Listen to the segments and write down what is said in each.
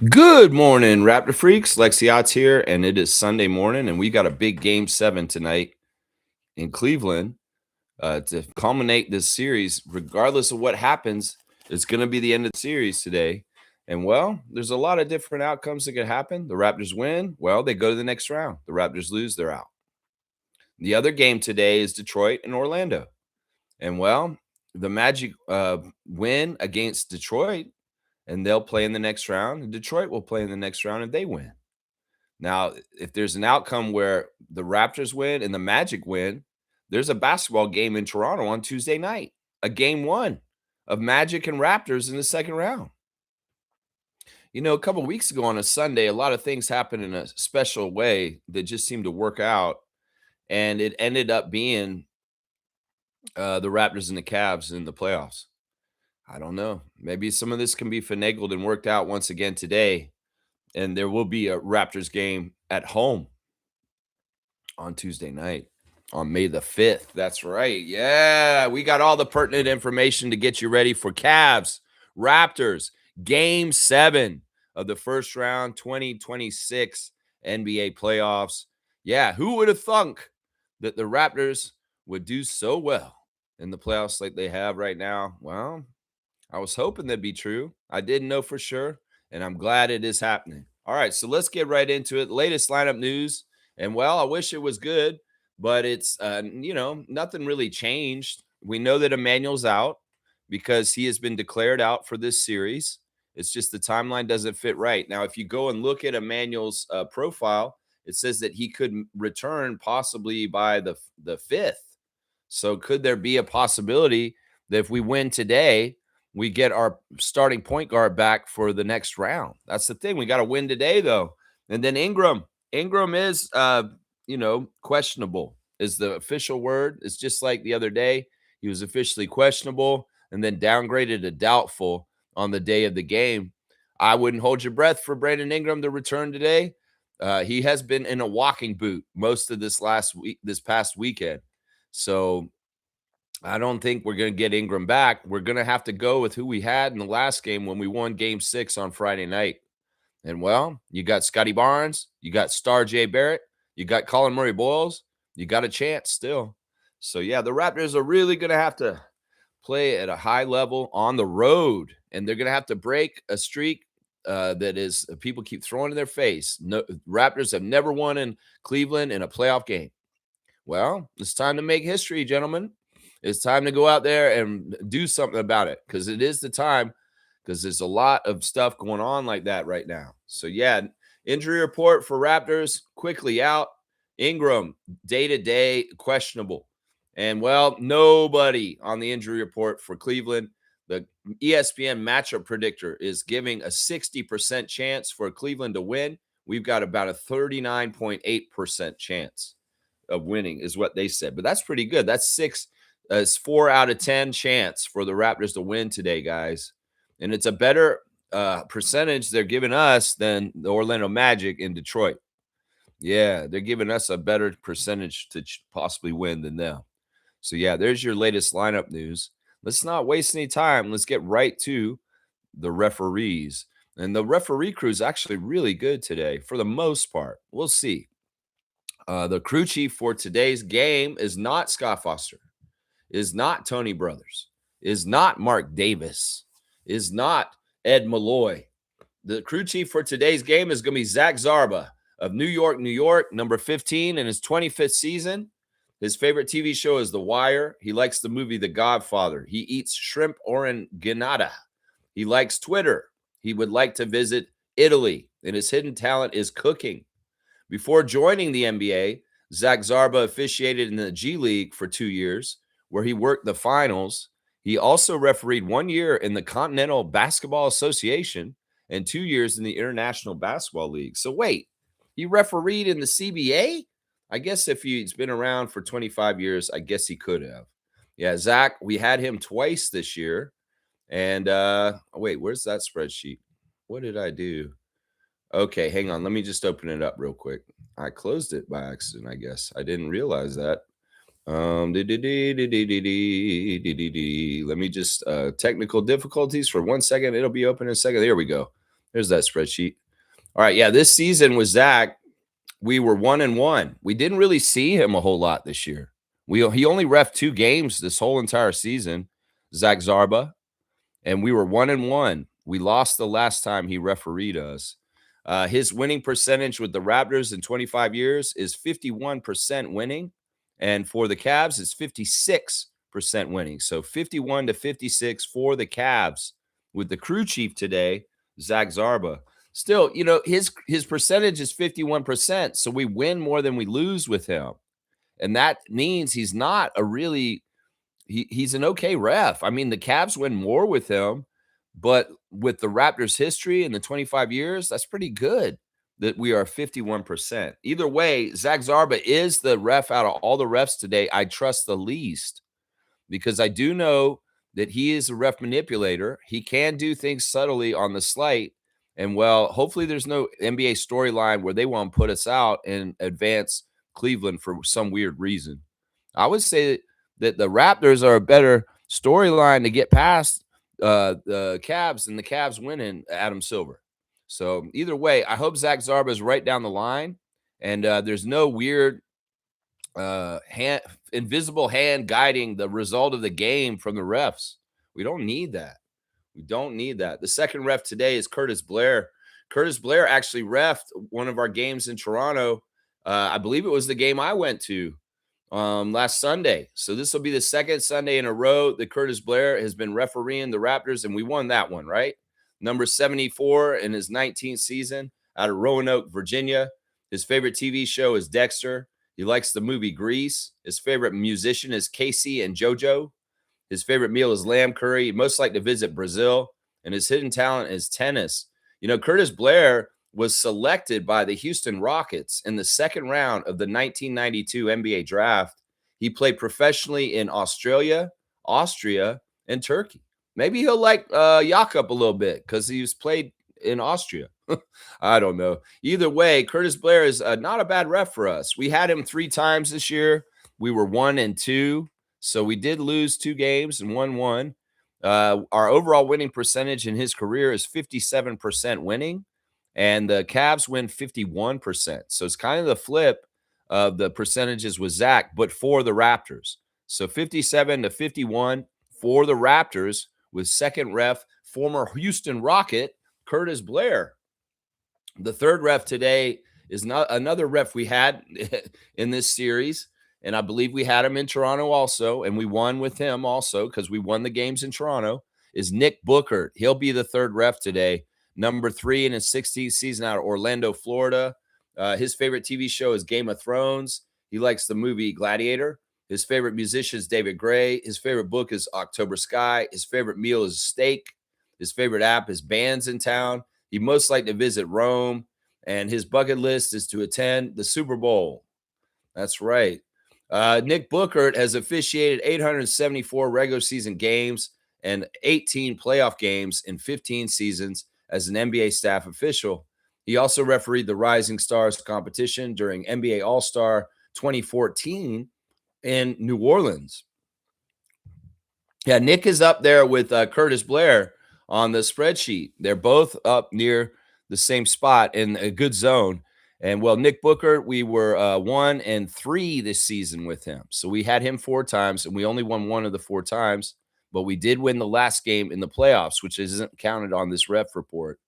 Good morning, Raptor Freaks. Lexiot's here, and it is Sunday morning, and we got a big Game 7 tonight in Cleveland to culminate this series. Regardless of what happens, it's going to be the end of the series today. And, well, there's a lot of different outcomes that could happen. The Raptors win, well, they go to the next round. The Raptors lose, they're out. The other game today is Detroit and Orlando. And, well, the Magic win against Detroit, and they'll play in the next round. And Detroit will play in the next round, and they win. Now, if there's an outcome where the Raptors win and the Magic win, there's a basketball game in Toronto on Tuesday night, a game 1 of Magic and Raptors in the second round. You know, a couple of weeks ago on a Sunday, a lot of things happened in a special way that just seemed to work out, and it ended up being the Raptors and the Cavs in the playoffs. I don't know. Maybe some of this can be finagled and worked out once again today, and there will be a Raptors game at home on Tuesday night on May the 5th. That's right. Yeah, we got all the pertinent information to get you ready for Cavs, Raptors, Game 7 of the first round 2026 NBA playoffs. Yeah, who would have thunk that the Raptors would do so well in the playoffs like they have right now? Well, I was hoping that'd be true. I didn't know for sure, and I'm glad it is happening. All right, so let's get right into it. Latest lineup news. And, well, I wish it was good, but it's, nothing really changed. We know that Emmanuel's out because he has been declared out for this series. It's just the timeline doesn't fit right. Now, if you go and look at Emmanuel's profile, it says that he could return possibly by the 5th. So could there be a possibility that if we win today, we get our starting point guard back for the next round? That's the thing. We got to win today, though. And then Ingram is, questionable is the official word. It's just like the other day. He was officially questionable and then downgraded to doubtful on the day of the game. I wouldn't hold your breath for Brandon Ingram to return today. He has been in a walking boot most of this past weekend. So I don't think we're going to get Ingram back. We're going to have to go with who we had in the last game when we won Game 6 on Friday night. And, well, you got Scotty Barnes, you got Star J. Barrett, you got Colin Murray-Boyles, you got a chance still. So, yeah, the Raptors are really going to have to play at a high level on the road, and they're going to have to break a streak that is people keep throwing in their face. No, Raptors have never won in Cleveland in a playoff game. Well, it's time to make history, gentlemen. It's time to go out there and do something about it because it is the time, because there's a lot of stuff going on like that right now. So, yeah, injury report for Raptors quickly out. Ingram, day-to-day, questionable. And, well, nobody on the injury report for Cleveland. The ESPN matchup predictor is giving a 60% chance for Cleveland to win. We've got about a 39.8% chance of winning is what they said. But that's pretty good. That's 4 out of 10 chance for the Raptors to win today, guys. And it's a better percentage they're giving us than the Orlando Magic in Detroit. Yeah, they're giving us a better percentage to possibly win than them. So, yeah, there's your latest lineup news. Let's not waste any time. Let's get right to the referees. And the referee crew is actually really good today for the most part. We'll see. The crew chief for today's game is not Scott Foster, is not Tony Brothers, is not Mark Davis, is not Ed Malloy. The crew chief for today's game is going to be Zach Zarba of New York, New York, number 15 in his 25th season. His favorite TV show is The Wire. He likes the movie The Godfather. He eats shrimp oranganata. He likes Twitter. He would like to visit Italy, and his hidden talent is cooking. Before joining the NBA, Zach Zarba officiated in the G League for 2 years, where he worked the finals. He also refereed 1 year in the Continental Basketball Association and 2 years in the International Basketball League. So wait, he refereed in the CBA? I guess if he's been around for 25 years, I guess he could have. Yeah, Zach, we had him twice this year. And wait, where's that spreadsheet? What did I do? Okay, hang on. Let me just open it up real quick. I closed it by accident, I guess. I didn't realize that. Let me just technical difficulties for 1 second. It'll be open in a second. There we go. There's that spreadsheet. All right, yeah, this season with Zach, we were 1-1. We didn't really see him a whole lot this year. He only ref 2 games this whole entire season, Zach Zarba, and we were 1-1. We lost the last time he refereed us. His winning percentage with the Raptors in 25 years is 51% winning, and for the Cavs, it's 56% winning. So 51 to 56 for the Cavs with the crew chief today, Zach Zarba. Still, his percentage is 51%, so we win more than we lose with him. And that means he's not a really he's an okay ref. I mean, the Cavs win more with him, but with the Raptors' history in the 25 years, that's pretty good that we are 51%. Either way, Zach Zarba is the ref out of all the refs today I trust the least, because I do know that he is a ref manipulator. He can do things subtly on the slight. And well, hopefully there's no NBA storyline where they want to put us out and advance Cleveland for some weird reason. I would say that the Raptors are a better storyline to get past the Cavs, and the Cavs winning Adam Silver. So either way, I hope Zach Zarba is right down the line, and there's no weird invisible hand guiding the result of the game from the refs. We don't need that. We don't need that. The second ref today is Curtis Blair. Curtis Blair actually refed one of our games in Toronto. I believe it was the game I went to last Sunday. So this will be the second Sunday in a row that Curtis Blair has been refereeing the Raptors, and we won that one, right? Number 74 in his 19th season out of Roanoke, Virginia. His favorite TV show is Dexter. He likes the movie Grease. His favorite musician is Casey and JoJo. His favorite meal is lamb curry. He'd most like to visit Brazil. And his hidden talent is tennis. Curtis Blair was selected by the Houston Rockets in the second round of the 1992 NBA draft. He played professionally in Australia, Austria, and Turkey. Maybe he'll like Jakob a little bit because he's played in Austria. I don't know. Either way, Curtis Blair is not a bad ref for us. We had him 3 times this year. We were 1-2. So we did lose 2 games and won 1. Our overall winning percentage in his career is 57% winning, and the Cavs win 51%. So it's kind of the flip of the percentages with Zach, but for the Raptors. So 57 to 51 for the Raptors with second ref, former Houston Rocket, Curtis Blair. The third ref today is not another ref we had in this series. And I believe we had him in Toronto also, and we won with him also because we won the games in Toronto, is Nick Bookert. He'll be the third ref today, number 3 in his 16th season out of Orlando, Florida. His favorite TV show is Game of Thrones. He likes the movie Gladiator. His favorite musician is David Gray. His favorite book is October Sky. His favorite meal is steak. His favorite app is Bands in Town. He'd most like to visit Rome, and his bucket list is to attend the Super Bowl. That's right. Nick Bookert has officiated 874 regular season games and 18 playoff games in 15 seasons as an NBA staff official. He also refereed the Rising Stars competition during NBA All-Star 2014 in New Orleans. Yeah, Nick is up there with Curtis Blair on the spreadsheet. They're both up near the same spot in a good zone. And well, Nick Booker, we were 1-3 this season with him. So we had him 4 times, and we only won 1 of the 4 times. But we did win the last game in the playoffs, which isn't counted on this ref report.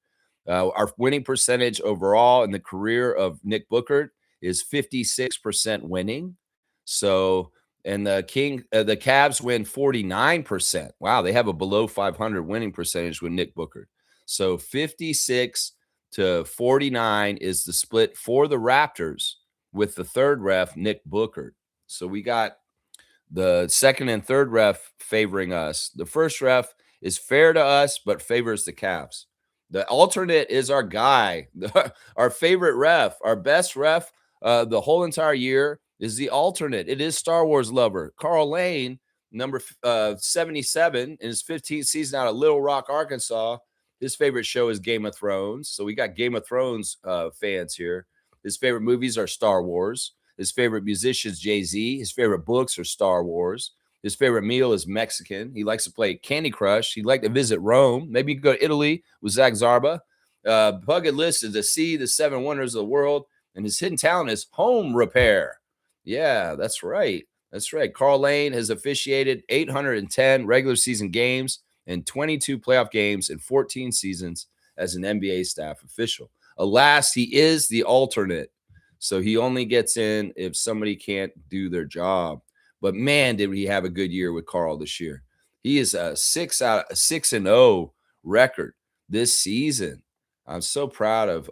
Our winning percentage overall in the career of Nick Booker is 56% winning. So, and the Cavs win 49%. Wow, they have a below 500 winning percentage with Nick Booker. So 56 to 49 is the split for the Raptors with the third ref, Nick Booker. So we got the second and third ref favoring us. The first ref is fair to us, but favors the Cavs. The alternate is our guy, our favorite ref, our best ref the whole entire year is the alternate. It is Star Wars lover. Carl Lane, number 77 in his 15th season out of Little Rock, Arkansas. His favorite show is Game of Thrones. So we got Game of Thrones fans here. His favorite movies are Star Wars. His favorite musicians, Jay-Z. His favorite books are Star Wars. His favorite meal is Mexican. He likes to play Candy Crush. He'd like to visit Rome. Maybe you could go to Italy with Zach Zarba. bucket list is to see the 7 wonders of the world, and his hidden talent is home repair. Yeah, that's right. That's right. Carl Lane has officiated 810 regular season games and 22 playoff games in 14 seasons as an NBA staff official. Alas, he is the alternate. So he only gets in if somebody can't do their job. But man, did he have a good year with Carl this year. He is a 6-0 record this season. I'm so proud of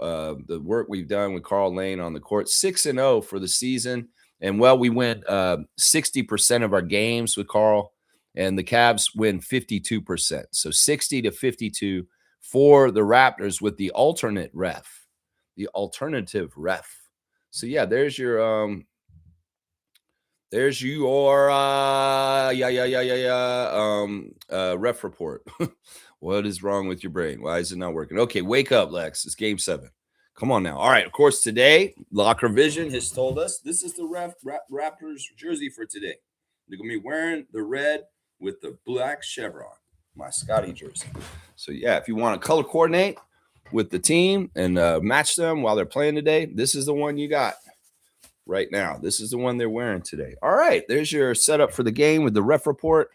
the work we've done with Carl Lane on the court. 6-0 for the season. And well, we win 60% of our games with Carl, and the Cavs win 52%. So 60 to 52 for the Raptors with the alternative ref. So yeah, there's your ref report. What is wrong with your brain? Why is it not working? Okay, wake up, Lex. It's game 7. Come on now. All right, of course, today, Locker Vision has told us this is the Raptors jersey for today. They're going to be wearing the red with the black chevron, my Scotty jersey. So, yeah, if you want to color coordinate with the team and match them while they're playing today, this is the one you got right now. This is the one they're wearing today. All right, there's your setup for the game with the ref report,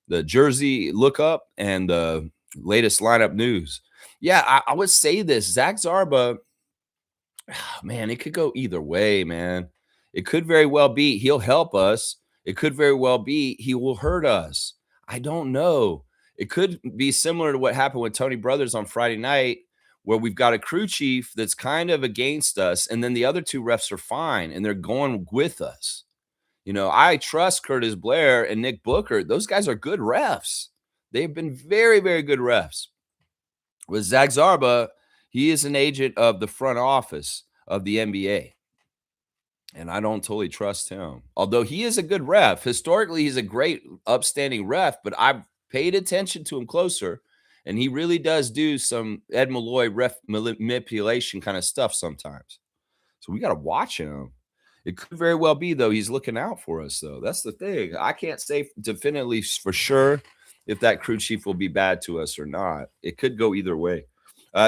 the jersey lookup, and the latest lineup news. Yeah, I would say this. Zach Zarba, man, it could go either way, man. It could very well be he'll help us. It could very well be he will hurt us. I don't know. It could be similar to what happened with Tony Brothers on Friday night, where we've got a crew chief that's kind of against us, and then the other 2 refs are fine, and they're going with us. You know, I trust Curtis Blair and Nick Booker. Those guys are good refs. They've been very, very good refs. With Zach Zarba, he is an agent of the front office of the NBA. And I don't totally trust him. Although he is a good ref. Historically, he's a great, upstanding ref, but I've paid attention to him closer. And he really does do some Ed Malloy ref manipulation kind of stuff sometimes. So we got to watch him. It could very well be, though, he's looking out for us, though. That's the thing. I can't say definitively for sure if that crew chief will be bad to us or not. It could go either way.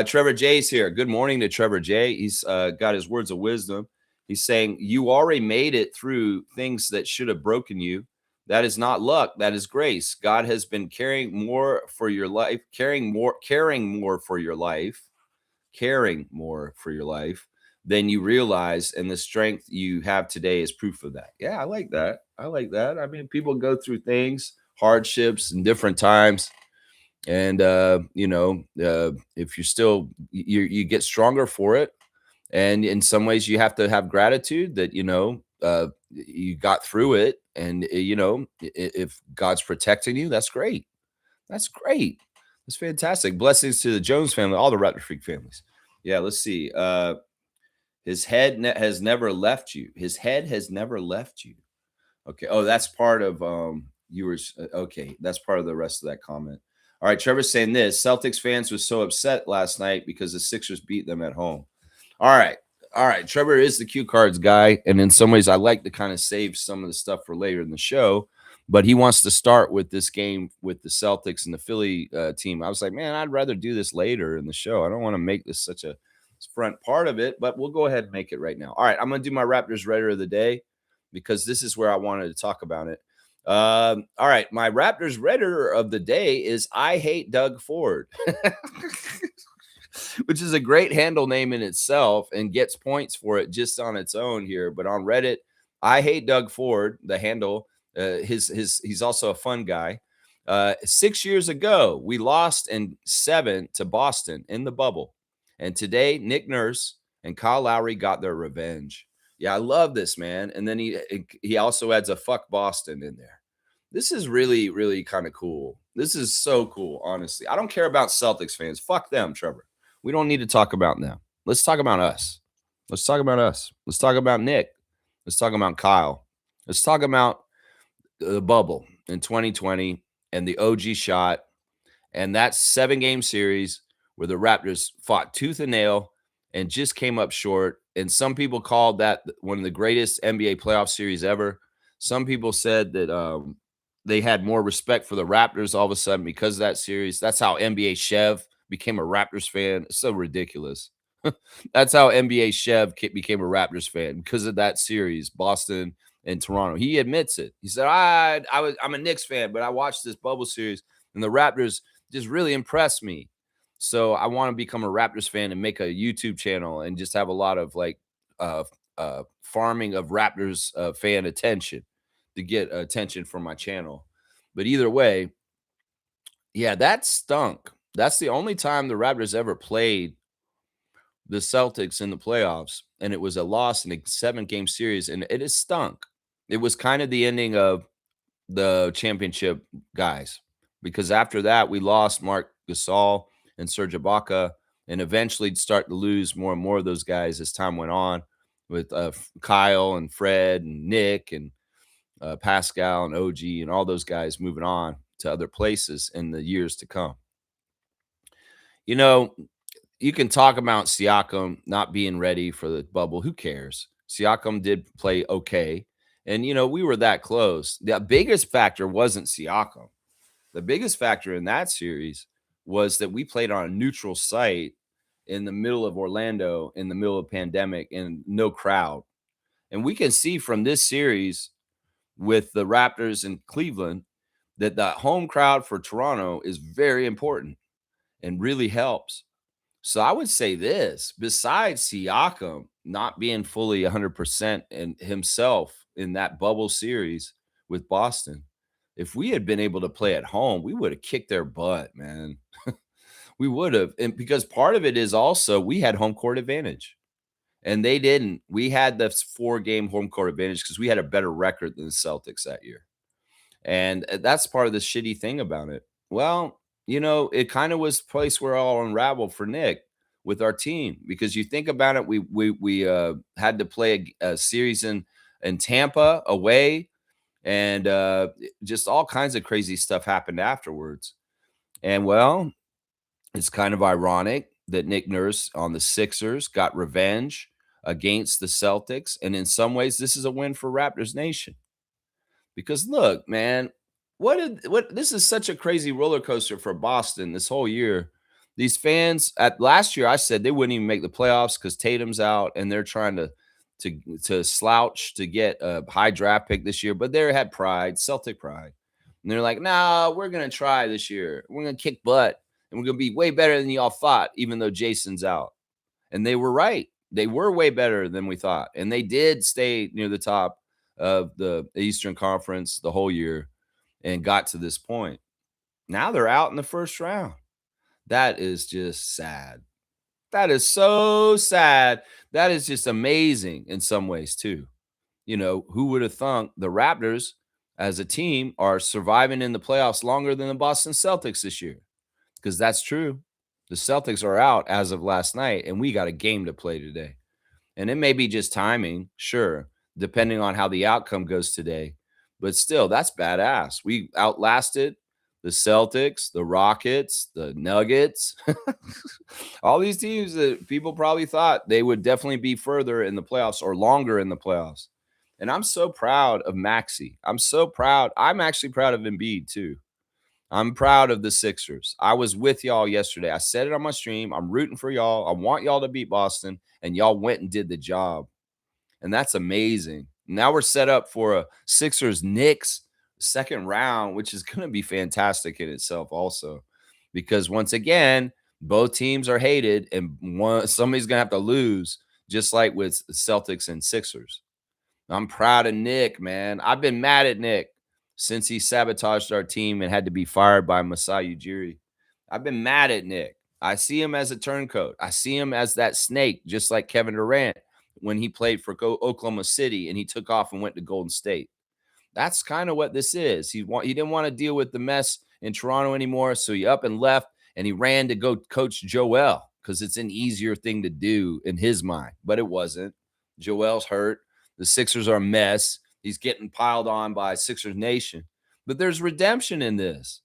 Trevor J's here. Good morning to Trevor J. He's got his words of wisdom. He's saying, you already made it through things that should have broken you. That is not luck. That is grace. God has been caring more for your life than you realize. And the strength you have today is proof of that. Yeah, I like that. I mean, people go through things, hardships in different times. And, if you're still, you get stronger for it. And in some ways you have to have gratitude that, you got through it. And, if God's protecting you, that's great. That's great. That's fantastic. Blessings to the Jones family, all the Raptor Freak families. Yeah, let's see. His head has never left you. His head has never left you. Okay. Oh, that's part of viewers. Okay. That's part of the rest of that comment. All right. Trevor's saying this. Celtics fans was so upset last night because the Sixers beat them at home. All right. Trevor is the cue cards guy. And in some ways, I like to kind of save some of the stuff for later in the show. But he wants to start with this game with the Celtics and the Philly team. I was like, man, I'd rather do this later in the show. I don't want to make this such a front part of it, but we'll go ahead and make it right now. All right. I'm going to do my Raptors Redder of the day because this is where I wanted to talk about it. All right. My Raptors Redder of the day is I Hate Doug Ford. Which is a great handle name in itself and gets points for it just on its own here. But on Reddit, I Hate Doug Ford, the handle, he's also a fun guy. 6 years ago, we lost in 7 to Boston in the bubble. And today, Nick Nurse and Kyle Lowry got their revenge. Yeah, I love this, man. And then he also adds a fuck Boston in there. This is really, really kind of cool. This is so cool, honestly. I don't care about Celtics fans. Fuck them, Trevor. We don't need to talk about them. Let's talk about us. Let's talk about Nick. Let's talk about Kyle. Let's talk about the bubble in 2020 and the OG shot and that 7-game series where the Raptors fought tooth and nail and just came up short. And some people called that one of the greatest NBA playoff series ever. Some people said that they had more respect for the Raptors all of a sudden because of that series. That's how NBA Chev became a Raptors fan. It's so ridiculous. That's how NBA Chev became a Raptors fan because of that series, Boston and Toronto. He admits it. He said, I'm a Knicks fan, but I watched this bubble series and the Raptors just really impressed me. So I want to become a Raptors fan and make a YouTube channel and just have a lot of like uh, farming of Raptors fan attention to get attention from my channel. But either way, yeah, that stunk. That's the only time the Raptors ever played the Celtics in the playoffs, and it was a loss in a 7-game series, and it has stunk. It was kind of the ending of the championship guys, because after that, we lost Mark Gasol and Serge Ibaka, and eventually start to lose more and more of those guys as time went on with Kyle and Fred and Nick and Pascal and OG and all those guys moving on to other places in the years to come. You know, you can talk about Siakam not being ready for the bubble. Who cares? Siakam did play okay. And, we were that close. The biggest factor wasn't Siakam. The biggest factor in that series was that we played on a neutral site in the middle of Orlando, in the middle of pandemic, and no crowd. And we can see from this series with the Raptors in Cleveland that the home crowd for Toronto is very important and really helps. So I would say this, besides Siakam not being fully 100% in himself in that bubble series with Boston, if we had been able to play at home, we would have kicked their butt, man. We would have. And because part of it is also we had home court advantage and they didn't. We had the 4-game home court advantage because we had a better record than the Celtics that year. And that's part of the shitty thing about it. Well, it kind of was a place where all unraveled for Nick with our team because you think about it, we had to play a series in Tampa away, and just all kinds of crazy stuff happened afterwards. And well, it's kind of ironic that Nick Nurse on the Sixers got revenge against the Celtics, and in some ways, this is a win for Raptors Nation. Because look, man, what this is such a crazy roller coaster for Boston this whole year. These fans at last year, I said they wouldn't even make the playoffs because Tatum's out and they're trying to slouch to get a high draft pick this year, but they had pride, Celtic pride. And they're like, nah, we're gonna try this year. We're gonna kick butt and we're gonna be way better than y'all thought, even though Jason's out. And they were right. They were way better than we thought. And they did stay near the top of the Eastern Conference the whole year and got to this point. Now they're out in the first round. That is just sad. That is so sad. That is just amazing in some ways, too. Who would have thunk the Raptors as a team are surviving in the playoffs longer than the Boston Celtics this year? Because that's true. The Celtics are out as of last night, and we got a game to play today. And it may be just timing, sure, depending on how the outcome goes today. But still, that's badass. We outlasted the Celtics, the Rockets, the Nuggets, all these teams that people probably thought they would definitely be further in the playoffs or longer in the playoffs. And I'm so proud of Maxey. I'm so proud. I'm actually proud of Embiid too. I'm proud of the Sixers. I was with y'all yesterday. I said it on my stream. I'm rooting for y'all. I want y'all to beat Boston, and y'all went and did the job. And that's amazing. Now we're set up for a Sixers Knicks second round, which is going to be fantastic in itself also. Because once again, both teams are hated and somebody's going to have to lose, just like with the Celtics and Sixers. I'm proud of Nick, man. I've been mad at Nick since he sabotaged our team and had to be fired by Masai Ujiri. I've been mad at Nick. I see him as a turncoat. I see him as that snake, just like Kevin Durant when he played for Oklahoma City and he took off and went to Golden State. That's kind of what this is. He didn't want to deal with the mess in Toronto anymore, so he up and left, and he ran to go coach Joel because it's an easier thing to do in his mind, but it wasn't. Joel's hurt. The Sixers are a mess. He's getting piled on by Sixers Nation. But there's redemption in this.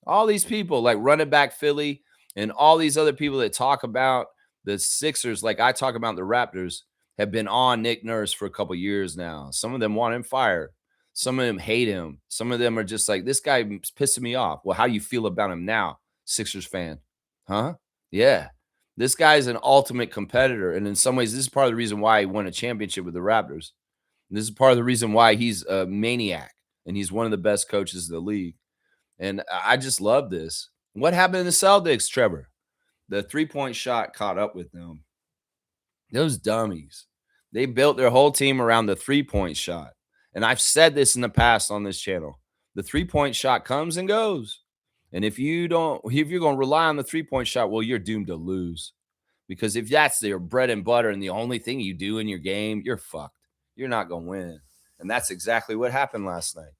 All these people like running back Philly and all these other people that talk about the Sixers, like I talk about the Raptors, have been on Nick Nurse for a couple years now. Some of them want him fired. Some of them hate him. Some of them are just like, this guy is pissing me off. Well, how you feel about him now, Sixers fan? Huh? Yeah. This guy's an ultimate competitor, and in some ways, this is part of the reason why he won a championship with the Raptors. This is part of the reason why he's a maniac, and he's one of the best coaches in the league. And I just love this. What happened in the Celtics, Trevor? The three-point shot caught up with them. Those dummies. They built their whole team around the three-point shot. And I've said this in the past on this channel. The three-point shot comes and goes. And if you're going to rely on the three-point shot, well, you're doomed to lose. Because if that's your bread and butter and the only thing you do in your game, you're fucked. You're not going to win. And that's exactly what happened last night.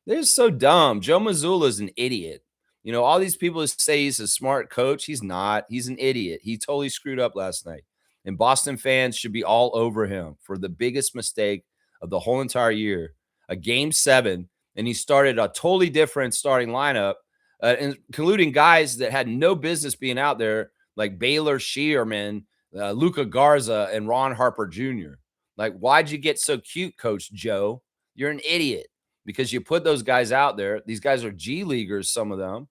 They're so dumb. Joe Mazzulla is an idiot. You know, all these people say he's a smart coach. He's not. He's an idiot. He totally screwed up last night. And Boston fans should be all over him for the biggest mistake of the whole entire year. A game 7, and he started a totally different starting lineup, including guys that had no business being out there, like Baylor Shearman, Luka Garza, and Ron Harper Jr. Like, why'd you get so cute, Coach Joe? You're an idiot because you put those guys out there. These guys are G Leaguers, some of them.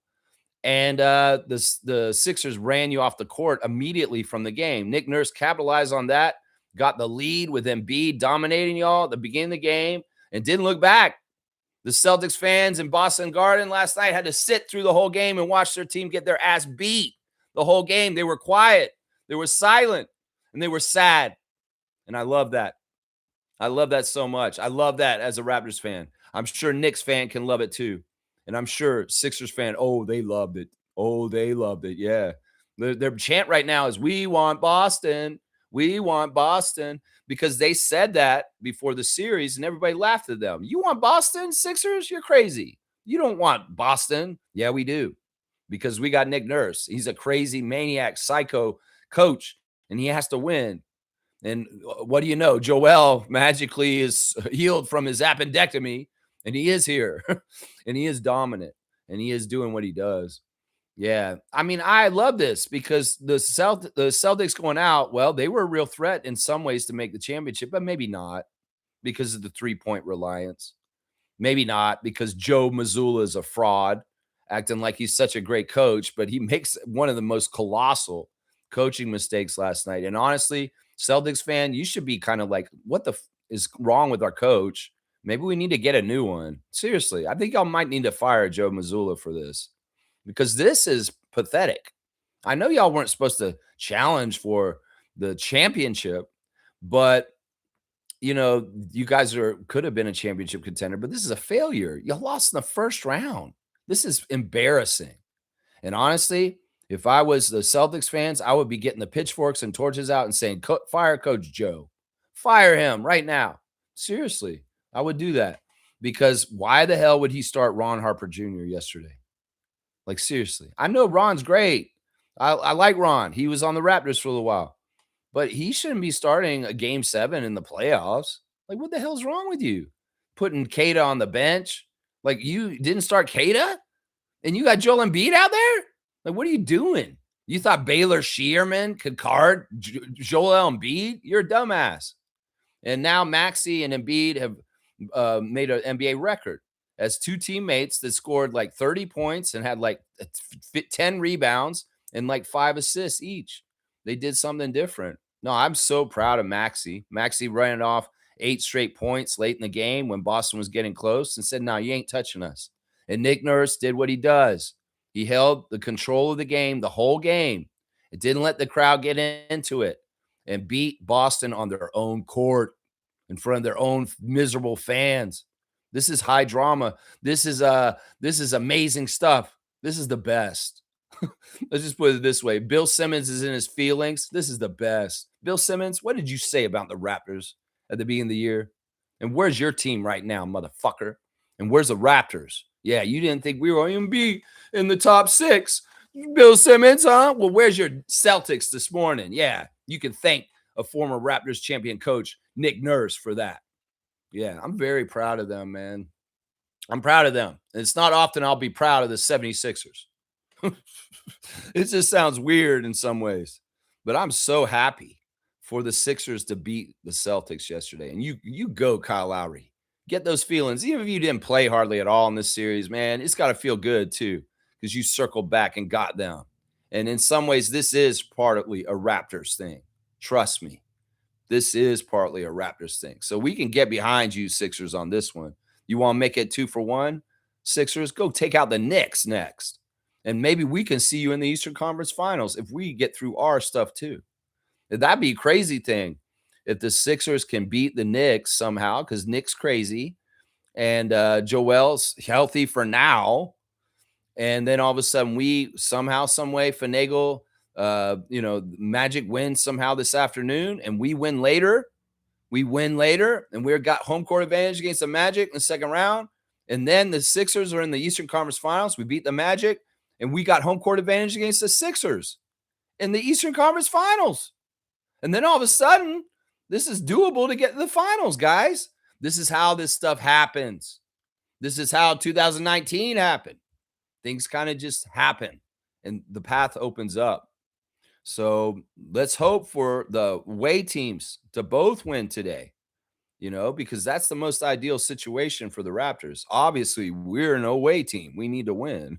And the Sixers ran you off the court immediately from the game. Nick Nurse capitalized on that, got the lead with Embiid dominating y'all at the beginning of the game, and didn't look back. The Celtics fans in Boston Garden last night had to sit through the whole game and watch their team get their ass beat the whole game. They were quiet, they were silent, and they were sad. And I love that. I love that so much. I love that as a Raptors fan. I'm sure Knicks fan can love it too. And I'm sure Sixers fan, oh, they loved it. Oh, they loved it. Yeah. Their chant right now is, we want Boston. We want Boston. Because they said that before the series and everybody laughed at them. You want Boston, Sixers? You're crazy. You don't want Boston. Yeah, we do. Because we got Nick Nurse. He's a crazy maniac, psycho coach, and he has to win. And what do you know? Joel magically is healed from his appendectomy, and he is here, and he is dominant, and he is doing what he does. Yeah, I mean, I love this because the Celtics going out, well, they were a real threat in some ways to make the championship, but maybe not because of the three-point reliance. Maybe not because Joe Mazzulla is a fraud, acting like he's such a great coach, but he makes one of the most colossal coaching mistakes last night. And honestly, Celtics fan, you should be kind of like, what the is wrong with our coach? Maybe we need to get a new one. Seriously, I think y'all might need to fire Joe Mazzulla for this because this is pathetic. I know y'all weren't supposed to challenge for the championship, but you know, you guys could have been a championship contender, but this is a failure. You lost in the first round. This is embarrassing. And honestly, if I was the Celtics fans, I would be getting the pitchforks and torches out and saying, fire Coach Joe. Fire him right now. Seriously, I would do that. Because why the hell would he start Ron Harper Jr. yesterday? Like, seriously. I know Ron's great. I like Ron. He was on the Raptors for a little while. But he shouldn't be starting a game 7 in the playoffs. Like, what the hell's wrong with you? Putting Kata on the bench? Like, you didn't start Kata? And you got Joel Embiid out there? Like, what are you doing? You thought Baylor Shearman could guard Joel Embiid? You're a dumbass. And now Maxey and Embiid have made an NBA record as two teammates that scored like 30 points and had like 10 rebounds and like 5 assists each. They did something different. No, I'm so proud of Maxey. Maxey ran off 8 straight points late in the game when Boston was getting close and said, no, you ain't touching us. And Nick Nurse did what he does. He held the control of the game the whole game. It didn't let the crowd get into it and beat Boston on their own court in front of their own miserable fans. This is high drama. This is amazing stuff. This is the best. Let's just put it this way. Bill Simmons is in his feelings. This is the best. Bill Simmons, what did you say about the Raptors at the beginning of the year? And where's your team right now, motherfucker? And where's the Raptors? Yeah, you didn't think we were going to be in the top 6. Bill Simmons, huh? Well, where's your Celtics this morning? Yeah, you can thank a former Raptors champion coach, Nick Nurse, for that. Yeah, I'm very proud of them, man. I'm proud of them. And it's not often I'll be proud of the 76ers. It just sounds weird in some ways, but I'm so happy for the Sixers to beat the Celtics yesterday. And you go, Kyle Lowry. Get those feelings. Even if you didn't play hardly at all in this series, man, it's got to feel good too because you circled back and got them. And in some ways, this is partly a Raptors thing. Trust me, this is partly a Raptors thing. So we can get behind you, Sixers, on this one. You want to make it 2-for-1, Sixers? Go take out the Knicks next. And maybe we can see you in the Eastern Conference Finals if we get through our stuff too. That'd be a crazy thing if the Sixers can beat the Knicks somehow, because Nick's crazy and Joel's healthy for now. And then all of a sudden we somehow, some way finagle, Magic wins somehow this afternoon and we win later. And we've got home court advantage against the Magic in the second round. And then the Sixers are in the Eastern Conference Finals. We beat the Magic and we got home court advantage against the Sixers in the Eastern Conference Finals. And then all of a sudden, this is doable to get to the finals, guys. This is how this stuff happens. This is how 2019 happened. Things kind of just happen and the path opens up. So let's hope for the away teams to both win today, because that's the most ideal situation for the Raptors. Obviously, we're an away team. We need to win,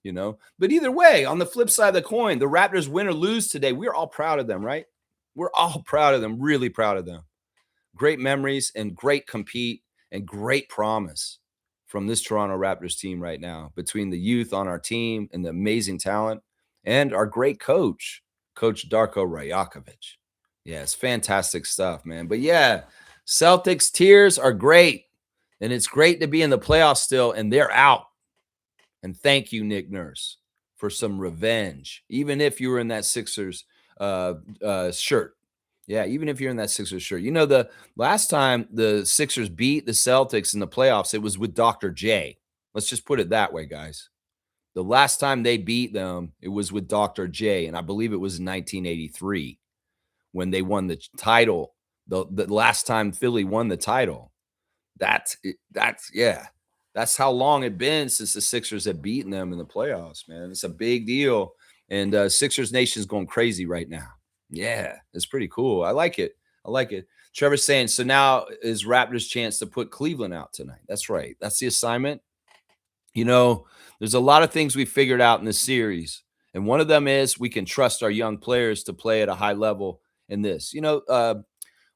But either way, on the flip side of the coin, the Raptors win or lose today, we're all proud of them, right? We're all proud of them, really proud of them. Great memories and great compete and great promise from this Toronto Raptors team right now, between the youth on our team and the amazing talent and our great coach, Coach Darko Rajakovic. Yeah, it's fantastic stuff, man. But yeah, Celtics tears are great. And it's great to be in the playoffs still, and they're out. And thank you, Nick Nurse, for some revenge, even if you were in that Sixers shirt. Yeah, even if you're in that Sixers shirt. The last time the Sixers beat the Celtics in the playoffs, it was with Dr. J. Let's just put it that way, guys. The last time they beat them, it was with Dr. J, and I believe it was in 1983 when they won the title. The last time Philly won the title. That's how long it's been since the Sixers have beaten them in the playoffs, man. It's a big deal, and Sixers Nation's going crazy right now. Yeah, it's pretty cool. I like it. Trevor's saying, so now is Raptors' chance to put Cleveland out tonight. That's right. That's the assignment. There's a lot of things we figured out in this series, and one of them is we can trust our young players to play at a high level in this.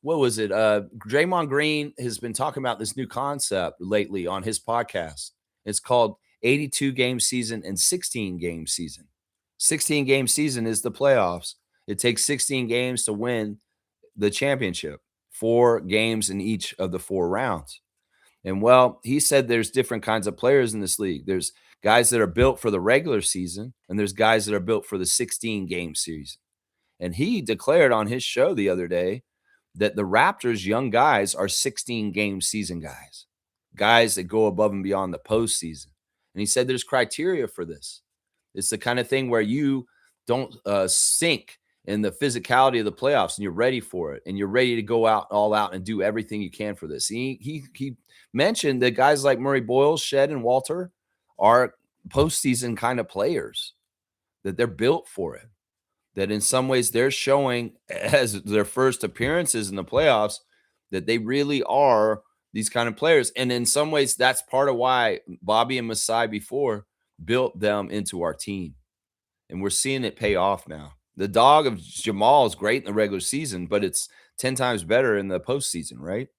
What was it? Draymond Green has been talking about this new concept lately on his podcast. It's called 82-game season and 16-game season. 16-game season is the playoffs. It takes 16 games to win the championship, 4 games in each of the 4 rounds. And well, he said there's different kinds of players in this league. There's guys that are built for the regular season, and there's guys that are built for the 16-game season. And he declared on his show the other day that the Raptors' young guys are 16-game season guys that go above and beyond the postseason. And he said there's criteria for this. It's the kind of thing where you don't sink in the physicality of the playoffs, and you're ready for it, and you're ready to go all out and do everything you can for this. He mentioned that guys like Murray-Boyles, Shed, and Walter are postseason kind of players, that they're built for it, that in some ways they're showing as their first appearances in the playoffs that they really are these kind of players. And in some ways, that's part of why Bobby and Masai before built them into our team. And we're seeing it pay off now. The dog of Jamal is great in the regular season, but it's 10 times better in the postseason, right?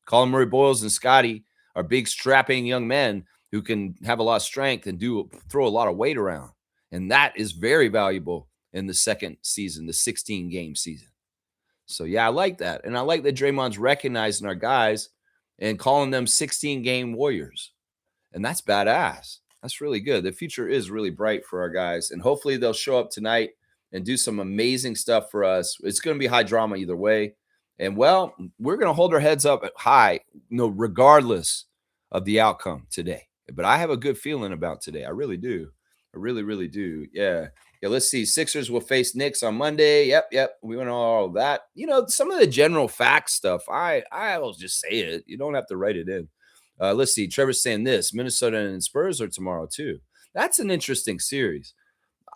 Colin Murray-Boyles and Scotty are big, strapping young men who can have a lot of strength and throw a lot of weight around. And that is very valuable in the second season, the 16-game season. So, yeah, I like that. And I like that Draymond's recognizing our guys and calling them 16-game warriors. And that's badass. That's really good. The future is really bright for our guys. And hopefully they'll show up tonight and do some amazing stuff for us. It's going to be high drama either way. And, well, we're going to hold our heads up high, regardless of the outcome today. But I have a good feeling about today. I really do. I really, really do. Yeah. Yeah, let's see. Sixers will face Knicks on Monday. Yep. We went all of that. Some of the general fact stuff, I will just say it. You don't have to write it in. Let's see. Trevor's saying this. Minnesota and Spurs are tomorrow, too. That's an interesting series.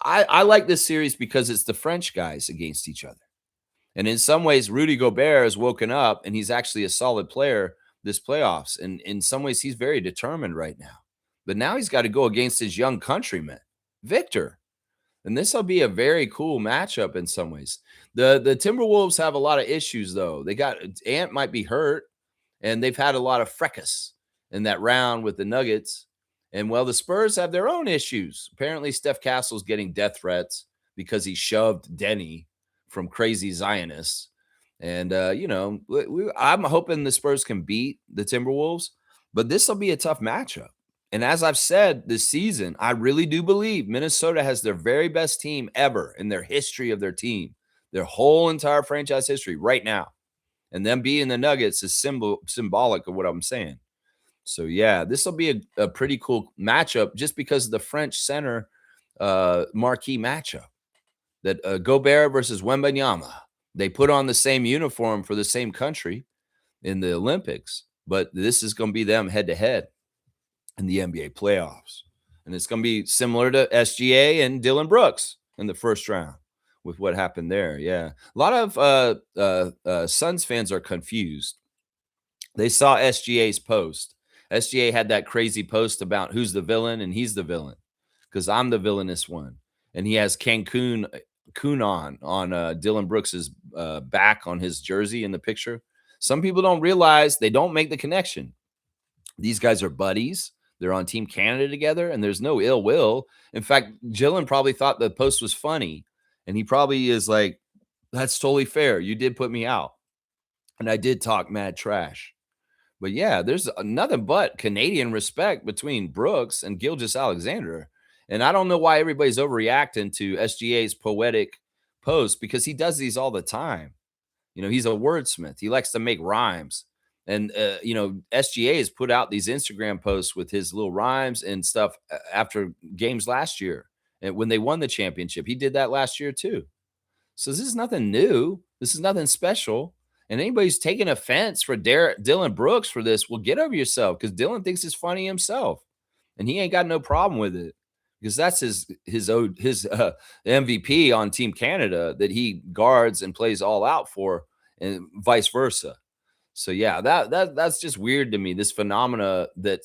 I like this series because it's the French guys against each other. And in some ways, Rudy Gobert has woken up, and he's actually a solid player this playoffs. And in some ways, he's very determined right now. But now he's got to go against his young countryman, Victor. And this will be a very cool matchup in some ways. The Timberwolves have a lot of issues though. They got Ant might be hurt, and they've had a lot of fracas in that round with the Nuggets. And well, the Spurs have their own issues. Apparently, Steph Castle's getting death threats because he shoved Denny from crazy Zionists. And I'm hoping the Spurs can beat the Timberwolves, but this will be a tough matchup. And as I've said this season, I really do believe Minnesota has their very best team ever in their history of their team, their whole entire franchise history right now. And them being the Nuggets is symbolic of what I'm saying. So yeah, this will be a pretty cool matchup just because of the French center marquee matchup. That Gobert versus Wembanyama. They put on the same uniform for the same country in the Olympics, but this is going to be them head to head in the NBA playoffs. And it's going to be similar to SGA and Dylan Brooks in the first round with what happened there. Yeah. A lot of Suns fans are confused. They saw SGA's post. SGA had that crazy post about who's the villain, and he's the villain because I'm the villainous one. And he has Cancun on Dylan Brooks's back on his jersey in the picture. Some people don't realize, they don't make the connection. These guys are buddies. They're on Team Canada together, and there's no ill will. In fact, Dylan probably thought the post was funny, and he probably is like, that's totally fair. You did put me out, and I did talk mad trash. But yeah, there's nothing but Canadian respect between Brooks and Gilgeous-Alexander. And I don't know why everybody's overreacting to SGA's poetic post, because he does these all the time. He's a wordsmith. He likes to make rhymes. And, SGA has put out these Instagram posts with his little rhymes and stuff after games last year. And when they won the championship, he did that last year too. So this is nothing new. This is nothing special. And anybody's taking offense for Dylan Brooks for this, well, get over yourself, because Dylan thinks it's funny himself, and he ain't got no problem with it, because that's his MVP on Team Canada that he guards and plays all out for, and vice versa. So yeah, that's just weird to me. This phenomena that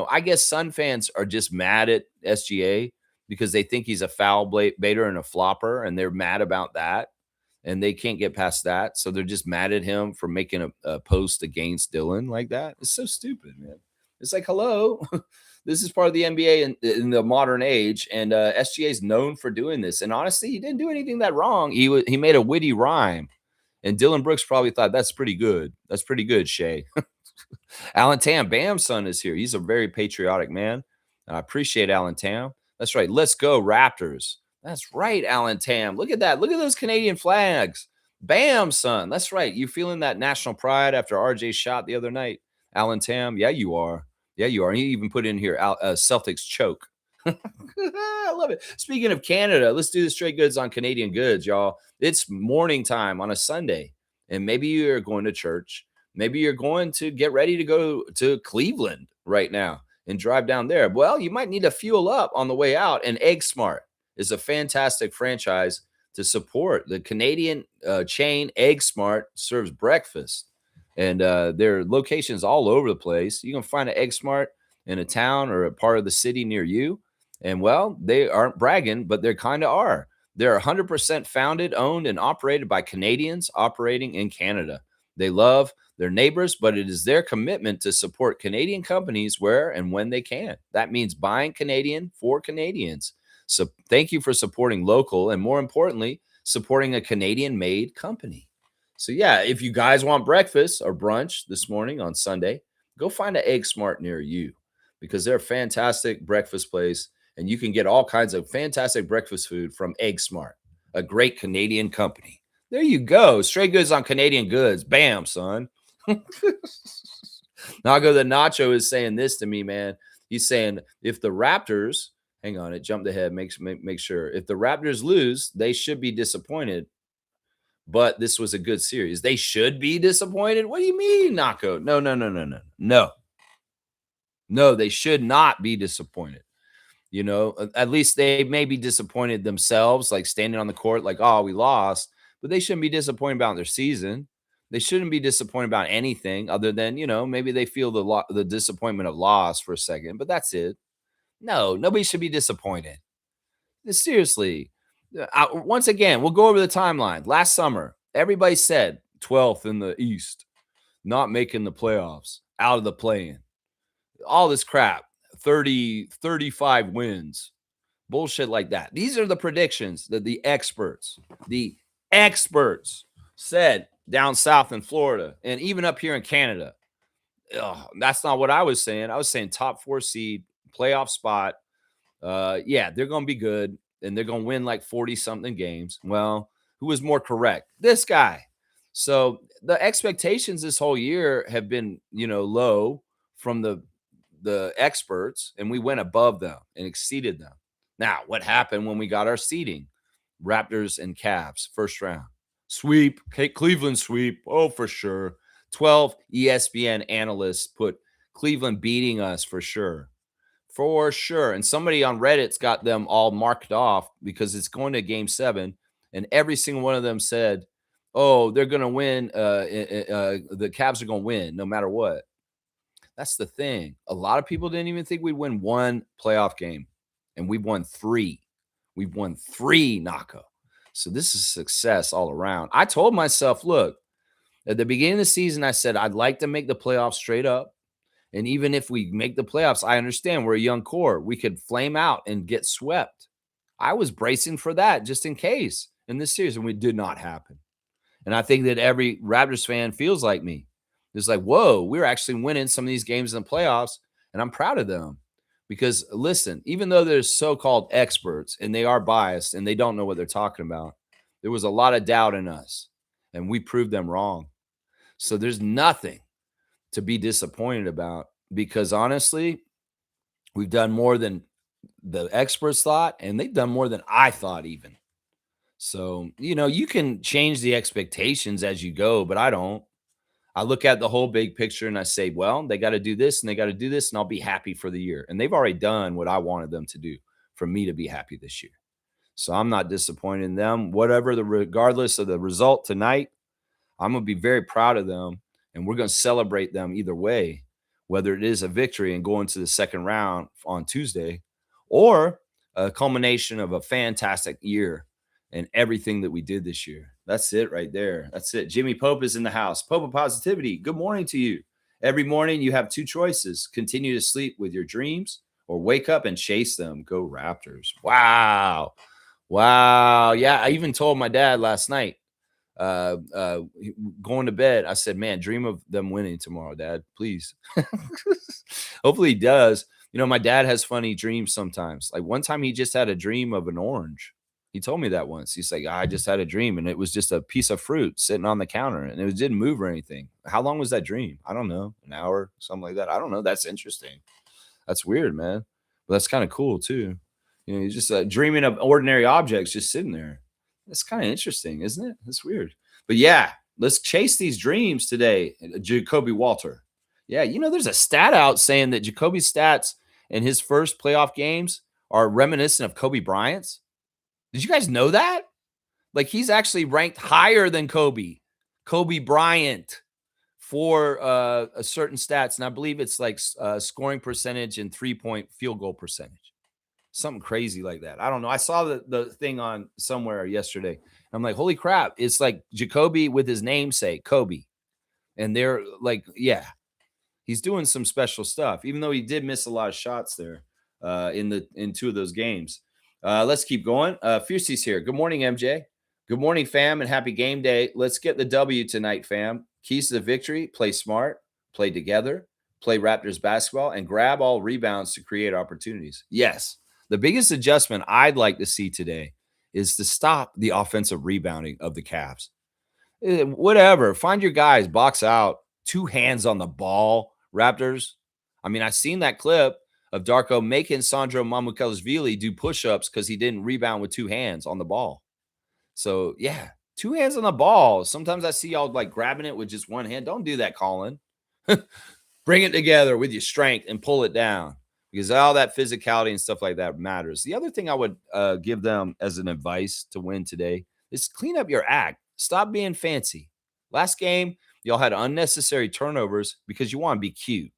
I guess Sun fans are just mad at SGA because they think he's a foul baiter and a flopper, and they're mad about that. And they can't get past that. So they're just mad at him for making a post against Dylan like that. It's so stupid, man. It's like, hello, this is part of the NBA in the modern age. And SGA is known for doing this. And honestly, he didn't do anything that wrong. He made a witty rhyme. And Dylan Brooks probably thought, that's pretty good. That's pretty good, Shay. Alan Tam, Bam's son, is here. He's a very patriotic man. And I appreciate Alan Tam. That's right. Let's go, Raptors. That's right, Alan Tam. Look at that. Look at those Canadian flags. Bam, son. That's right. You feeling that national pride after RJ shot the other night? Alan Tam. Yeah, you are. Yeah, you are. And he even put in here Celtics choke. I love it. Speaking of Canada, let's do the straight goods on Canadian goods, y'all. It's morning time on a Sunday, and maybe you're going to church. Maybe you're going to get ready to go to Cleveland right now and drive down there. Well, you might need to fuel up on the way out, and Egg Smart is a fantastic franchise to support. The Canadian chain Egg Smart serves breakfast, and there are locations all over the place. You can find an Egg Smart in a town or a part of the city near you. And well, they aren't bragging, but they kind of are. They're 100% founded, owned, and operated by Canadians operating in Canada. They love their neighbors, but it is their commitment to support Canadian companies where and when they can. That means buying Canadian for Canadians. So thank you for supporting local, and more importantly, supporting a Canadian-made company. So yeah, if you guys want breakfast or brunch this morning on Sunday, go find an Egg Smart near you, because they're a fantastic breakfast place, and you can get all kinds of fantastic breakfast food from Egg Smart, a great Canadian company. There you go. Straight goods on Canadian goods. Bam, son. Nago the Nacho is saying this to me, man. He's saying, if the Raptors, hang on, it jumped ahead. Make sure. If the Raptors lose, they should be disappointed. But this was a good series. They should be disappointed. What do you mean, Nako? No, they should not be disappointed. At least they may be disappointed themselves, like standing on the court, like, oh, we lost. But they shouldn't be disappointed about their season. They shouldn't be disappointed about anything other than, maybe they feel the disappointment of loss for a second. But that's it. No, nobody should be disappointed. Seriously. Once again, we'll go over the timeline. Last summer, everybody said 12th in the East, not making the playoffs, out of the play-in. All this crap, 30, 35 wins, bullshit like that. These are the predictions that the experts said down south in Florida and even up here in Canada. Ugh, that's not what I was saying. I was saying top 4 seed, playoff spot. Yeah, they're going to be good and they're going to win like 40 something games. Well, who was more correct? This guy. So the expectations this whole year have been, low from the experts, and we went above them and exceeded them. Now, what happened when we got our seeding? Raptors and Cavs, first round. Sweep, Cleveland sweep. Oh, for sure. 12 ESPN analysts put Cleveland beating us for sure. For sure. And somebody on Reddit's got them all marked off because it's going to game 7. And every single one of them said, oh, they're going to win. The Cavs are going to win no matter what. That's the thing. A lot of people didn't even think we'd win 1 playoff game. And we've won 3. We've won 3, Naka. So this is success all around. I told myself, look, at the beginning of the season, I said, I'd like to make the playoffs straight up. And even if we make the playoffs, I understand we're a young core. We could flame out and get swept. I was bracing for that just in case in this series, and it did not happen. And I think that every Raptors fan feels like me. It's like, whoa, we're actually winning some of these games in the playoffs, and I'm proud of them. Because, listen, even though there's so-called experts, and they are biased, and they don't know what they're talking about, there was a lot of doubt in us, and we proved them wrong. So there's nothing to be disappointed about because honestly, we've done more than the experts thought, and they've done more than I thought even. So, you can change the expectations as you go, but I don't. I look at the whole big picture and I say, well, they got to do this and they got to do this, and I'll be happy for the year. And they've already done what I wanted them to do for me to be happy this year. So I'm not disappointed in them. Regardless of the result tonight, I'm going to be very proud of them, and we're going to celebrate them either way, whether it is a victory and going to the second round on Tuesday or a culmination of a fantastic year and everything that we did this year. That's it right there. That's it. Jimmy Pope is in the house. Pope of Positivity, good morning to you. Every morning you have 2 choices. Continue to sleep with your dreams or wake up and chase them. Go Raptors. Wow. Wow. Yeah, I even told my dad last night, going to bed, I said, man, dream of them winning tomorrow, Dad, please. Hopefully he does. My dad has funny dreams sometimes. Like one time he just had a dream of an orange. He told me that once. He's like, I just had a dream, and it was just a piece of fruit sitting on the counter, and it didn't move or anything. How long was that dream? I don't know, an hour, something like that. I don't know. That's interesting. That's weird, man. But that's kind of cool too. You're just dreaming of ordinary objects just sitting there. That's kind of interesting, isn't it? That's weird. But yeah, let's chase these dreams today. Jacoby Walter. Yeah, there's a stat out saying that Jacoby's stats in his first playoff games are reminiscent of Kobe Bryant's. Did you guys know that? Like he's actually ranked higher than Kobe Bryant for a certain stats. And I believe it's like scoring percentage and 3-point field goal percentage. Something crazy like that. I don't know. I saw the thing on somewhere yesterday. I'm like, holy crap. It's like Jacoby with his namesake, Kobe. And they're like, yeah, he's doing some special stuff, even though he did miss a lot of shots there in 2 of those games. Let's keep going. Fiercey's here. Good morning, MJ. Good morning, fam, and happy game day. Let's get the W tonight, fam. Keys to the victory: play smart, play together, play Raptors basketball, and grab all rebounds to create opportunities. Yes, the biggest adjustment I'd like to see today is to stop the offensive rebounding of the Cavs. Whatever. Find your guys, box out, 2 hands on the ball, Raptors. I mean, I've seen that clip of Darko making Sandro Mamukelashvili do push-ups because he didn't rebound with 2 hands on the ball. So, yeah, 2 hands on the ball. Sometimes I see y'all like grabbing it with just 1 hand. Don't do that, Colin. Bring it together with your strength and pull it down because all that physicality and stuff like that matters. The other thing I would give them as an advice to win today is clean up your act. Stop being fancy. Last game, y'all had unnecessary turnovers because you want to be cute.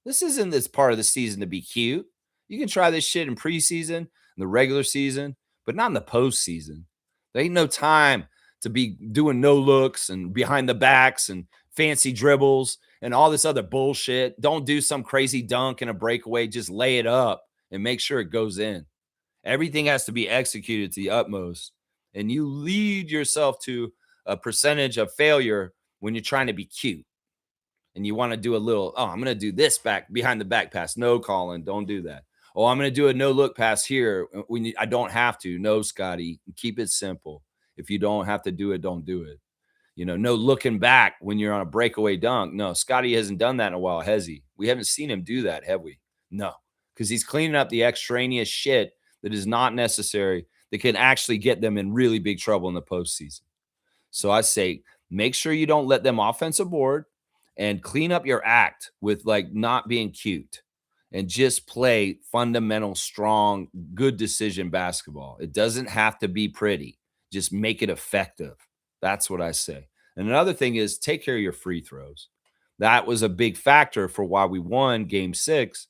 This isn't this part of the season to be cute. You can try this shit in preseason, in the regular season, but not in the postseason. There ain't no time to be doing no looks and behind the backs and fancy dribbles and all this other bullshit. Don't do some crazy dunk and a breakaway. Just lay it up and make sure it goes in. Everything has to be executed to the utmost. And you lead yourself to a percentage of failure when you're trying to be cute and you want to do a little, oh, I'm going to do this back behind the back pass. No, Colin, don't do that. Oh, I'm going to do a no look pass here. I don't have to. No, Scotty, keep it simple. If you don't have to do it, don't do it. No looking back when you're on a breakaway dunk. No, Scotty hasn't done that in a while, has he? We haven't seen him do that, have we? No, because he's cleaning up the extraneous shit that is not necessary that can actually get them in really big trouble in the postseason. So I say, make sure you don't let them offensive board and clean up your act with like not being cute and just play fundamental, strong, good decision basketball. It doesn't have to be pretty. Just make it effective. That's what I say. And another thing is take care of your free throws. That was a big factor for why we won game 6.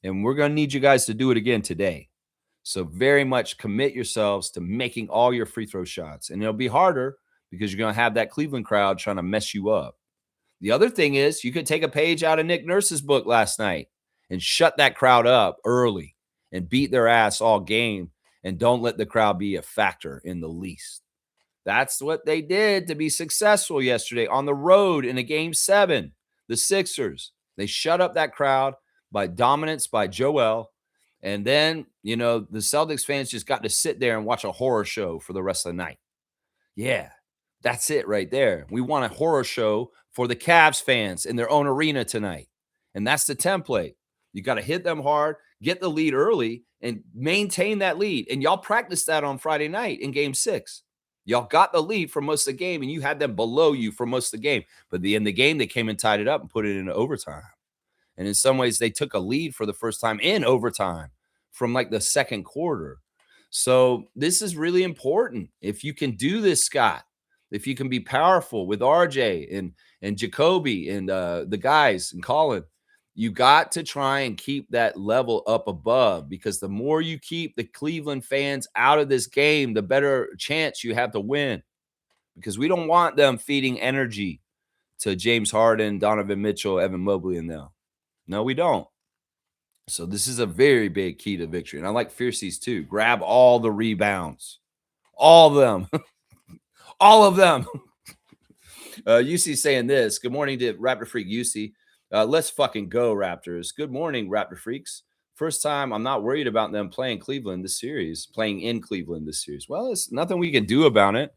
And we're going to need you guys to do it again today. So very much commit yourselves to making all your free throw shots. And it'll be harder because you're going to have that Cleveland crowd trying to mess you up. The other thing is you could take a page out of Nick Nurse's book last night and shut that crowd up early and beat their ass all game and don't let the crowd be a factor in the least. That's what they did to be successful yesterday on the road in a game 7. The Sixers, they shut up that crowd by dominance by Joel. And then, the Celtics fans just got to sit there and watch a horror show for the rest of the night. Yeah, that's it right there. We want a horror show for the Cavs fans in their own arena tonight. And that's the template. You got to hit them hard, get the lead early, and maintain that lead. And y'all practiced that on Friday night in game 6. Y'all got the lead for most of the game, and you had them below you for most of the game. But in the game, they came and tied it up and put it into overtime. And in some ways, they took a lead for the first time in overtime from like the second quarter. So this is really important. If you can do this, Scott, if you can be powerful with RJ and Jacoby and the guys and Colin, you got to try and keep that level up above, because the more you keep the Cleveland fans out of this game, the better chance you have to win, because we don't want them feeding energy to James Harden, Donovan Mitchell, Evan Mobley, and them. No, we don't. So this is a very big key to victory. And I like Fiercey's too. Grab all the rebounds. All of them. All of them. UC saying this. Good morning to Raptor Freak UC. Let's fucking go, Raptors. Good morning, Raptor Freaks. First time I'm not worried about them playing in Cleveland this series. Well, it's nothing we can do about it.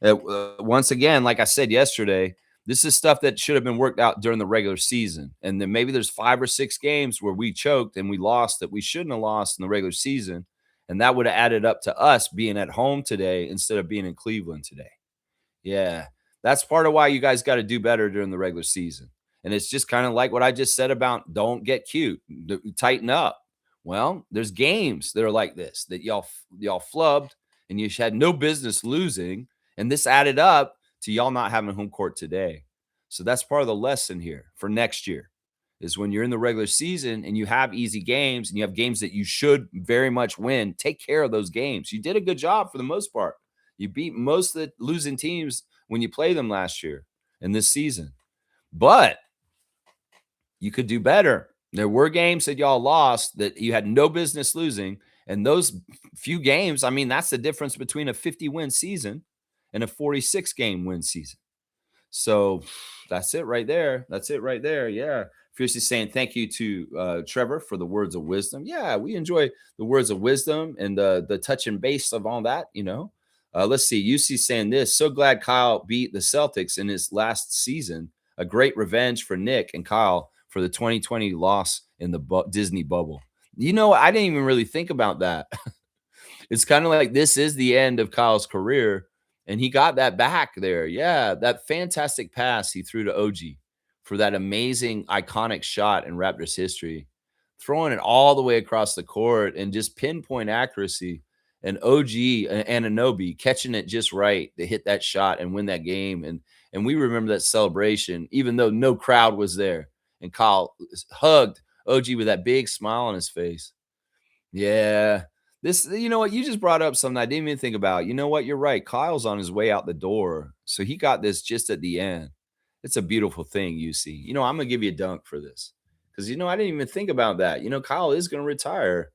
Once again, like I said yesterday, this is stuff that should have been worked out during the regular season. And then maybe there's 5 or 6 games where we choked and we lost that we shouldn't have lost in the regular season. And that would have added up to us being at home today instead of being in Cleveland today. Yeah, that's part of why you guys got to do better during the regular season. And it's just kind of like what I just said about don't get cute, tighten up. Well, there's games that are like this that y'all flubbed and you had no business losing. And this added up to y'all not having home court today. So that's part of the lesson here for next year, is when you're in the regular season and you have easy games and you have games that you should very much win, take care of those games. You did a good job for the most part. You beat most of the losing teams when you play them last year and this season. But you could do better. There were games that y'all lost that you had no business losing. And those few games, I mean, that's the difference between a 50-win season and a 46-game win season. So that's it right there. Yeah. Fiercely saying thank you to Trevor for the words of wisdom. Yeah, we enjoy the words of wisdom and the touch and base of all that, Let's see. UC saying this. So glad Kyle beat the Celtics in his last season. A great revenge for Nick and Kyle for the 2020 loss in the Disney bubble. I didn't even really think about that. It's kind of like this is the end of Kyle's career. And he got that back there. Yeah, that fantastic pass he threw to OG for that amazing, iconic shot in Raptors history, throwing it all the way across the court and just pinpoint accuracy. And OG Anunoby catching it just right to hit that shot and win that game. And we remember that celebration, even though no crowd was there. And Kyle hugged OG with that big smile on his face. Yeah. This, you know what? You just brought up something I didn't even think about. You know what? You're right. Kyle's on his way out the door. So he got this just at the end. It's a beautiful thing, you see. I'm going to give you a dunk for this because, I didn't even think about that. Kyle is going to retire.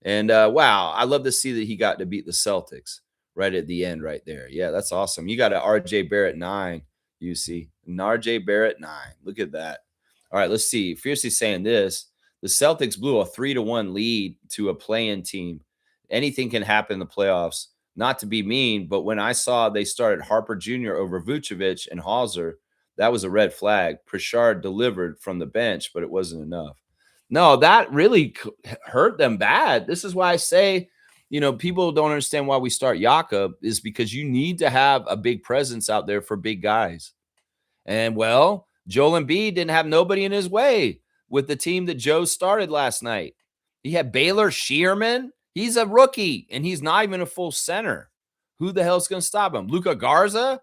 And wow, I love to see that he got to beat the Celtics right at the end, right there. Yeah, that's awesome. You got a RJ Barrett 9, you see. An RJ Barrett 9. Look at that. All right, let's see. Fiercely saying this. The Celtics blew a 3-1 lead to a play-in team. Anything can happen in the playoffs. Not to be mean, but when I saw they started Harper Jr. over Vucevic and Hauser, that was a red flag. Pritchard delivered from the bench, but it wasn't enough. No, that really hurt them bad. This is why I say, people don't understand why we start Jakob is because you need to have a big presence out there for big guys. And well, Joel Embiid didn't have nobody in his way with the team that Joe started last night. He had Baylor Shearman. He's a rookie, and he's not even a full center. Who the hell's going to stop him? Luka Garza?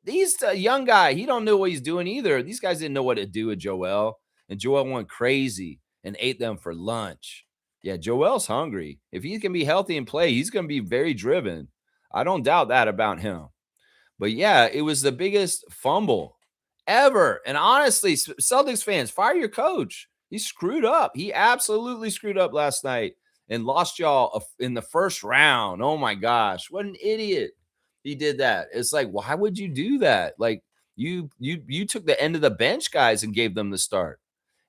He's a young guy. He don't know what he's doing either. These guys didn't know what to do with Joel, and Joel went crazy and ate them for lunch. Yeah, Joel's hungry. If he can be healthy and play, he's going to be very driven. I don't doubt that about him. But yeah, it was the biggest fumble ever. And honestly, Celtics fans, fire your coach. He screwed up. He absolutely screwed up last night and lost y'all in the first round. Oh my gosh, what an idiot. He did that. It's like, why would you do that? Like you took the end of the bench guys and gave them the start.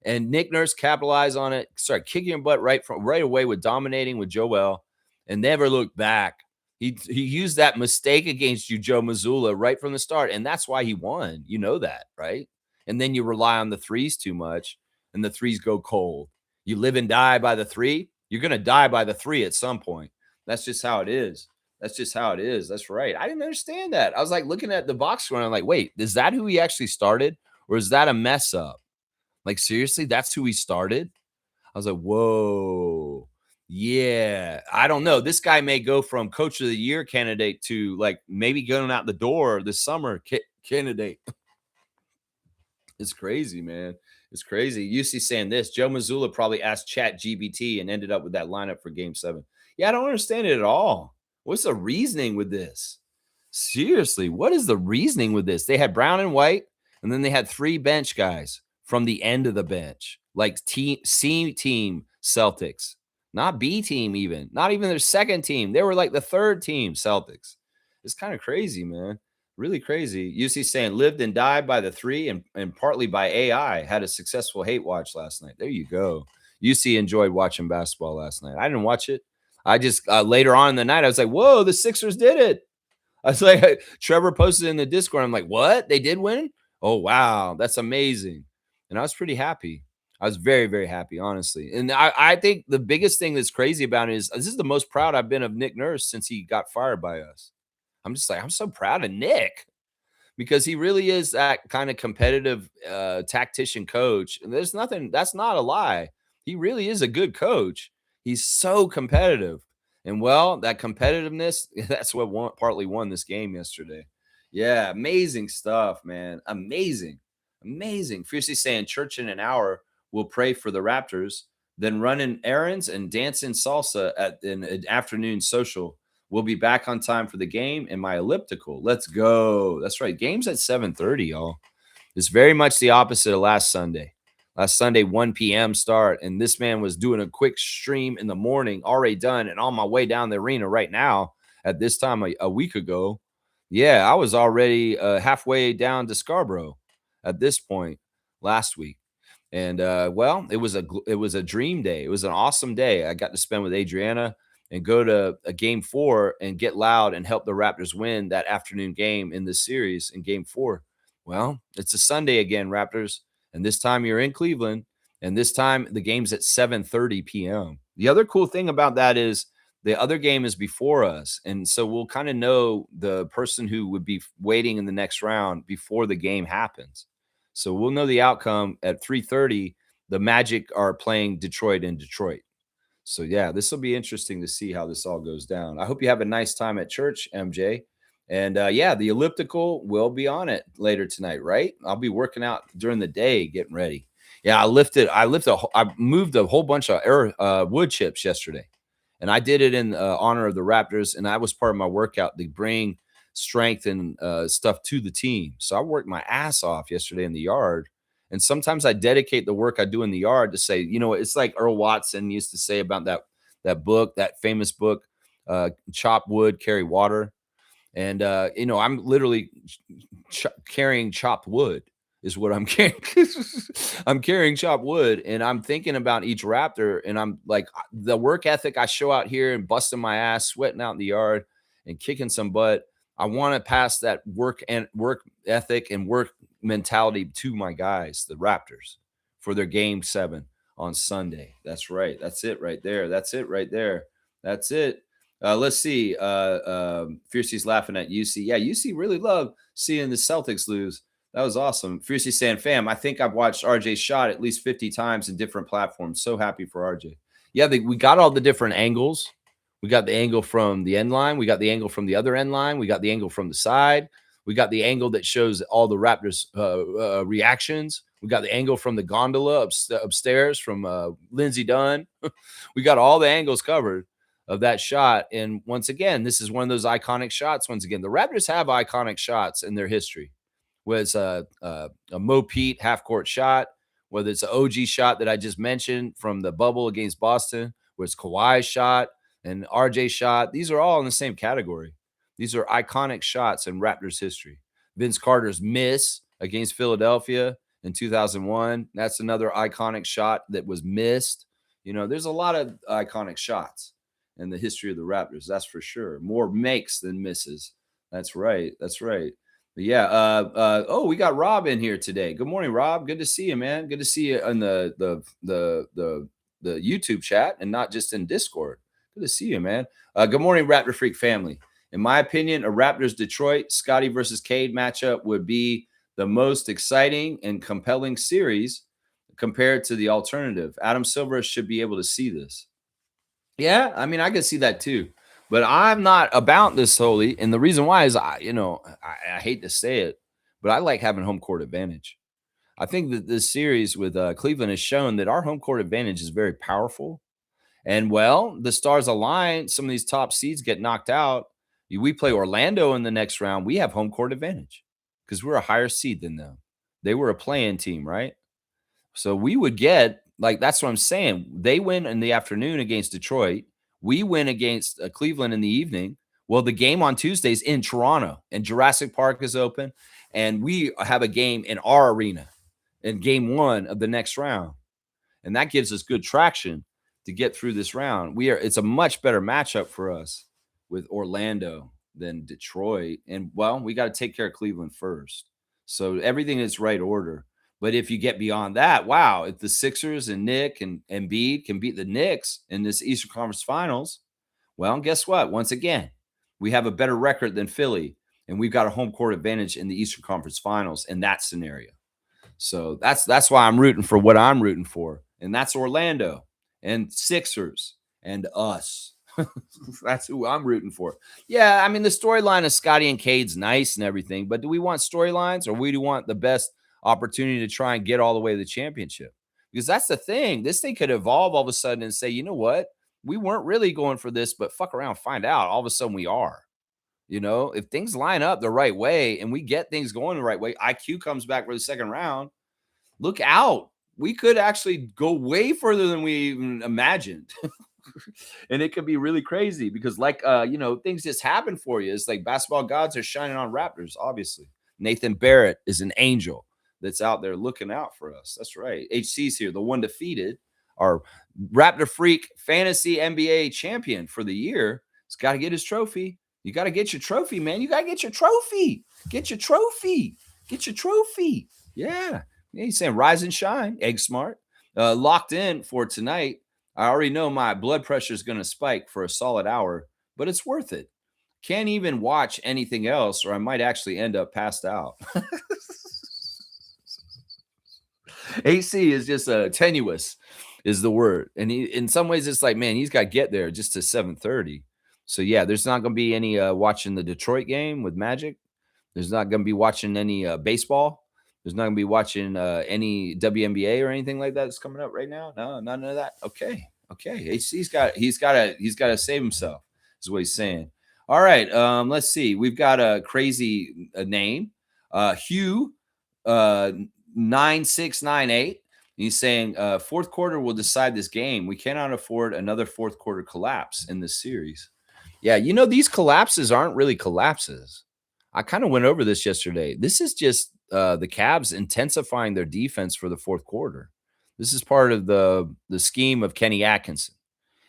And Nick Nurse capitalized on it, started kicking your butt right away with dominating with Joel and never looked back. He used that mistake against you, Joe Mazzulla, right from the start. And that's why he won. You know that, right? And then you rely on the threes too much, and the threes go cold. You live and die by the three. You're going to die by the three at some point. That's just how it is. That's just how it is. That's right. I didn't understand that. I was like looking at the box score, and I'm like, wait, is that who he actually started? Or is that a mess up? Like, seriously, that's who he started? I was like, whoa. Yeah, I don't know. This guy may go from coach of the year candidate to like maybe going out the door this summer candidate. It's crazy, man. It's crazy. UC saying this. Joe Mazzulla probably asked Chat GBT and ended up with that lineup for game 7. Yeah, I don't understand it at all. What's the reasoning with this? Seriously, what is the reasoning with this? They had Brown and White, and then they had 3 bench guys from the end of the bench, like C team Celtics. Not B team even. Not even their second team. They were like the third team Celtics. It's kind of crazy, man. Really crazy. UC saying lived and died by the 3 and partly by AI. Had a successful hate watch last night. There you go. UC enjoyed watching basketball last night. I didn't watch it. I just later on in the night, I was like, whoa, the Sixers did it. I was like, Trevor posted in the Discord. I'm like, what? They did win? Oh, wow. That's amazing. And I was pretty happy. I was very, very happy, honestly. And I think the biggest thing that's crazy about it is this is the most proud I've been of Nick Nurse since he got fired by us. I'm just like, I'm so proud of Nick because he really is that kind of competitive tactician coach. And there's nothing, that's not a lie. He really is a good coach. He's so competitive. And well, that competitiveness, that's what partly won this game yesterday. Yeah, amazing stuff, man. Amazing. Amazing. Fiercely saying church in an hour. We'll pray for the Raptors, then running errands and dancing salsa at an afternoon social. We'll be back on time for the game and my elliptical. Let's go. That's right. Game's at 7:30, y'all. It's very much the opposite of last Sunday. Last Sunday, 1 p.m. start, and this man was doing a quick stream in the morning, already done, and on my way down the arena right now at this time a week ago. Yeah, I was already halfway down to Scarborough at this point last week. And well, it was a dream day. It was an awesome day. I got to spend with Adriana and go to a game 4 and get loud and help the Raptors win that afternoon game in this series in game 4. Well, it's a Sunday again, Raptors, and this time you're in Cleveland, and this time the game's at 7:30 p.m. The other cool thing about that is the other game is before us, and so we'll kind of know the person who would be waiting in the next round before the game happens. So we'll know the outcome at 3:30. The Magic are playing Detroit in Detroit. So, yeah, this will be interesting to see how this all goes down. I hope you have a nice time at church, MJ. And, yeah, the elliptical will be on it later tonight, right? I'll be working out during the day getting ready. Yeah, I moved a whole bunch of wood chips yesterday. And I did it in honor of the Raptors, and that was part of my workout to bring strength and stuff to the team. So I worked my ass off yesterday in the yard. And sometimes I dedicate the work I do in the yard to say, it's like Earl Watson used to say about that book, that famous book, Chop Wood, Carry Water. And I'm literally carrying chopped wood is what I'm carrying. I'm carrying chopped wood, and I'm thinking about each Raptor, and I'm like, the work ethic I show out here and busting my ass, sweating out in the yard and kicking some butt. I want to pass that work ethic and work mentality to my guys, the Raptors, for their game 7 on Sunday. That's right. That's it right there. That's it right there. That's it. Let's see. Fiercey's laughing at UC. Yeah, UC really loved seeing the Celtics lose. That was awesome. Fiercey saying, fam, I think I've watched RJ's shot at least 50 times in different platforms. So happy for RJ. Yeah, we got all the different angles. We got the angle from the end line. We got the angle from the other end line. We got the angle from the side. We got the angle that shows all the Raptors reactions. We got the angle from the gondola upstairs from Lindsey Dunn. We got all the angles covered of that shot. And once again, this is one of those iconic shots. Once again, the Raptors have iconic shots in their history. Whether it's a Mo Pete half-court shot, whether it's an OG shot that I just mentioned from the bubble against Boston, where it's Kawhi's shot and RJ shot. These are all in the same category. These are iconic shots in Raptors history. Vince Carter's miss against Philadelphia in 2001. That's another iconic shot that was missed. There's a lot of iconic shots in the history of the Raptors. That's for sure. More makes than misses. That's right. That's right. But yeah. We got Rob in here today. Good morning, Rob. Good to see you, man. Good to see you on the YouTube chat and not just in Discord. Good to see you, man. Good morning, Raptor Freak family. In my opinion, a Raptors Detroit Scotty versus Cade matchup would be the most exciting and compelling series compared to the alternative. Adam Silver should be able to see this. Yeah, I mean, I can see that too. But I'm not about this solely. And the reason why is, I hate to say it, but I like having home court advantage. I think that this series with Cleveland has shown that our home court advantage is very powerful. And, well, the stars align. Some of these top seeds get knocked out. We play Orlando in the next round. We have home court advantage because we're a higher seed than them. They were a play-in team, right? So we would get, that's what I'm saying. They win in the afternoon against Detroit. We win against Cleveland in the evening. Well, the game on Tuesday's in Toronto, and Jurassic Park is open, and we have a game in our arena in game 1 of the next round. And that gives us good traction to get through this round. It's a much better matchup for us with Orlando than Detroit. And, well, we got to take care of Cleveland first. So everything is right order. But if you get beyond that, wow, if the Sixers and Nick and Embiid can beat the Knicks in this Eastern Conference Finals, well, guess what? Once again, we have a better record than Philly, and we've got a home court advantage in the Eastern Conference Finals in that scenario. So that's why I'm rooting for what I'm rooting for, and that's Orlando and Sixers and us. That's who I'm rooting for. Yeah, I mean, the storyline of Scotty and Cade's nice and everything, but do we want storylines, or we do want the best opportunity to try and get all the way to the championship? Because that's the thing. This thing could evolve all of a sudden and say, you know what? We weren't really going for this, but fuck around, find out. All of a sudden we are. If things line up the right way and we get things going the right way, IQ comes back for the second round. Look out. We could actually go way further than we even imagined. And it could be really crazy because, things just happen for you. It's like basketball gods are shining on Raptors, obviously. Nathan Barrett is an angel that's out there looking out for us. That's right. HC's here, the one defeated, our Raptor Freak Fantasy NBA champion for the year. He's got to get his trophy. You got to get your trophy, man. You got to get your trophy. Get your trophy. Get your trophy. Yeah. He's saying rise and shine. Egg smart. Locked in for tonight. I already know my blood pressure is going to spike for a solid hour, but it's worth it. Can't even watch anything else, or I might actually end up passed out. AC is just tenuous is the word. And in some ways, it's like, man, he's got to get there just to 7:30. So, yeah, there's not going to be any watching the Detroit game with Magic. There's not going to be watching any baseball. There's not going to be watching any WNBA or anything like that that's coming up right now. No, none of that. Okay. Okay, he's got to save himself. Is what he's saying. All right, let's see. We've got a crazy name, Hugh, 9698. He's saying fourth quarter will decide this game. We cannot afford another fourth quarter collapse in this series. Yeah, these collapses aren't really collapses. I kind of went over this yesterday. This is just the Cavs intensifying their defense for the fourth quarter. This is part of the scheme of Kenny Atkinson.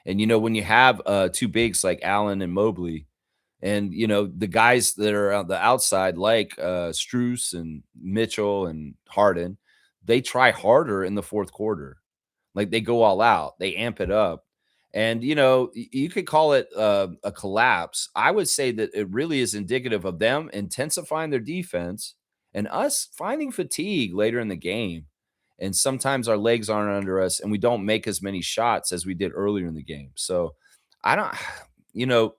And when you have two bigs like Allen and Mobley, and the guys that are on the outside like Strus and Mitchell and Harden, they try harder in the fourth quarter. Like they go all out, they amp it up. And you could call it a collapse. I would say that it really is indicative of them intensifying their defense and us finding fatigue later in the game. And sometimes our legs aren't under us and we don't make as many shots as we did earlier in the game. So I don't, you know,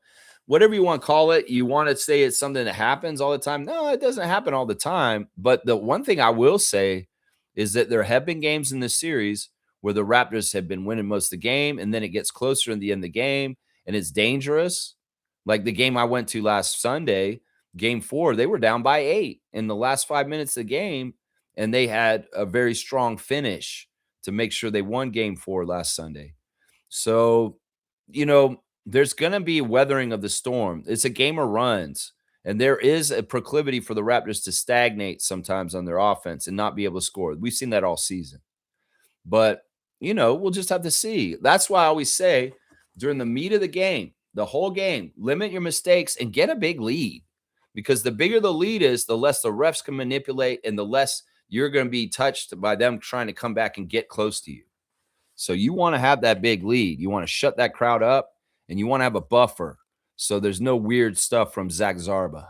whatever you want to call it, you want to say it's something that happens all the time. No, it doesn't happen all the time. But the one thing I will say is that there have been games in this series where the Raptors have been winning most of the game, and then it gets closer in the end of the game, and it's dangerous. Like the game I went to last Sunday, game 4, they were down by 8 in the last 5 minutes of the game, and they had a very strong finish to make sure they won game 4 last Sunday. So, there's going to be weathering of the storm. It's a game of runs, and there is a proclivity for the Raptors to stagnate sometimes on their offense and not be able to score. We've seen that all season. But, we'll just have to see. That's why I always say during the meat of the game, the whole game, limit your mistakes and get a big lead. Because the bigger the lead is, the less the refs can manipulate and the less you're going to be touched by them trying to come back and get close to you. So you want to have that big lead. You want to shut that crowd up and you want to have a buffer. So there's no weird stuff from Zach Zarba.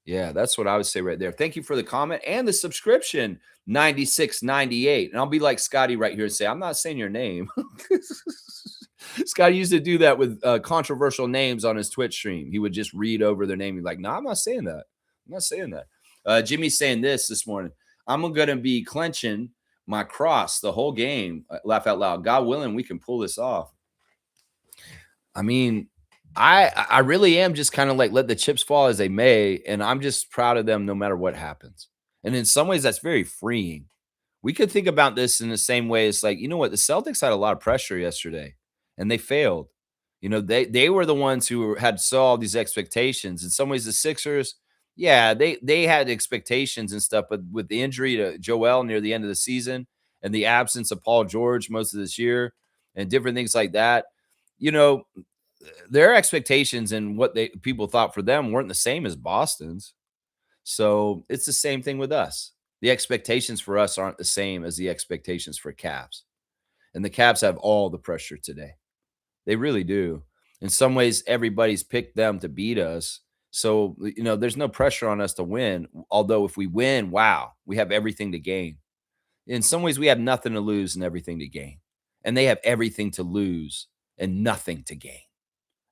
Yeah, that's what I would say right there. Thank you for the comment and the subscription, 9698. And I'll be like Scotty right here and say, I'm not saying your name. Scotty used to do that with controversial names on his Twitch stream. He would just read over their name. He's like, no, I'm not saying that. I'm not saying that. Jimmy's saying this morning. I'm going to be clenching my cross the whole game. Laugh out loud. God willing, we can pull this off. I mean, I really am just kind of like let the chips fall as they may, and I'm just proud of them no matter what happens. And in some ways, that's very freeing. We could think about this in the same way. It's like, you know what? The Celtics had a lot of pressure yesterday, and they failed. They were the ones who had saw all these expectations. In some ways, the Sixers, yeah, they had expectations and stuff, but with the injury to Joel near the end of the season and the absence of Paul George most of this year and different things like that, their expectations and what people thought for them weren't the same as Boston's. So it's the same thing with us. The expectations for us aren't the same as the expectations for Cavs. And the Cavs have all the pressure today. They really do. In some ways, everybody's picked them to beat us. So, there's no pressure on us to win. Although if we win, wow, we have everything to gain. In some ways, we have nothing to lose and everything to gain. And they have everything to lose and nothing to gain.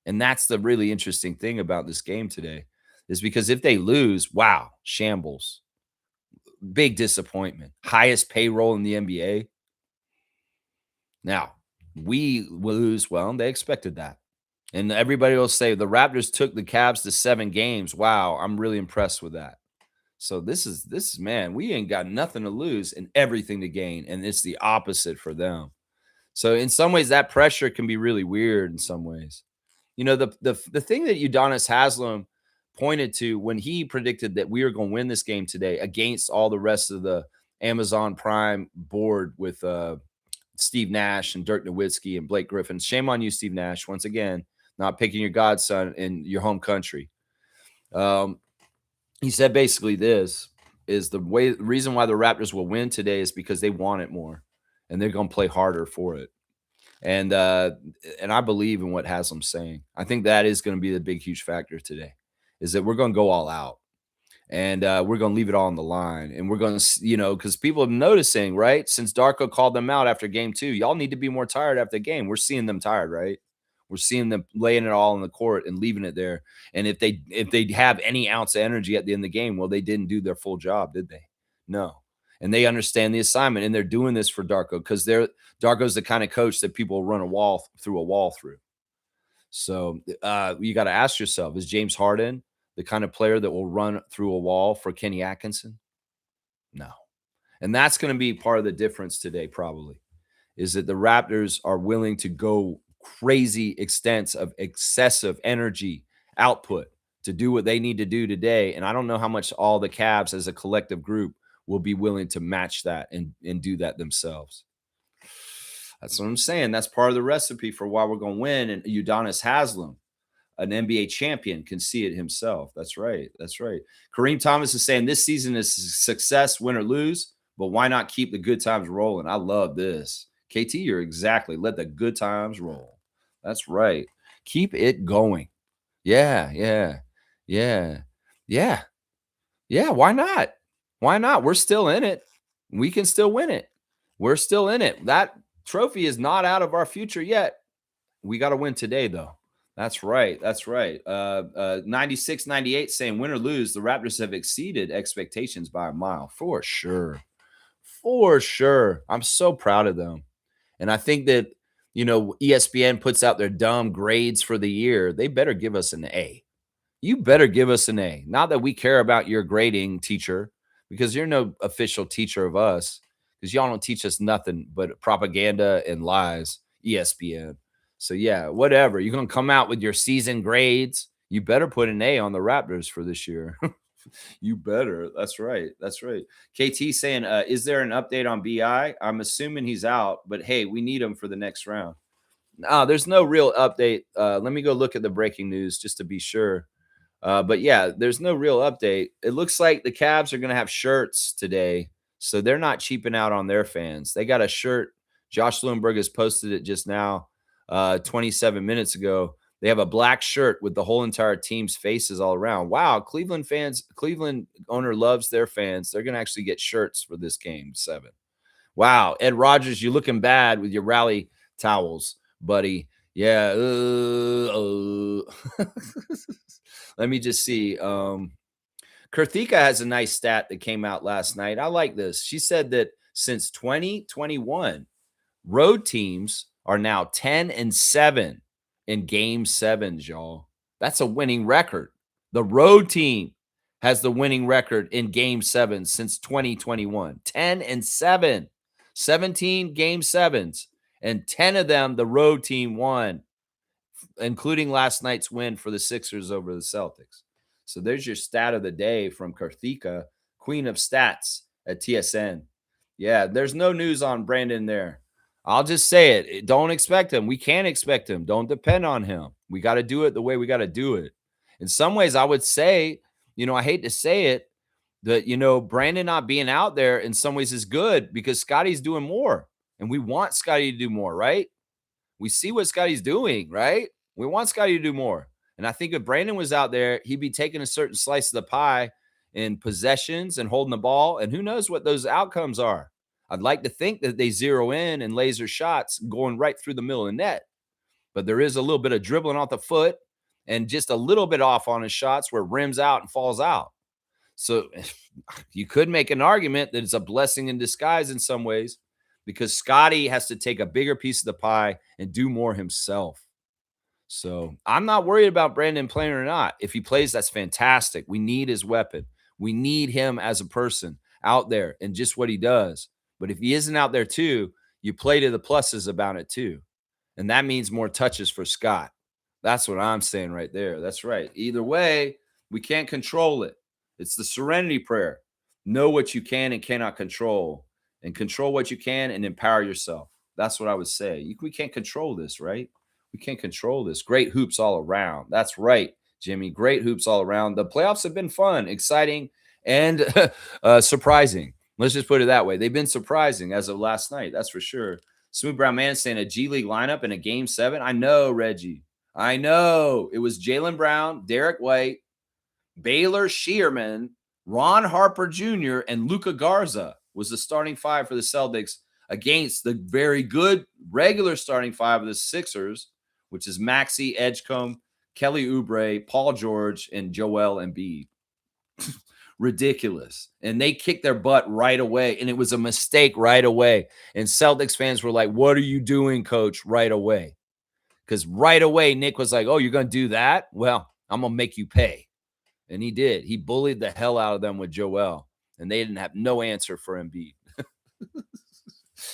And that's the really interesting thing about this game today is because if they lose, wow, shambles, big disappointment, highest payroll in the NBA. Now, we lose, well, they expected that. And everybody will say the Raptors took the Cavs to 7 games. Wow, I'm really impressed with that. So this is man, we ain't got nothing to lose and everything to gain. And it's the opposite for them. So in some ways, that pressure can be really weird in some ways. The thing that Udonis Haslem pointed to when he predicted that we were going to win this game today against all the rest of the Amazon Prime board with Steve Nash and Dirk Nowitzki and Blake Griffin. Shame on you, Steve Nash, once again, not picking your godson in your home country. He said basically this is the reason why the Raptors will win today is because they want it more and they're going to play harder for it. And I believe in what Haslam's saying. I think that is going to be the big, huge factor today is that we're going to go all out and we're going to leave it all on the line. And we're going to, because people are noticing, right? Since Darko called them out after game 2, y'all need to be more tired after the game. We're seeing them tired, right? We're seeing them laying it all on the court and leaving it there. And if they have any ounce of energy at the end of the game, well, they didn't do their full job, did they? No. and they understand the assignment, and they're doing this for Darko because Darko's the kind of coach that people run a wall through. So you got to ask yourself: is James Harden the kind of player that will run through a wall for Kenny Atkinson? No, and that's going to be part of the difference today, probably, is that the Raptors are willing to go crazy extents of excessive energy output to do what they need to do today. And I don't know how much all the Cavs as a collective group will be willing to match that and do that themselves. That's what I'm saying. That's part of the recipe for why we're going to win. And Udonis Haslem, an NBA champion, can see it himself. That's right. That's right. Kareem Thomas is saying this season is success, win or lose, but why not keep the good times rolling? I love this. KT, you're exactly. Let the good times roll. That's right. Keep it going. Yeah, yeah, yeah, yeah, yeah. Why not? Why not? We're still in it. We can still win it. We're still in it. That trophy is not out of our future yet. We got to win today, though. That's right. That's right. 96-98 saying win or lose, the Raptors have exceeded expectations by a mile for sure. For sure. I'm so proud of them. And I think that, ESPN puts out their dumb grades for the year. They better give us an A. You better give us an A. Not that we care about your grading, teacher, because you're no official teacher of us, because y'all don't teach us nothing but propaganda and lies, ESPN. So, yeah, whatever. You're going to come out with your season grades. You better put an A on the Raptors for this year. You better. That's right. That's right. KT saying, is there an update on BI? I'm assuming he's out, but hey, we need him for the next round. No, there's no real update. Let me go look at the breaking news just to be sure. But yeah, there's no real update. It looks like the Cavs are going to have shirts today, so they're not cheaping out on their fans. They got a shirt. Josh Lewinberg has posted it just now, 27 minutes ago. They have a black shirt with the whole entire team's faces all around. Wow, Cleveland owner loves their fans. They're going to actually get shirts for this game 7. Wow, Ed Rogers, you looking bad with your rally towels, buddy. Yeah. Let me just see. Karthika has a nice stat that came out last night. I like this. She said that since 2021, road teams are now 10-7 in game 7s, y'all. That's a winning record. The road team has the winning record in game 7 since 2021. 10-7. 17 game 7s, and 10 of them the road team won, including last night's win for the Sixers over the Celtics. So there's your stat of the day from Karthika, queen of stats at TSN. Yeah, there's no news on Brandon there. I'll just say it. Don't expect him. We can't expect him. Don't depend on him. We got to do it the way we got to do it. In some ways, I would say, I hate to say it, that, Brandon not being out there in some ways is good because Scotty's doing more. And we want Scotty to do more, right? We see what Scotty's doing, right? We want Scotty to do more. And I think if Brandon was out there, he'd be taking a certain slice of the pie in possessions and holding the ball. And who knows what those outcomes are. I'd like to think that they zero in and laser shots going right through the middle of the net. But there is a little bit of dribbling off the foot and just a little bit off on his shots where it rims out and falls out. So you could make an argument that it's a blessing in disguise in some ways because Scotty has to take a bigger piece of the pie and do more himself. So I'm not worried about Brandon playing or not. If he plays, that's fantastic. We need his weapon. We need him as a person out there and just what he does. But if he isn't out there too, you play to the pluses about it too. And that means more touches for Scott. That's what I'm saying right there. That's right. Either way, we can't control it. It's the serenity prayer. Know what you can and cannot control, and control what you can and empower yourself. That's what I would say. We can't control this, right? We can't control this. Great hoops all around. That's right, Jimmy. Great hoops all around. The playoffs have been fun, exciting, and surprising. Let's just put it that way. They've been surprising as of last night. That's for sure. Smooth Brown Man saying a G League lineup in a game 7. I know, Reggie. I know. It was Jaylen Brown, Derek White, Baylor Shearman, Ron Harper Jr., and Luka Garza was the starting 5 for the Celtics against the very good regular starting 5 of the Sixers, which is Maxey, Edgecombe, Kelly Oubre, Paul George, and Joel Embiid. ridiculous. And they kicked their butt right away. And it was a mistake right away. And Celtics fans were like, what are you doing, coach, right away? Because right away, Nick was like, oh, you're going to do that? Well, I'm going to make you pay. And he did. He bullied the hell out of them with Joel. And they didn't have no answer for Embiid.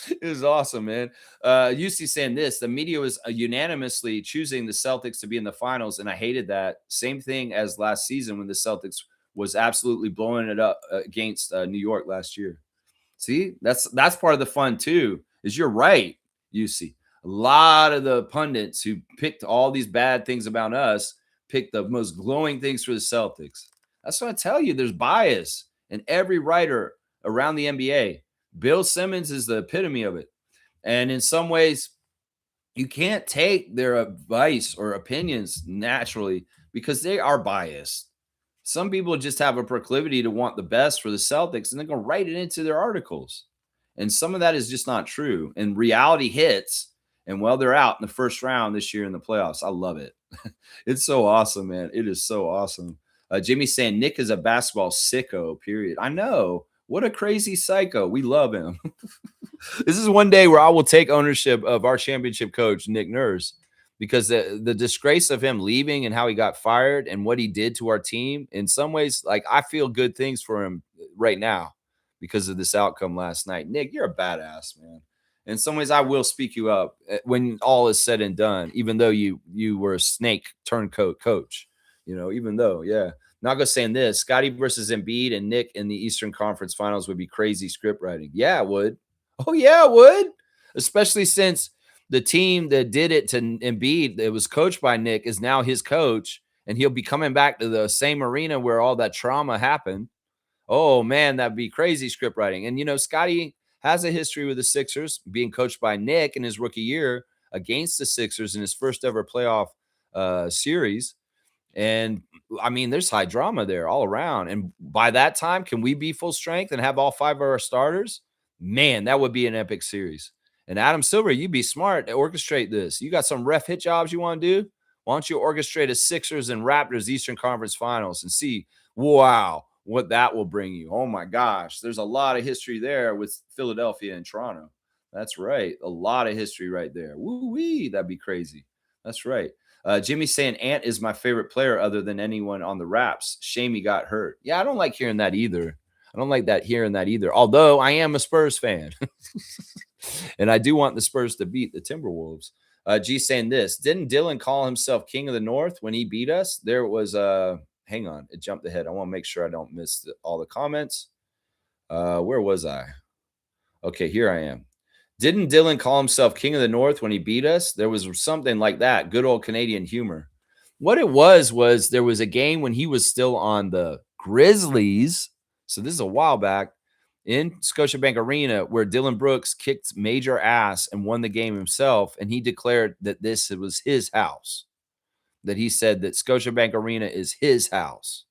It was awesome, man. UC saying this, the media was unanimously choosing the Celtics to be in the finals, and I hated that. Same thing as last season when the Celtics was absolutely blowing it up against New York last year. See, that's part of the fun too, is you're right, UC. A lot of the pundits who picked all these bad things about us picked the most glowing things for the Celtics. That's what I tell you. There's bias in every writer around the NBA. Bill Simmons is the epitome of it. And in some ways, you can't take their advice or opinions naturally because they are biased. Some people just have a proclivity to want the best for the Celtics and they're going to write it into their articles. And some of that is just not true. And reality hits. And well, they're out in the first round this year in the playoffs. I love it. It's so awesome, man. It is so awesome. Jimmy's saying Nick is a basketball sicko, period. I know. What a crazy psycho. We love him. This is one day where I will take ownership of our championship coach, Nick Nurse, because the disgrace of him leaving and how he got fired and what he did to our team, in some ways, like I feel good things for him right now because of this outcome last night. Nick, you're a badass, man. In some ways, I will speak you up when all is said and done, even though you were a snake turncoat coach, even though, yeah. Nago saying this, Scotty versus Embiid and Nick in the Eastern Conference Finals would be crazy script writing. Yeah, it would. Oh, yeah, it would. Especially since the team that did it to Embiid, that was coached by Nick, is now his coach, and he'll be coming back to the same arena where all that trauma happened. Oh, man, that'd be crazy script writing. And, Scotty has a history with the Sixers, being coached by Nick in his rookie year against the Sixers in his first ever playoff series. And I mean, there's high drama there all around. And by that time, can we be full strength and have all 5 of our starters? Man, that would be an epic series. And Adam Silver, you'd be smart to orchestrate this. You got some ref hit jobs you want to do? Why don't you orchestrate a Sixers and Raptors Eastern Conference Finals and see, wow, what that will bring you. Oh my gosh, there's a lot of history there with Philadelphia and Toronto. That's right. A lot of history right there. Woo-wee, that'd be crazy. That's right. Jimmy's saying Ant is my favorite player other than anyone on the Raps. Shame he got hurt. Yeah, I don't like hearing that either. Although I am a Spurs fan. And I do want the Spurs to beat the Timberwolves. G saying this. Didn't Dylan call himself King of the North when he beat us? There was hang on. It jumped ahead. I want to make sure I don't miss all the comments. Where was I? Okay, here I am. Didn't Dylan call himself King of the North when he beat us? There was something like that. Good old Canadian humor. What it was there was a game when he was still on the Grizzlies. So this is a while back in Scotiabank Arena where Dylan Brooks kicked major ass and won the game himself. And he declared that this was his house. That he said that Scotiabank Arena is his house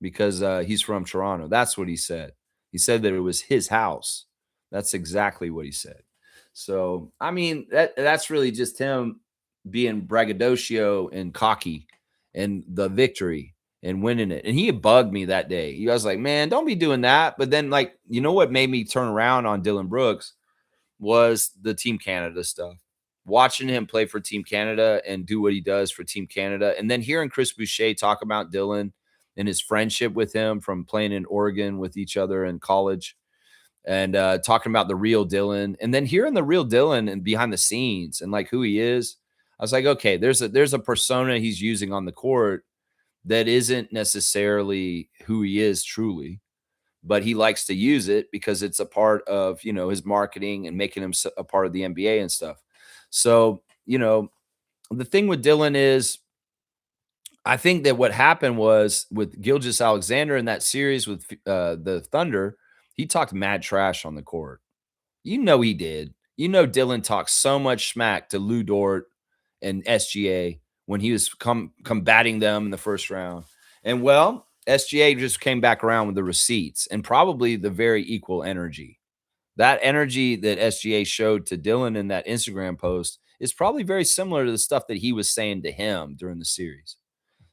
because he's from Toronto. That's what he said. He said that it was his house. That's exactly what he said. So, I mean, that's really just him being braggadocio and cocky and the victory and winning it. And he had bugged me that day. He was like, man, don't be doing that. But then, like, you know what made me turn around on Dylan Brooks was the Team Canada stuff. Watching him play for Team Canada and do what he does for Team Canada. And then hearing Chris Boucher talk about Dylan and his friendship with him from playing in Oregon with each other in college. And talking about the real Dylan, and then hearing the real Dylan and behind the scenes and like who he is, I was like, okay, there's a persona he's using on the court that isn't necessarily who he is truly, but he likes to use it because it's a part of his marketing and making him a part of the NBA and stuff. So the thing with Dylan is, I think that what happened was with Gilgeous-Alexander in that series with the Thunder. He talked mad trash on the court. He did. Dylan talked so much smack to Lou Dort and SGA when he was combating them in the first round. And, well, SGA just came back around with the receipts and probably the very equal energy. That energy that SGA showed to Dylan in that Instagram post is probably very similar to the stuff that he was saying to him during the series.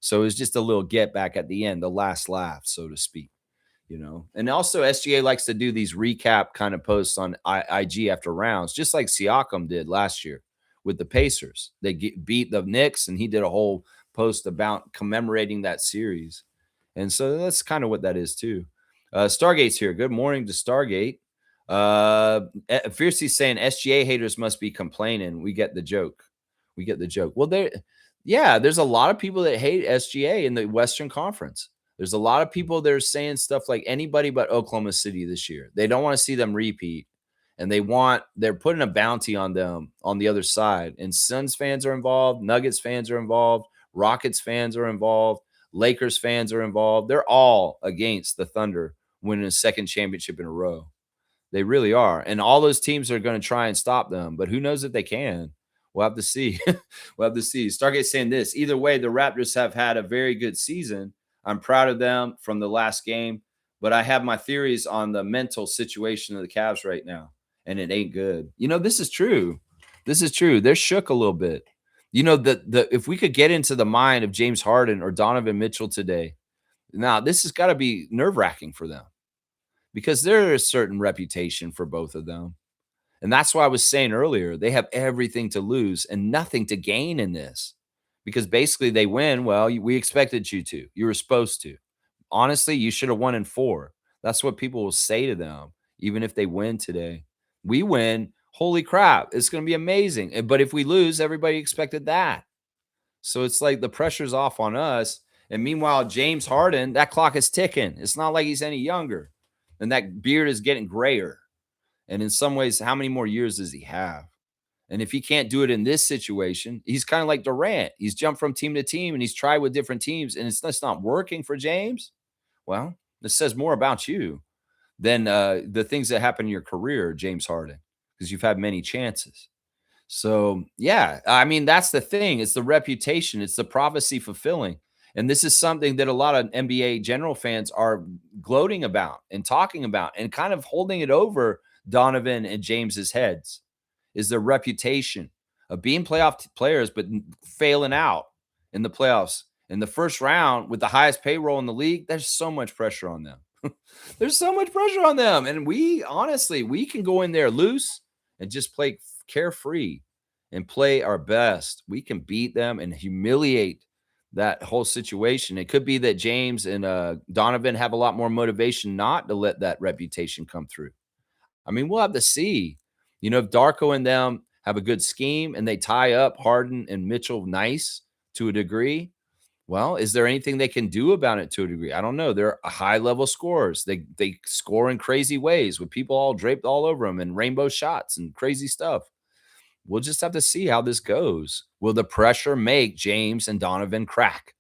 So it was just a little get back at the end, the last laugh, so to speak. And also SGA likes to do these recap kind of posts on IG after rounds, just like Siakam did last year with the Pacers. They beat the Knicks, and he did a whole post about commemorating that series. And so that's kind of what that is too. Stargate's here. Good morning to Stargate. Fiercely saying SGA haters must be complaining. We get the joke. Well, there's a lot of people that hate SGA in the Western Conference. There's a lot of people that are saying stuff like anybody but Oklahoma City this year. They don't want to see them repeat, and they're putting a bounty on them on the other side. And Suns fans are involved, Nuggets fans are involved, Rockets fans are involved, Lakers fans are involved. They're all against the Thunder winning a second championship in a row. They really are. And all those teams are going to try and stop them, but who knows if they can. We'll have to see. We'll have to see. Stargate saying this. Either way, the Raptors have had a very good season. I'm proud of them from the last game, but I have my theories on the mental situation of the Cavs right now, and it ain't good. This is true. This is true. They're shook a little bit. If we could get into the mind of James Harden or Donovan Mitchell today, now this has got to be nerve-wracking for them because there is a certain reputation for both of them. And that's why I was saying earlier, they have everything to lose and nothing to gain in this because basically they win. Well, we expected you to. You were supposed to. Honestly, you should have won in 4. That's what people will say to them, even if they win today. We win. Holy crap. It's going to be amazing. But if we lose, everybody expected that. So it's like the pressure's off on us. And meanwhile, James Harden, that clock is ticking. It's not like he's any younger. And that beard is getting grayer. And in some ways, how many more years does he have? And if he can't do it in this situation, he's kind of like Durant. He's jumped from team to team and he's tried with different teams and it's just not working for James. Well, this says more about you than the things that happen in your career, James Harden, because you've had many chances. So, yeah, I mean, that's the thing. It's the reputation. It's the prophecy fulfilling. And this is something that a lot of NBA general fans are gloating about and talking about and kind of holding it over Donovan and James's heads is their reputation of being playoff players, but failing out in the playoffs. In the first round with the highest payroll in the league, there's so much pressure on them. There's so much pressure on them. And we can go in there loose and just play carefree and play our best. We can beat them and humiliate that whole situation. It could be that James and Donovan have a lot more motivation not to let that reputation come through. I mean, we'll have to see. If Darko and them have a good scheme and they tie up Harden and Mitchell nice to a degree, well, is there anything they can do about it to a degree? I don't know. They're high-level scorers. They score in crazy ways with people all draped all over them and rainbow shots and crazy stuff. We'll just have to see how this goes. Will the pressure make James and Donovan crack?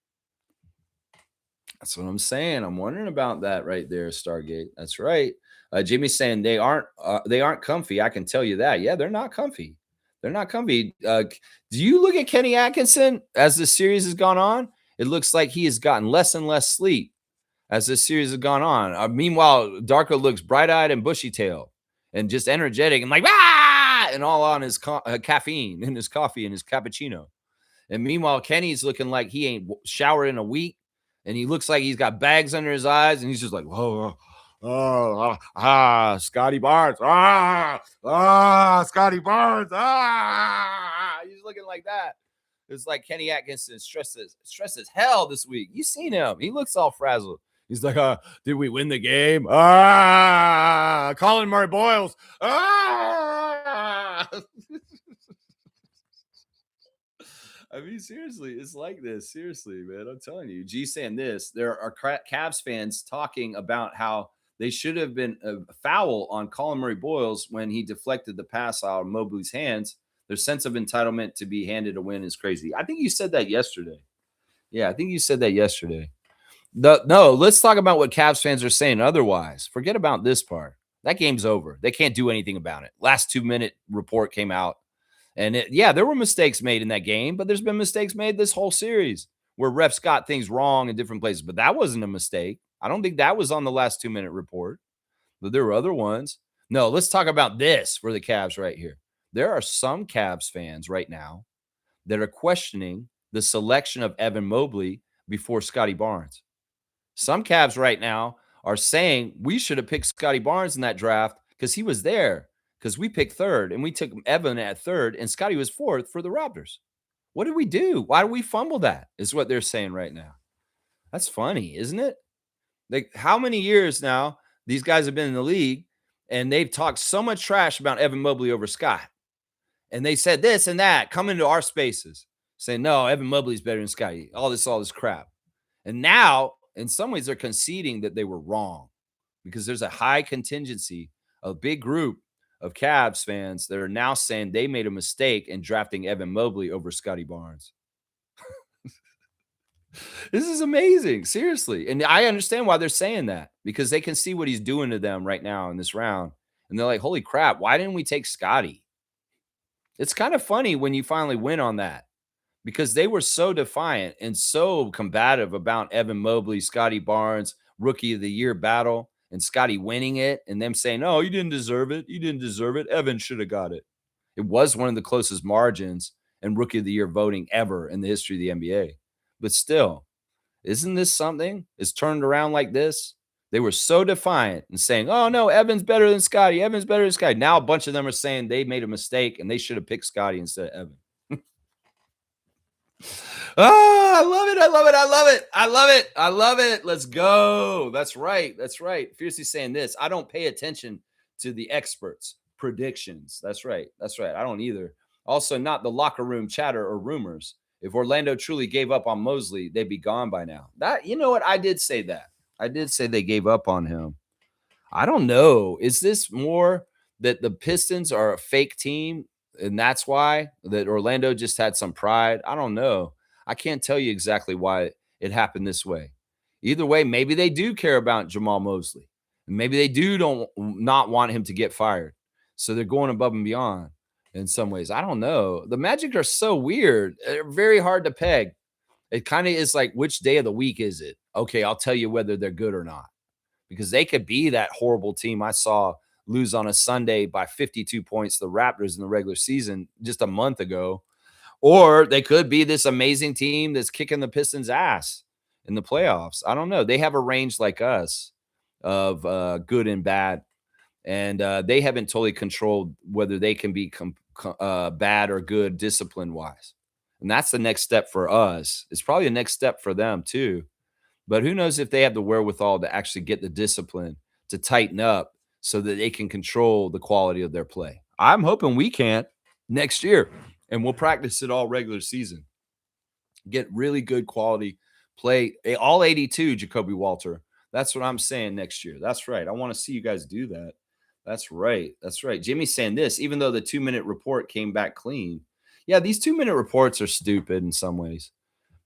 That's what I'm saying. I'm wondering about that right there, Stargate. That's right. Jimmy's saying they aren't comfy. I can tell you that. Yeah, they're not comfy. They're not comfy. Do you look at Kenny Atkinson as the series has gone on? It looks like he has gotten less and less sleep as this series has gone on. Meanwhile, Darko looks bright-eyed and bushy-tailed and just energetic and like, and all on his caffeine in his coffee and his cappuccino. And meanwhile, Kenny's looking like he ain't showered in a week. And he looks like he's got bags under his eyes. And he's just like, Scotty Barnes. Scotty Barnes. He's looking like that. It's like Kenny Atkinson stressed as hell this week. You seen him. He looks all frazzled. He's like, did we win the game? Colin Murray-Boyles. I mean, seriously, it's like this. Seriously, man, I'm telling you. G saying this. There are Cavs fans talking about how they should have been a foul on Colin Murray-Boyles when he deflected the pass out of Mobley's hands. Their sense of entitlement to be handed a win is crazy. I think you said that yesterday. Yeah, I think you said that yesterday. No, let's talk about what Cavs fans are saying otherwise. Forget about this part. That game's over. They can't do anything about it. Last 2-minute report came out. And there were mistakes made in that game, but there's been mistakes made this whole series where refs got things wrong in different places. But that wasn't a mistake. I don't think that was on the last 2-minute report, but there were other ones. No, let's talk about this for the Cavs right here. There are some Cavs fans right now that are questioning the selection of Evan Mobley before Scotty Barnes. Some Cavs right now are saying we should have picked Scotty Barnes in that draft because he was there, because we picked third and we took Evan at third and Scotty was fourth for the Raptors. What did we do? Why did we fumble that? Is what they're saying right now. That's funny, isn't it? Like, how many years now these guys have been in the league and they've talked so much trash about Evan Mobley over Scott. And they said this and that, come into our spaces, saying, no, Evan Mobley's better than Scotty. All this crap. And now, in some ways, they're conceding that they were wrong because there's a high contingency, a big group of Cavs fans that are now saying they made a mistake in drafting Evan Mobley over Scotty Barnes. This is amazing, seriously. And I understand why they're saying that, because they can see what he's doing to them right now in this round. And they're like, holy crap, why didn't we take Scotty? It's kind of funny when you finally win on that, because they were so defiant and so combative about Evan Mobley, Scotty Barnes, Rookie of the Year battle, and Scotty winning it and them saying, oh, you didn't deserve it. You didn't deserve it. Evan should have got it. It was one of the closest margins in Rookie of the Year voting ever in the history of the NBA. But still, isn't this something? It's turned around like this. They were so defiant and saying, oh, no, Evan's better than Scotty. Evan's better than Scotty. Now a bunch of them are saying they made a mistake and they should have picked Scotty instead of Evan. Oh, I love it. I love it. I love it. I love it. I love it. Let's go. That's right. That's right. Fiercely saying this. I don't pay attention to the experts' predictions. That's right. That's right. I don't either. Also, not the locker room chatter or rumors. If Orlando truly gave up on Mosley, they'd be gone by now. That, you know what? I did say that. I did say they gave up on him. I don't know. Is this more that the Pistons are a fake team and that's why that Orlando just had some pride? I don't know. I can't tell you exactly why it happened this way. Either way, maybe they do care about Jamal Mosley. And maybe they don't not want him to get fired. So they're going above and beyond in some ways. I don't know. The Magic are so weird. They're very hard to peg. It kind of is like, which day of the week is it? Okay, I'll tell you whether they're good or not. Because they could be that horrible team I saw lose on a Sunday by 52 points to the Raptors in the regular season just a month ago. Or they could be this amazing team that's kicking the Pistons' ass in the playoffs. I don't know. They have a range like us of good and bad. And they haven't totally controlled whether they can be bad or good discipline-wise. And that's the next step for us. It's probably the next step for them too. But who knows if they have the wherewithal to actually get the discipline to tighten up so that they can control the quality of their play. I'm hoping we can next year, and we'll practice it all regular season. Get really good quality play, all 82, Jacoby Walter. That's what I'm saying next year. That's right. I want to see you guys do that. That's right. That's right. Jimmy's saying this, even though the 2-minute report came back clean. Yeah, these 2-minute reports are stupid in some ways.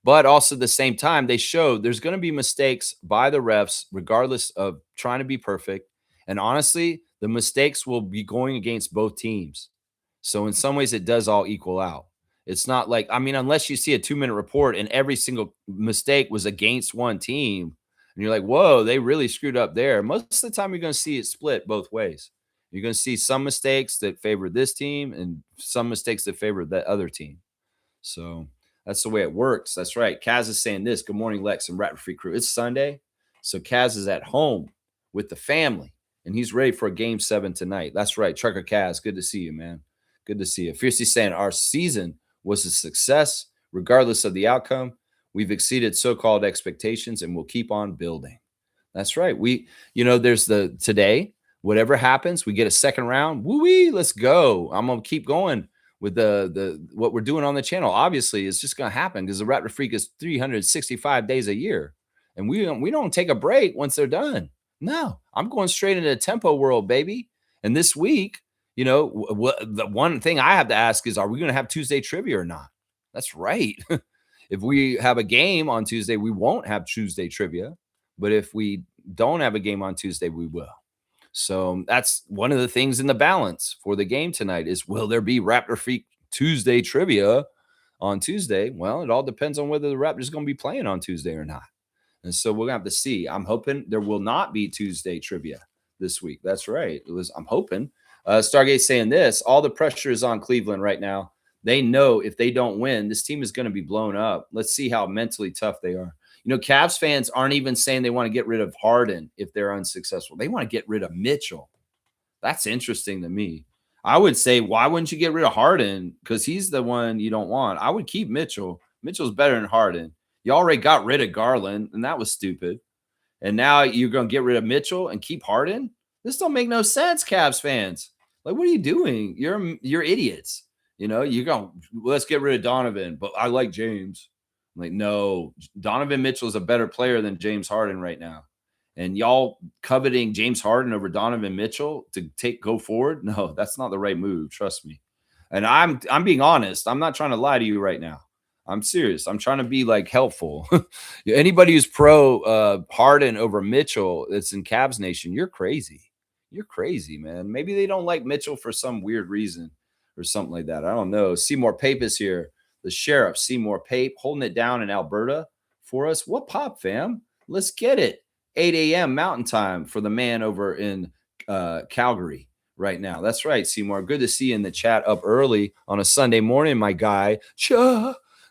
But also at the same time, they show there's going to be mistakes by the refs, regardless of trying to be perfect. And honestly, the mistakes will be going against both teams. So in some ways, it does all equal out. It's not like, I mean, unless you see a 2-minute report and every single mistake was against one team, and you're like, whoa, they really screwed up there. Most of the time, you're going to see it split both ways. You're going to see some mistakes that favor this team and some mistakes that favor that other team. So that's the way it works. That's right. Kaz is saying this. Good morning, Lex and Raptor Free Crew. It's Sunday, so Kaz is at home with the family, and he's ready for a Game 7 tonight. That's right. Trucker Kaz, good to see you, man. Good to see you. Fiercely saying our season was a success, regardless of the outcome. We've exceeded so-called expectations, and we'll keep on building. That's right. There's the today, whatever happens, we get a second round. Woo-wee, let's go. I'm going to keep going with the what we're doing on the channel. Obviously, it's just going to happen because the Raptor Freak is 365 days a year. And we don't take a break once they're done. No, I'm going straight into the tempo world, baby. And this week, the one thing I have to ask is, are we going to have Tuesday trivia or not? That's right. If we have a game on Tuesday, we won't have Tuesday trivia. But if we don't have a game on Tuesday, we will. So that's one of the things in the balance for the game tonight is, will there be Raptor Freak Tuesday trivia on Tuesday? Well, it all depends on whether the Raptors are going to be playing on Tuesday or not. And so we're going to have to see. I'm hoping there will not be Tuesday trivia this week. That's right. I'm hoping. Stargate saying this, all the pressure is on Cleveland right now. They know if they don't win, this team is going to be blown up. Let's see how mentally tough they are. Cavs fans aren't even saying they want to get rid of Harden if they're unsuccessful. They want to get rid of Mitchell. That's interesting to me. I would say, why wouldn't you get rid of Harden? Because he's the one you don't want. I would keep Mitchell. Mitchell's better than Harden. You already got rid of Garland, and that was stupid. And now you're going to get rid of Mitchell and keep Harden? This don't make no sense, Cavs fans. Like, what are you doing? You're idiots. You're going, let's get rid of Donovan, but I like James. I'm like, no, Donovan Mitchell is a better player than James Harden right now. And y'all coveting James Harden over Donovan Mitchell to go forward? No, that's not the right move. Trust me. And I'm being honest. I'm not trying to lie to you right now. I'm serious. I'm trying to be like helpful. Anybody who's pro Harden over Mitchell that's in Cavs Nation, you're crazy. You're crazy, man. Maybe they don't like Mitchell for some weird reason or something like that. I don't know. Seymour Pape is here. The sheriff, Seymour Pape, holding it down in Alberta for us. What pop, fam? Let's get it. 8 a.m. Mountain Time for the man over in Calgary right now. That's right, Seymour. Good to see you in the chat up early on a Sunday morning, my guy.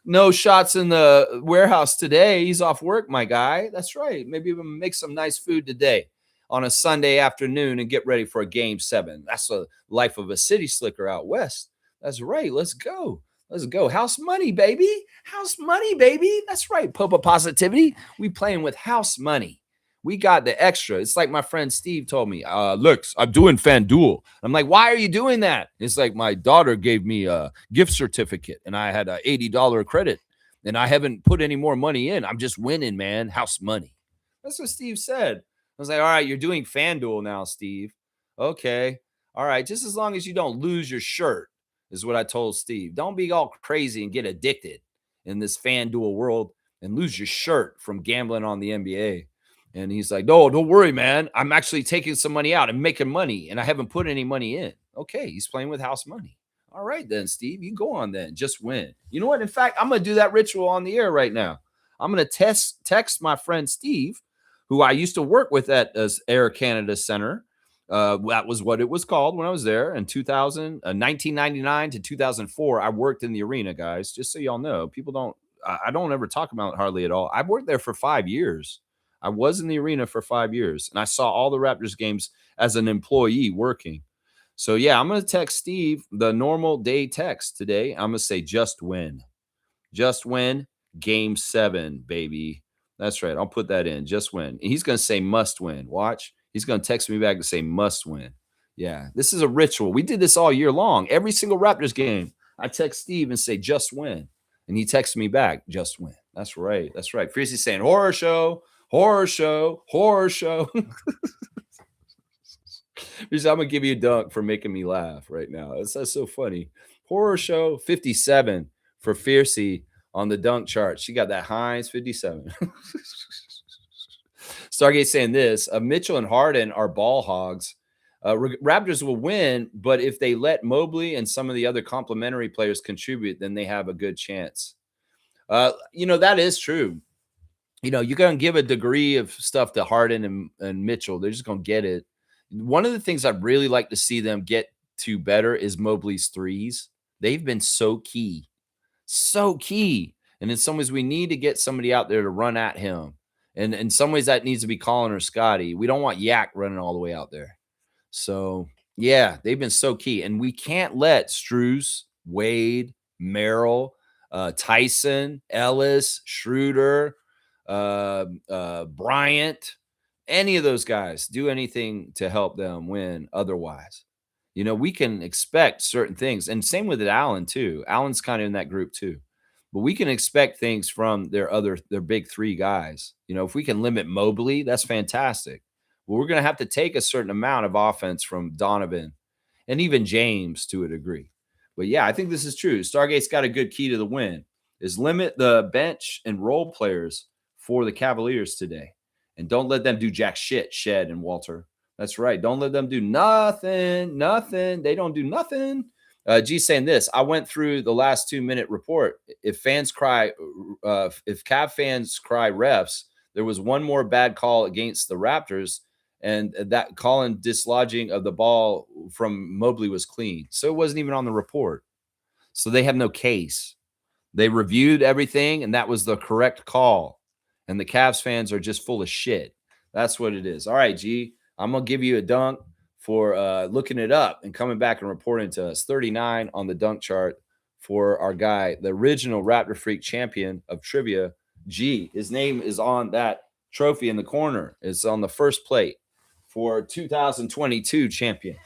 No shots in the warehouse today. He's off work, my guy. That's right. Maybe we'll make some nice food today on a Sunday afternoon and get ready for a Game 7. That's the life of a city slicker out west. That's right. Let's go. Let's go. House money, baby. House money, baby. That's right. Popa Positivity. We playing with house money. We got the extra. It's like my friend Steve told me, look, I'm doing FanDuel. I'm like, why are you doing that? It's like my daughter gave me a gift certificate and I had a $80 credit and I haven't put any more money in. I'm just winning, man. House money. That's what Steve said. I was like, all right, you're doing FanDuel now, Steve. Okay. All right. Just as long as you don't lose your shirt is what I told Steve. Don't be all crazy and get addicted in this FanDuel world and lose your shirt from gambling on the NBA. And he's like, no, don't worry, man. I'm actually taking some money out and making money, and I haven't put any money in. Okay, he's playing with house money. All right, then, Steve, you go on then. Just win. You know what? In fact, I'm going to do that ritual on the air right now. I'm going to text my friend Steve, who I used to work with at Air Canada Center. That was what it was called when I was there in 1999 to 2004. I worked in the arena, guys, just so y'all know. I don't ever talk about it hardly at all. I worked there for 5 years. I was in the arena for 5 years, and I saw all the Raptors games as an employee working. So, yeah, I'm going to text Steve the normal day text today. I'm going to say just win. Just win. Game 7, baby. That's right. I'll put that in. Just win. And he's going to say must win. Watch. He's going to text me back to say must win. Yeah, this is a ritual. We did this all year long. Every single Raptors game, I text Steve and say just win. And he texts me back, just win. That's right. That's right. Freezy's saying horror show. Horror show, horror show. I'm going to give you a dunk for making me laugh right now. That's so funny. Horror show 57 for Fiercey on the dunk chart. She got that Hines 57. Stargate saying this, Mitchell and Harden are ball hogs. Raptors will win, but if they let Mobley and some of the other complementary players contribute, then they have a good chance. That is true. You're going to give a degree of stuff to Harden and Mitchell. They're just going to get it. One of the things I'd really like to see them get to better is Mobley's threes. They've been so key. So key. And in some ways, we need to get somebody out there to run at him. And in some ways, that needs to be Colin or Scotty. We don't want Yak running all the way out there. So, yeah, they've been so key. And we can't let Strus, Wade, Merrill, Tyson, Ellis, Schroeder, Bryant, any of those guys do anything to help them win otherwise. We can expect certain things, and same with Allen too. Allen's kind of in that group too, but we can expect things from their big three guys. If we can limit Mobley, that's fantastic. But we're going to have to take a certain amount of offense from Donovan and even James to a degree. But yeah, I think this is true. Stargate's got a good key to the win is limit the bench and role players for the Cavaliers today. And don't let them do jack shit, Shed and Walter. That's right. Don't let them do nothing. They don't do nothing. G saying this, I went through the last 2-minute report. If Cav fans cry refs, there was one more bad call against the Raptors, and that calling dislodging of the ball from Mobley was clean. So it wasn't even on the report. So they have no case. They reviewed everything, and that was the correct call. and the Cavs fans are just full of shit. That's what it is. All right, G, I'm gonna give you a dunk for looking it up and coming back and reporting to us. 39 on the dunk chart for our guy, the original Raptor Freak champion of trivia, G. His name is on that trophy in the corner. It's on the first plate for 2022 champion.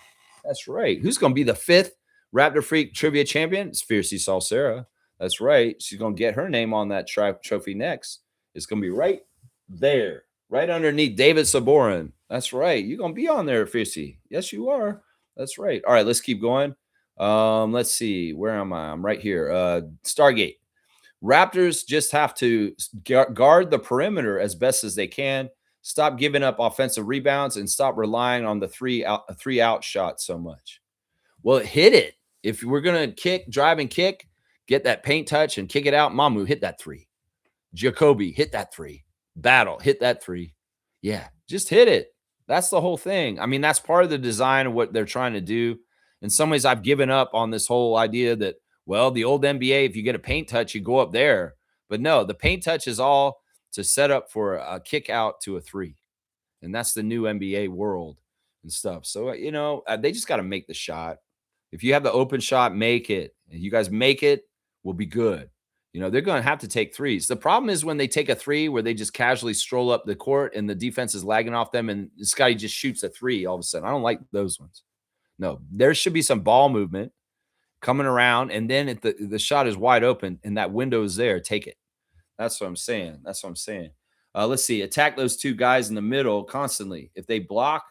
That's right. Who's going to be the 5th Raptor Freak trivia champion? It's Fiercey Salsera. That's right. She's going to get her name on that trophy next. It's going to be right there, right underneath David Saborin. That's right. You're going to be on there, Fiercey. Yes, you are. That's right. All right, let's keep going. Let's see. Where am I? I'm right here. Stargate. Raptors just have to guard the perimeter as best as they can. Stop giving up offensive rebounds and stop relying on the three out shot so much. Well, hit it. If we're going to kick, drive and kick, get that paint touch and kick it out. Mamu, hit that 3. Jacoby, hit that 3. Battle, hit that 3. Yeah, just hit it. That's the whole thing. I mean, that's part of the design of what they're trying to do. In some ways, I've given up on this whole idea that, well, the old NBA, if you get a paint touch, you go up there. But no, the paint touch is all to set up for a kick out to a 3. And that's the new NBA world and stuff. So, they just got to make the shot. If you have the open shot, make it. And you guys make it, we'll be good. They're going to have to take threes. The problem is when they take a 3 where they just casually stroll up the court and the defense is lagging off them and Scotty just shoots a 3 all of a sudden. I don't like those ones. No, there should be some ball movement coming around, and then if the shot is wide open and that window is there, take it. That's what I'm saying. Let's see. Attack those 2 guys in the middle constantly. If they block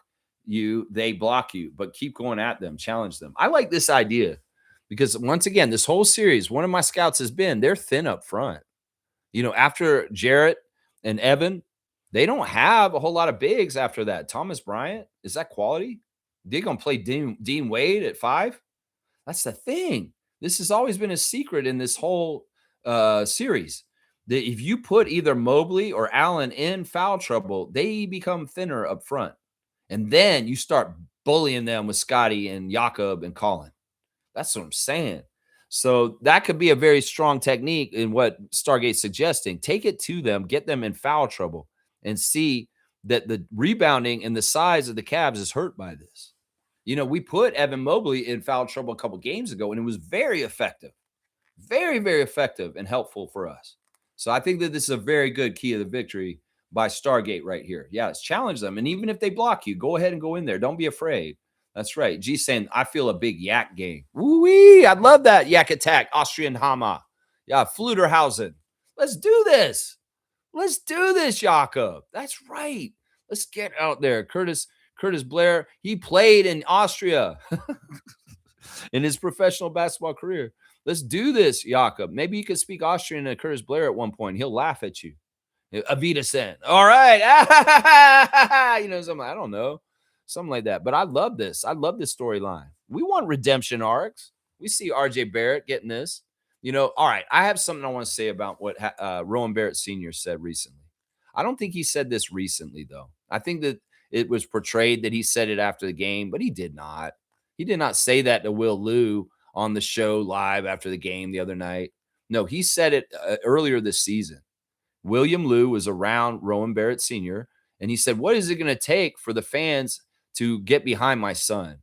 you, they block you, but keep going at them, challenge them. I like this idea because once again, this whole series, one of my scouts has been, they're thin up front. After Jarrett and Evan, they don't have a whole lot of bigs after that. Thomas Bryant, is that quality? They're going to play Dean Wade at 5? That's the thing. This has always been a secret in this whole series. That if you put either Mobley or Allen in foul trouble, they become thinner up front. And then you start bullying them with Scotty and Jakob and Colin. That's what I'm saying. So that could be a very strong technique in what Stargate's suggesting. Take it to them, get them in foul trouble, and see that the rebounding and the size of the Cavs is hurt by this. We put Evan Mobley in foul trouble a couple games ago, and it was very effective. Very, very effective and helpful for us. So I think that this is a very good key of the victory by Stargate right here. Yes, challenge them. And even if they block you, go ahead and go in there. Don't be afraid. That's right. G saying, I feel a big yak game. Woo-wee. I'd love that yak attack. Austrian Hama. Yeah, Fluterhausen. Let's do this. Let's do this, Jakob. That's right. Let's get out there. Curtis Blair, he played in Austria in his professional basketball career. Let's do this, Jakob. Maybe you could speak Austrian to Curtis Blair at one point. He'll laugh at you. Avita Sen. All right. Something, I don't know. Something like that. But I love this. I love this storyline. We want redemption arcs. We see RJ Barrett getting this. All right. I have something I want to say about what Rowan Barrett Sr. said recently. I don't think he said this recently, though. I think that it was portrayed that he said it after the game, but he did not. He did not say that to Will Liu on the show live after the game the other night. No, he said it earlier this season. William Liu was around Rowan Barrett Sr., and he said, what is it going to take for the fans to get behind my son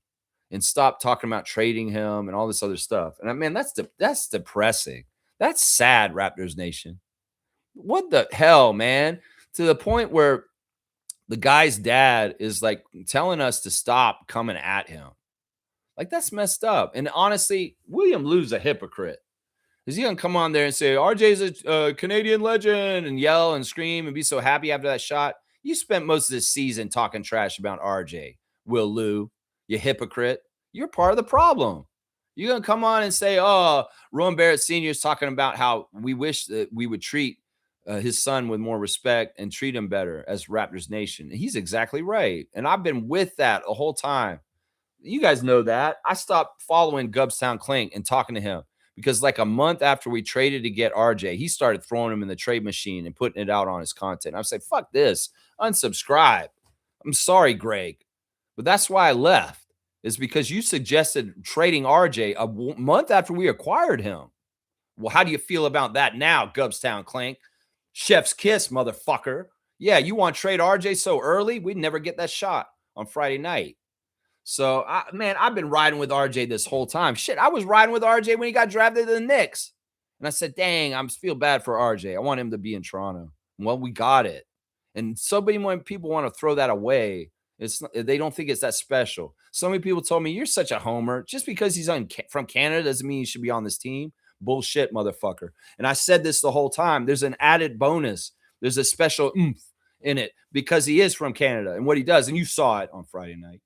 and stop talking about trading him and all this other stuff? And man, that's depressing. That's sad, Raptors Nation. What the hell, man? To the point where the guy's dad is like telling us to stop coming at him. Like, that's messed up. And honestly, William Liu's a hypocrite. Is he going to come on there and say, RJ's a Canadian legend and yell and scream and be so happy after that shot? You spent most of this season talking trash about RJ. Will Liu, you hypocrite. You're part of the problem. You're going to come on and say, oh, Rowan Barrett Sr. is talking about how we wish that we would treat his son with more respect and treat him better as Raptors Nation. And he's exactly right. And I've been with that the whole time. You guys know that. I stopped following Gubstown Clink and talking to him because like a month after we traded to get RJ, he started throwing him in the trade machine and putting it out on his content. I was like, fuck this. Unsubscribe. I'm sorry, Greg. But that's why I left, is because you suggested trading RJ a month after we acquired him. Well, how do you feel about that now, Gubstown Clink? Chef's kiss, motherfucker. Yeah, you want to trade RJ so early? We'd never get that shot on Friday night. So, man, I've been riding with RJ this whole time. Shit, I was riding with RJ when he got drafted to the Knicks. And I said, dang, I feel bad for RJ. I want him to be in Toronto. Well, we got it. And so many when people want to throw that away, they don't think it's that special. So many people told me, you're such a homer. Just because he's from Canada doesn't mean he should be on this team. Bullshit, motherfucker. And I said this the whole time. There's an added bonus. There's a special oomph in it because he is from Canada and what he does. And you saw it on Friday night.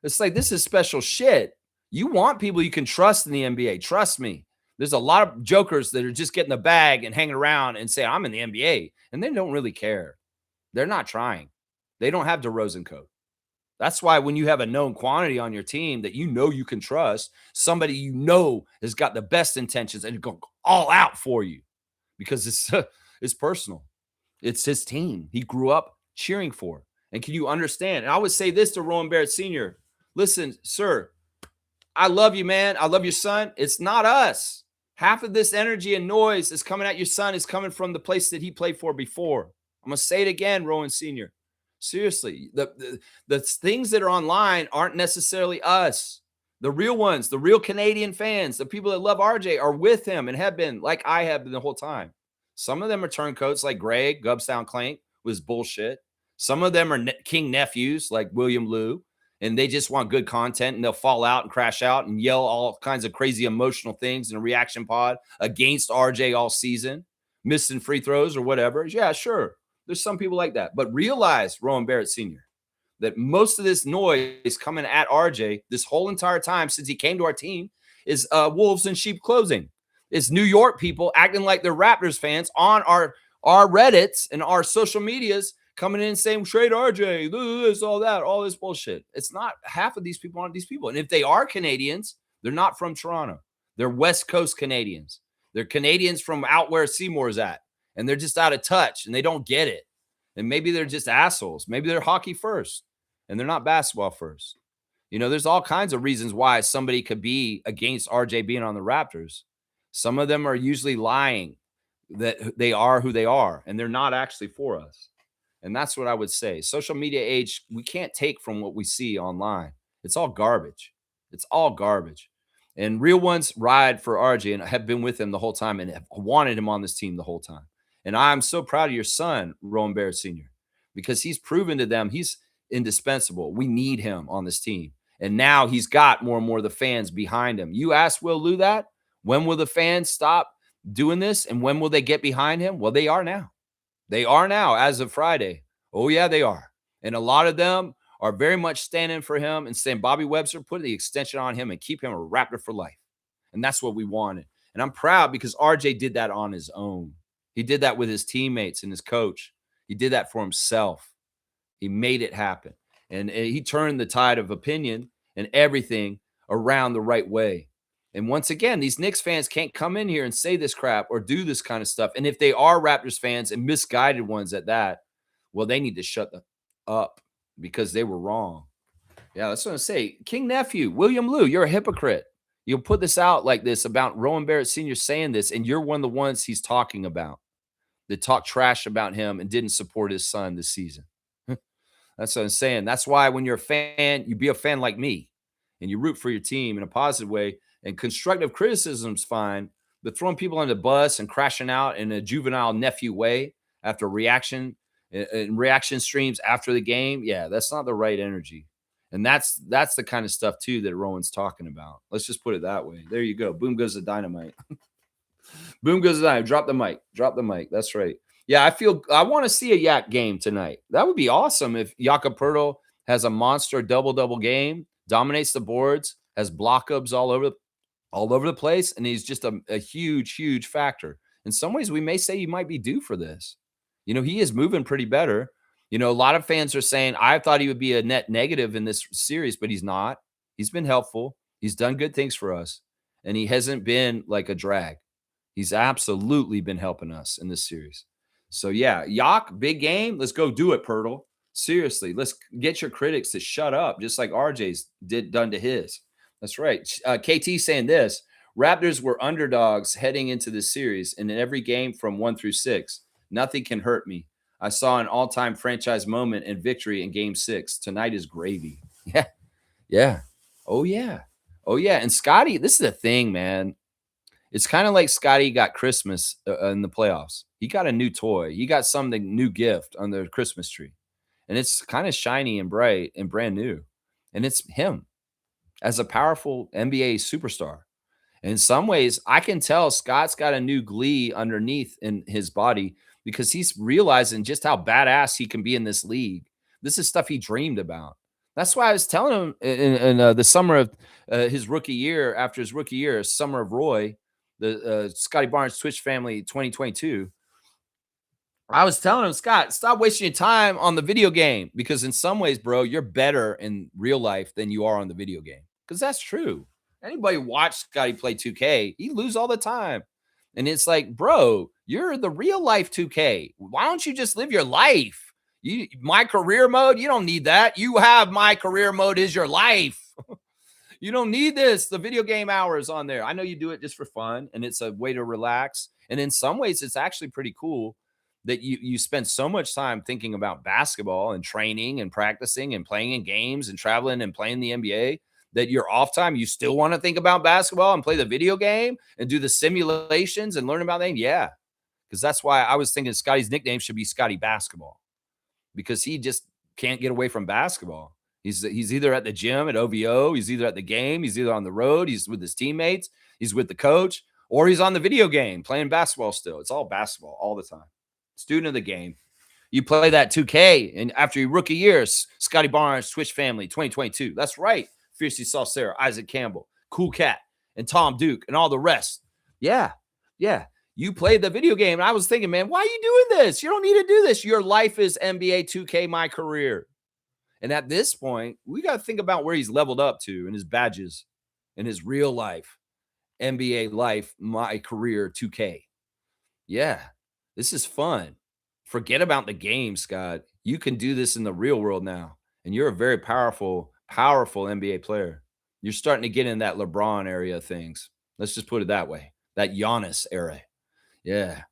It's like, this is special shit. You want people you can trust in the NBA. Trust me. There's a lot of jokers that are just getting the bag and hanging around and say, I'm in the NBA. And they don't really care. They're not trying. They don't have DeRozan code. That's why when you have a known quantity on your team that you know you can trust, somebody you know has got the best intentions and go all out for you because it's personal. It's his team. He grew up cheering for. And can you understand? And I would say this to Rowan Barrett Sr. Listen, sir, I love you, man. I love your son. It's not us. Half of this energy and noise is coming at your son is coming from the place that he played for before. I'm going to say it again, Rowan Sr. Seriously, the things that are online aren't necessarily us. The real ones, the real Canadian fans, the people that love RJ are with him and have been like I have been the whole time. Some of them are turncoats like Greg, Gubstown Clank was bullshit. Some of them are king nephews like William Liu, and they just want good content and they'll fall out and crash out and yell all kinds of crazy emotional things in a reaction pod against RJ all season, missing free throws or whatever. Yeah, sure. There's some people like that. But realize, Rowan Barrett Sr., that most of this noise coming at RJ this whole entire time since he came to our team is wolves in sheep clothing. It's New York people acting like they're Raptors fans on our Reddits and our social medias coming in saying, trade RJ, this, all that, all this bullshit. It's not. Half of these people aren't these people. And if they are Canadians, they're not from Toronto. They're West Coast Canadians. They're Canadians from out where Seymour's at. And they're just out of touch and they don't get it. And maybe they're just assholes. Maybe they're hockey first and they're not basketball first. You know, there's all kinds of reasons why somebody could be against RJ being on the Raptors. Some of them are usually lying that they are who they are and they're not actually for us. And that's what I would say. Social media age, we can't take from what we see online. It's all garbage. It's all garbage. And real ones ride for RJ and have been with him the whole time and have wanted him on this team the whole time. And I'm so proud of your son, Rowan Barrett Sr., because he's proven to them he's indispensable. We need him on this team. And now he's got more and more of the fans behind him. You asked Will Lou that? When will the fans stop doing this? And when will they get behind him? Well, they are now. They are now as of Friday. Oh, yeah, they are. And a lot of them are very much standing for him and saying, Bobby Webster, put the extension on him and keep him a Raptor for life. And that's what we wanted. And I'm proud because RJ did that on his own. He did that with his teammates and his coach. He did that for himself. He made it happen. And he turned the tide of opinion and everything around the right way. And once again, these Knicks fans can't come in here and say this crap or do this kind of stuff. And if they are Raptors fans and misguided ones at that, well, they need to shut up because they were wrong. Yeah, that's what I say. King nephew, William Liu, you're a hypocrite. You'll put this out like this about Rowan Barrett Sr. saying this, and you're one of the ones he's talking about that talked trash about him and didn't support his son this season. That's what I'm saying. That's why when you're a fan, you be a fan like me and you root for your team in a positive way. And constructive criticism's fine, but throwing people on the bus and crashing out in a juvenile nephew way after reaction streams after the game, yeah, that's not the right energy. And that's the kind of stuff too that Rowan's talking about. Let's just put it that way. There you go. Boom goes the dynamite. Boom goes the dynamite. Drop the mic. Drop the mic. That's right. Yeah, I want to see a Yak game tonight. That would be awesome if Jakob Poeltl has a monster double-double game, dominates the boards, has block-ups all over the place, and he's just a huge, huge factor. In some ways, we may say he might be due for this. You know, he is moving pretty better. You know, a lot of fans are saying, I thought he would be a net negative in this series, but he's not. He's been helpful. He's done good things for us, and he hasn't been like a drag. He's absolutely been helping us in this series. So, yeah, Yak, big game. Let's go do it, Poeltl. Seriously, let's get your critics to shut up, just like RJ's done to his. That's right. KT saying this, Raptors were underdogs heading into this series and in every game from 1 through 6. Nothing can hurt me. I saw an all-time franchise moment and victory in Game 6. Tonight is gravy. Yeah, yeah. Oh yeah, oh yeah. And Scotty, this is the thing, man. It's kind of like Scotty got Christmas in the playoffs. He got a new toy. He got something new gift on the Christmas tree, and it's kind of shiny and bright and brand new. And it's him as a powerful NBA superstar. In some ways, I can tell Scott's got a new glee underneath in his body because he's realizing just how badass he can be in this league. This is stuff he dreamed about. That's why I was telling him in the summer of his rookie year, after his rookie year, summer of Roy, the Scotty Barnes Twitch family 2022. I was telling him, Scott, stop wasting your time on the video game because in some ways, bro, you're better in real life than you are on the video game. Because that's true. Anybody watch Scotty play 2K, he lose all the time. And it's like, bro, you're the real life 2K. Why don't you just live your life? My career mode, you don't need that. You have my career mode is your life. You don't need this. The video game hours on there. I know you do it just for fun and it's a way to relax. And in some ways, it's actually pretty cool that you spend so much time thinking about basketball and training and practicing and playing in games and traveling and playing the NBA, that your off time, you still want to think about basketball and play the video game and do the simulations and learn about them. Yeah. Because that's why I was thinking Scotty's nickname should be Scotty Basketball, because he just can't get away from basketball. He's either at the gym at OVO, he's either at the game, he's either on the road, he's with his teammates, he's with the coach, or he's on the video game playing basketball still. It's all basketball all the time. Student of the game. You play that 2K, and after your rookie years, Scotty Barnes, Twitch family, 2022. That's right. Fiercely Saucera, Isaac Campbell, Cool Cat, and Tom Duke, and all the rest. Yeah, yeah. You played the video game, and I was thinking, man, why are you doing this? You don't need to do this. Your life is NBA 2K, my career. And at this point, we got to think about where he's leveled up to in his badges, in his real life, NBA life, my career 2K. Yeah. This is fun. Forget about the game, Scott. You can do this in the real world now. And you're a very powerful NBA player. You're starting to get in that LeBron area of things. Let's just put it that way. That Giannis era. Yeah.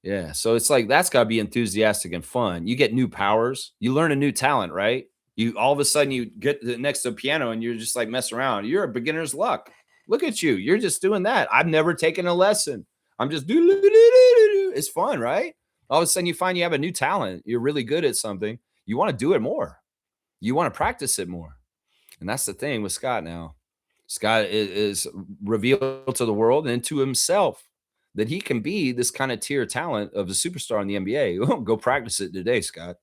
Yeah. So it's like that's got to be enthusiastic and fun. You get new powers. You learn a new talent, right? You all of a sudden you get next to a piano and you're just like messing around. You're a beginner's luck. Look at you. You're just doing that. I've never taken a lesson. I'm just it's fun, right? All of a sudden you find you have a new talent. You're really good at something. You want to do it more. You want to practice it more. And that's the thing with Scott now. Scott is revealed to the world and to himself that he can be this kind of tier talent of a superstar in the NBA. Go practice it today, Scott.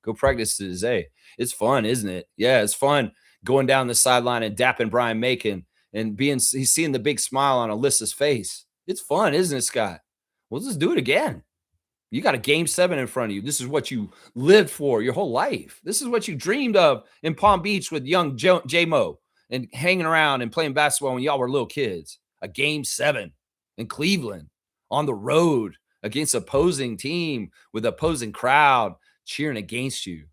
Go practice it today. It's fun, isn't it? Yeah, it's fun going down the sideline and dapping Brian Macon and he's seeing the big smile on Alyssa's face. It's fun, isn't it, Scott? Well, let's do it again. You got a game 7 in front of you. This is what you lived for your whole life. This is what you dreamed of in Palm Beach with young J-Mo and hanging around and playing basketball when y'all were little kids. A game 7 in Cleveland on the road against opposing team with opposing crowd cheering against you.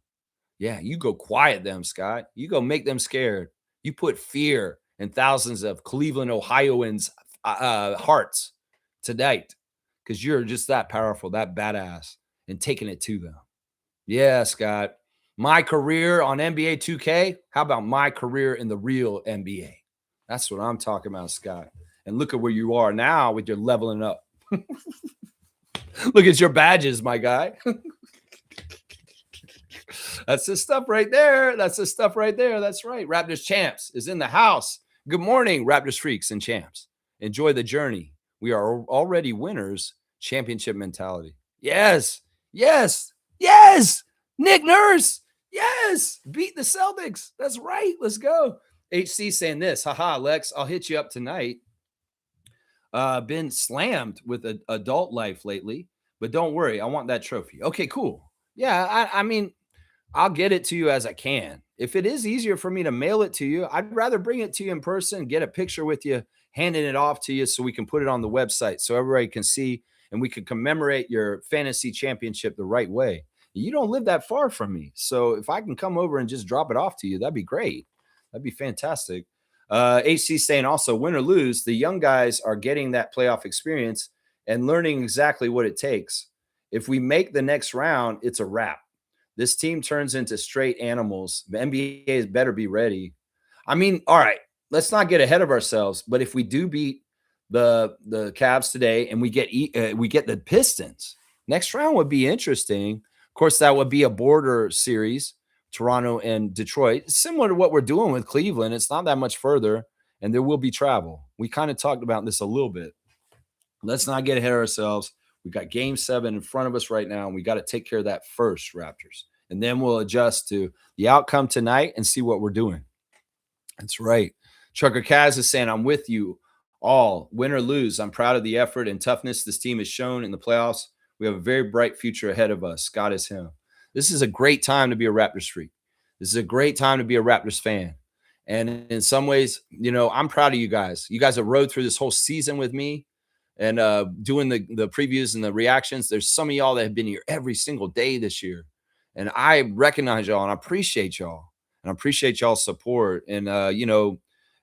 Yeah, you go quiet them, Scott. You go make them scared. You put fear in thousands of Cleveland, Ohioans' hearts tonight because you're just that powerful, that badass, and taking it to them. Yeah, Scott. My career on NBA 2K. How about my career in the real NBA? That's what I'm talking about, Scott. And look at where you are now with your leveling up. Look at your badges, my guy. That's the stuff right there. That's the stuff right there. That's right. Raptors Champs is in the house. Good morning, Raptors freaks and champs. Enjoy the journey. We are already winners. Championship mentality. Yes. Yes. Yes. Nick Nurse. Yes. Beat the Celtics. That's right. Let's go. HC saying this. Haha, Lex, I'll hit you up tonight. Been slammed with an adult life lately, but don't worry. I want that trophy. Okay, cool. Yeah, I mean, I'll get it to you as I can. If it is easier for me to mail it to you, I'd rather bring it to you in person, get a picture with you, handing it off to you so we can put it on the website so everybody can see and we can commemorate your fantasy championship the right way. You don't live that far from me. So if I can come over and just drop it off to you, that'd be great. That'd be fantastic. HC saying also, win or lose, the young guys are getting that playoff experience and learning exactly what it takes. If we make the next round, it's a wrap. This team turns into straight animals. The NBA better be ready. I mean, all right, let's not get ahead of ourselves. But if we do beat the Cavs today and we get the Pistons, next round would be interesting. Of course, that would be a border series, Toronto and Detroit, similar to what we're doing with Cleveland. It's not that much further, and there will be travel. We kind of talked about this a little bit. Let's not get ahead of ourselves. We got game 7 in front of us right now, and we got to take care of that first, Raptors. And then we'll adjust to the outcome tonight and see what we're doing. That's right. Trucker Kaz is saying, I'm with you all. Win or lose, I'm proud of the effort and toughness this team has shown in the playoffs. We have a very bright future ahead of us. God is him. This is a great time to be a Raptors freak. This is a great time to be a Raptors fan. And in some ways, I'm proud of you guys. You guys have rode through this whole season with me and doing the previews and the reactions. There's some of y'all that have been here every single day this year. And I recognize y'all and I appreciate y'all. And I appreciate y'all's support. And,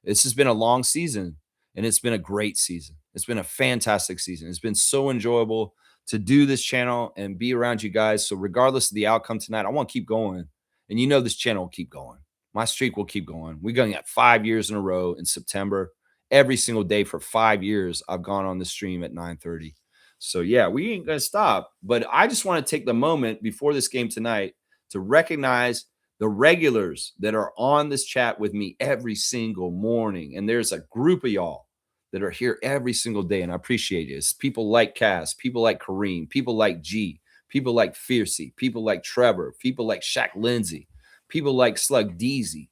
this has been a long season and it's been a great season. It's been a fantastic season. It's been so enjoyable to do this channel and be around you guys. So regardless of the outcome tonight, I want to keep going. And this channel will keep going. My streak will keep going. We're going to get 5 years in a row in September. Every single day for 5 years, I've gone on the stream at 9:30. So, yeah, we ain't going to stop. But I just want to take the moment before this game tonight to recognize the regulars that are on this chat with me every single morning. And there's a group of y'all that are here every single day, and I appreciate it. It's people like Cass, people like Kareem, people like G, people like Fiercey, people like Trevor, people like Shaq Lindsay, people like Slug Deezy.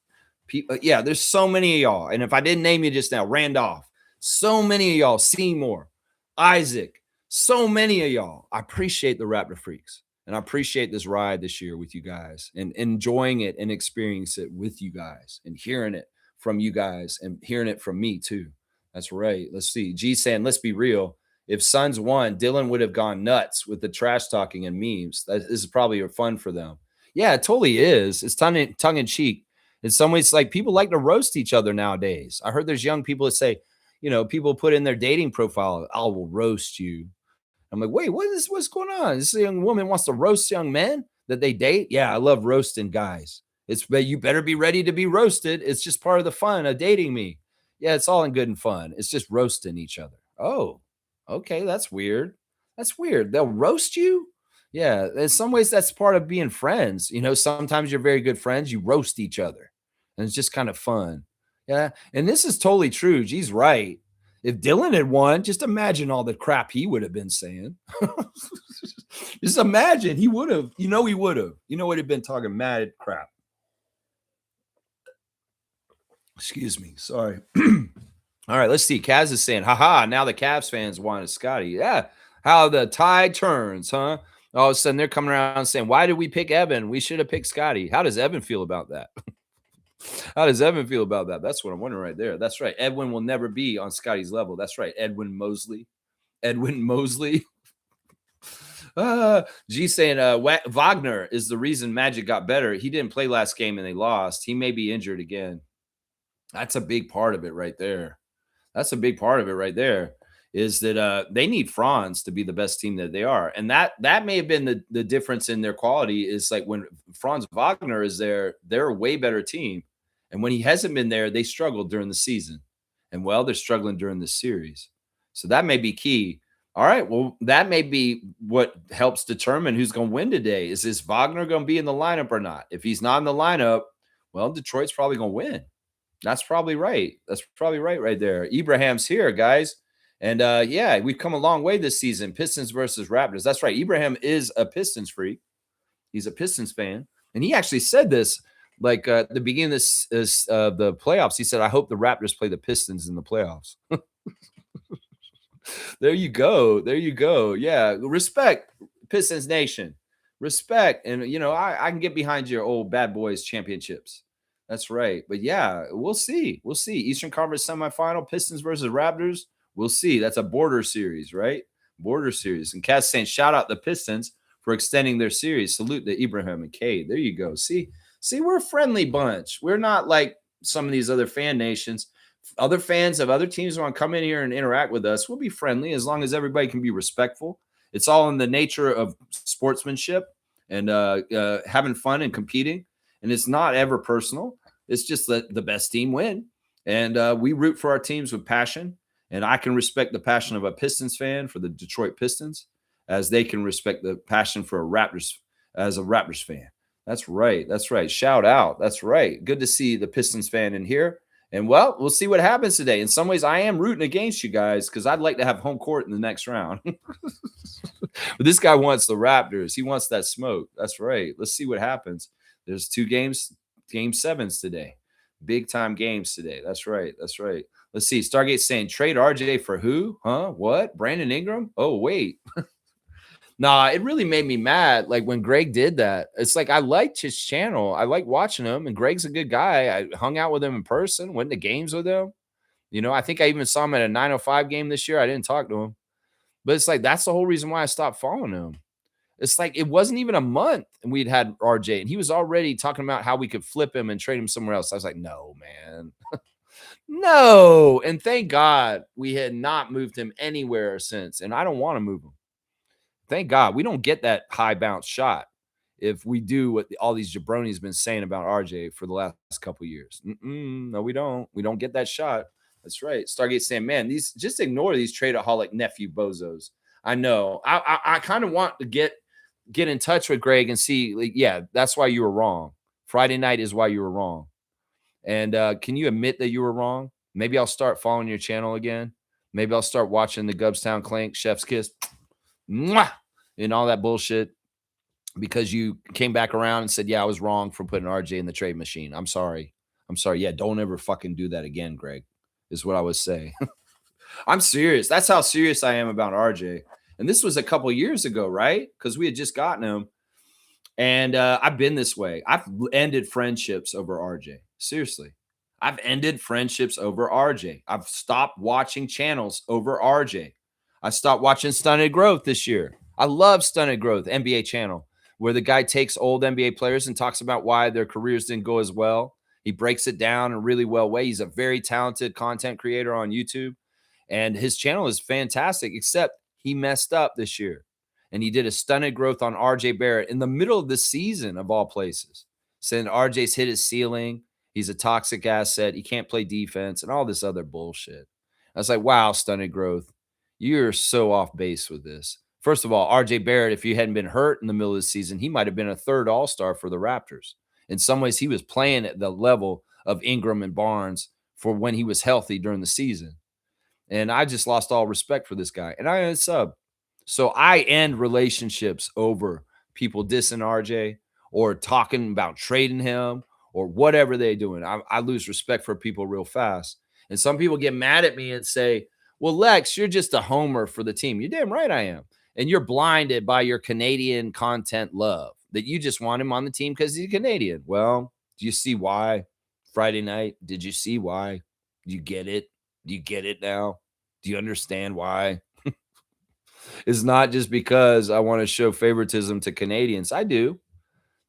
Yeah, there's so many of y'all. And if I didn't name you just now, Randolph, so many of y'all, Seymour, Isaac, so many of y'all. I appreciate the Raptor Freaks. And I appreciate this ride this year with you guys and enjoying it and experiencing it with you guys and hearing it from you guys and hearing it from me too. That's right. Let's see. G saying, let's be real. If Suns won, Dylan would have gone nuts with the trash talking and memes. This is probably fun for them. Yeah, it totally is. It's tongue in cheek. In some ways, like people like to roast each other nowadays. I heard there's young people that say, people put in their dating profile, I will roast you. I'm like, wait, what's going on? This young woman wants to roast young men that they date. Yeah, I love roasting guys. But you better be ready to be roasted. It's just part of the fun of dating me. Yeah, it's all in good and fun. It's just roasting each other. Oh, okay, that's weird. That's weird. They'll roast you? Yeah, in some ways that's part of being friends. Sometimes you're very good friends. You roast each other. And it's just kind of fun. Yeah, and this is totally true. G's right. If Dylan had won, just imagine all the crap he would have been saying. Just imagine he would have. He would have. Would have been talking mad crap. Excuse me. Sorry. All right, let's see. Kaz is saying, haha, now the Cavs fans wanted Scotty. Yeah, how the tide turns, huh? All of a sudden they're coming around saying, why did we pick Evan? We should have picked Scotty. How does Evan feel about that? How does Evan feel about that? That's what I'm wondering right there. That's right. Edwin will never be on Scotty's level. That's right. Edwin Mosley. G saying Wagner is the reason Magic got better. He didn't play last game and they lost. He may be injured again. That's a big part of it right there. That's a big part of it right there is that they need Franz to be the best team that they are. And that may have been the difference in their quality is like when Franz Wagner is there, they're a way better team. And when he hasn't been there, they struggled during the season. And they're struggling during this series. So that may be key. All right, well, that may be what helps determine who's going to win today. Is this Wagner going to be in the lineup or not? If he's not in the lineup, well, Detroit's probably going to win. That's probably right. That's probably right there. Ibrahim's here, guys. And, yeah, we've come a long way this season. Pistons versus Raptors. That's right. Ibrahim is a Pistons freak. He's a Pistons fan. And he actually said this, like at the beginning of the playoffs. He said, I hope the Raptors play the Pistons in the playoffs. There you go. There you go. Yeah. Respect, Pistons Nation. Respect. And, I can get behind your old bad boys championships. That's right. But, yeah, we'll see. We'll see. Eastern Conference semifinal, Pistons versus Raptors. We'll see. That's a border series, right? Border series. And Cass saying, shout out the Pistons for extending their series. Salute to Ibrahim and Cade. There you go. See, we're a friendly bunch. We're not like some of these other fan nations. Other fans of other teams want to come in here and interact with us. We'll be friendly as long as everybody can be respectful It's all in the nature of sportsmanship and having fun and competing. And it's not ever personal. It's just let the best team win. And we root for our teams with passion. And I can respect the passion of a Pistons fan for the Detroit Pistons, as they can respect the passion for a Raptors as a Raptors fan. That's right. That's right. Shout out. That's right. Good to see the Pistons fan in here. And well, we'll see what happens today. In some ways, I am rooting against you guys because I'd like to have home court in the next round. But this guy wants the Raptors. He wants that smoke. That's right. Let's see what happens. There's 2 games, game 7s today. Big time games today. That's right. That's right. Let's see. Stargate saying trade RJ for who? Huh? What? Brandon Ingram? Oh, wait. Nah, it really made me mad. Like when Greg did that, it's like I liked his channel. I like watching him, and Greg's a good guy. I hung out with him in person, went to games with him. I think I even saw him at a 905 game this year. I didn't talk to him, but it's like that's the whole reason why I stopped following him. It's like it wasn't even a month, and we'd had RJ, and he was already talking about how we could flip him and trade him somewhere else. I was like, no, man. No. And thank God we had not moved him anywhere since. And I don't want to move him. Thank God we don't get that high bounce shot if we do what all these jabronis been saying about RJ for the last couple of years. No, we don't. We don't get that shot. That's right. Stargate saying, man, these just ignore these tradeaholic nephew bozos. I know. I kind of want to get in touch with Greg and see, like, yeah, that's why you were wrong. Friday night is why you were wrong. And can you admit that you were wrong? Maybe I'll start following your channel again. Maybe I'll start watching the Gubstown Clank, Chef's Kiss, mwah, and all that bullshit because you came back around and said, yeah, I was wrong for putting RJ in the trade machine. I'm sorry. I'm sorry. Yeah, don't ever fucking do that again, Greg, is what I would say. I'm serious. That's how serious I am about RJ. And this was a couple years ago, right? Because we had just gotten him. And I've been this way. I've ended friendships over RJ. Seriously. I've ended friendships over RJ. I've stopped watching channels over RJ. I stopped watching Stunted Growth this year. I love Stunted Growth, NBA channel, where the guy takes old NBA players and talks about why their careers didn't go as well. He breaks it down in a really well way. He's a very talented content creator on YouTube. And his channel is fantastic, except he messed up this year. And he did a Stunted Growth on RJ Barrett in the middle of the season, of all places, saying RJ's hit his ceiling. He's a toxic asset. He can't play defense and all this other bullshit. I was like, wow, Stunted Growth, you're so off base with this. First of all, RJ Barrett, if you hadn't been hurt in the middle of the season, he might have been a 3rd All-Star for the Raptors. In some ways, he was playing at the level of Ingram and Barnes for when he was healthy during the season. And I just lost all respect for this guy. And I unsub. So I end relationships over people dissing RJ or talking about trading him or whatever they're doing. I lose respect for people real fast. And some people get mad at me and say, well, Lex, you're just a homer for the team. You're damn right I am. And you're blinded by your Canadian content love that you just want him on the team because he's Canadian. Well, do you see why? Friday night, did you see why? Do you get it? Do you get it now? Do you understand why? It's not just because I want to show favoritism to Canadians. I do.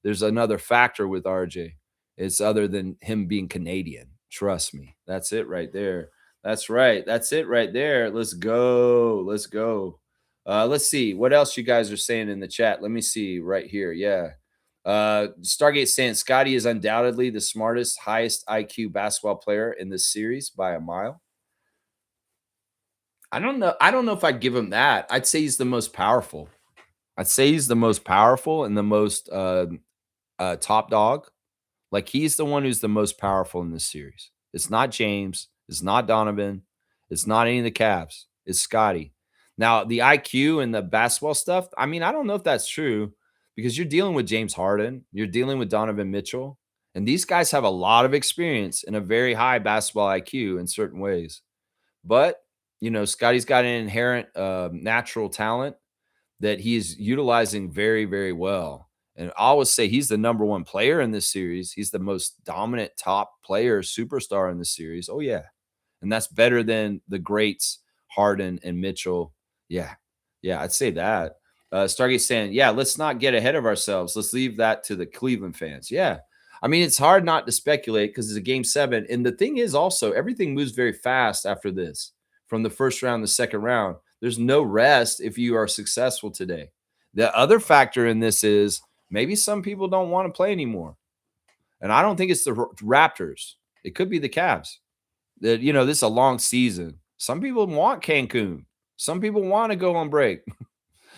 There's another factor with RJ. It's other than him being Canadian. Trust me. That's it right there. That's right. That's it right there. Let's go. Let's go. Let's see what else you guys are saying in the chat. Let me see right here. Yeah. Stargate saying Scotty is undoubtedly the smartest, highest IQ basketball player in this series by a mile. I don't know. I don't know if I'd give him that. I'd say he's the most powerful. I'd say he's the most powerful and the most top dog. Like he's the one who's the most powerful in this series. It's not James. It's not Donovan. It's not any of the Cavs. It's Scotty. Now, the IQ and the basketball stuff, I mean, I don't know if that's true because you're dealing with James Harden. You're dealing with Donovan Mitchell. And these guys have a lot of experience and a very high basketball IQ in certain ways. But, Scotty's got an inherent natural talent that he's utilizing very, very well. And I always say he's the number 1 player in this series. He's the most dominant top player, superstar in the series. Oh, yeah. And that's better than the greats, Harden and Mitchell. Yeah. Yeah, I'd say that. Stargate saying, yeah, let's not get ahead of ourselves. Let's leave that to the Cleveland fans. Yeah. I mean, it's hard not to speculate because it's a game 7. And the thing is also, everything moves very fast after this. From the first round, the second round, There's no rest if you are successful today. The other factor in this is maybe some people don't want to play anymore. And I don't think it's the Raptors. It could be the Cavs. That, this is a long season. Some people want Cancun. Some people want to go on break.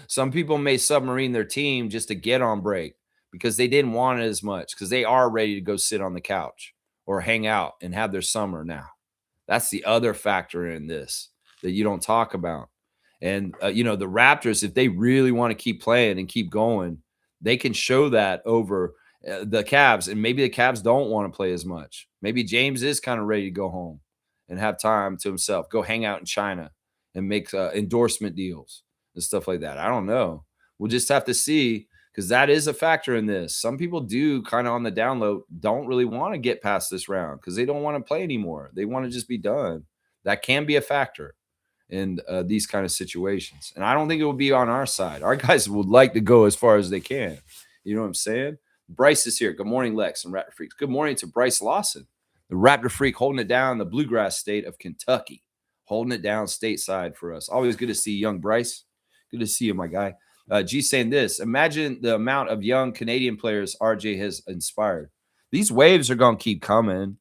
Some people may submarine their team just to get on break because they didn't want it as much because they are ready to go sit on the couch or hang out and have their summer now. That's the other factor in this that you don't talk about. And, the Raptors, if they really want to keep playing and keep going, they can show that over the Cavs. And maybe the Cavs don't want to play as much. Maybe James is kind of ready to go home and have time to himself, go hang out in China and make endorsement deals and stuff like that. I don't know. We'll just have to see because that is a factor in this. Some people do kind of on the down low don't really want to get past this round because they don't want to play anymore. They want to just be done. That can be a factor in these kind of situations. And I don't think it will be on our side. Our guys would like to go as far as they can. You know what I'm saying? Bryce is here. Good morning, Lex and Raptor Freaks. Good morning to Bryce Lawson, the Raptor Freak holding it down, the bluegrass state of Kentucky, holding it down stateside for us. Always good to see young Bryce. Good to see you, my guy. G saying this, imagine the amount of young Canadian players RJ has inspired. These waves are going to keep coming.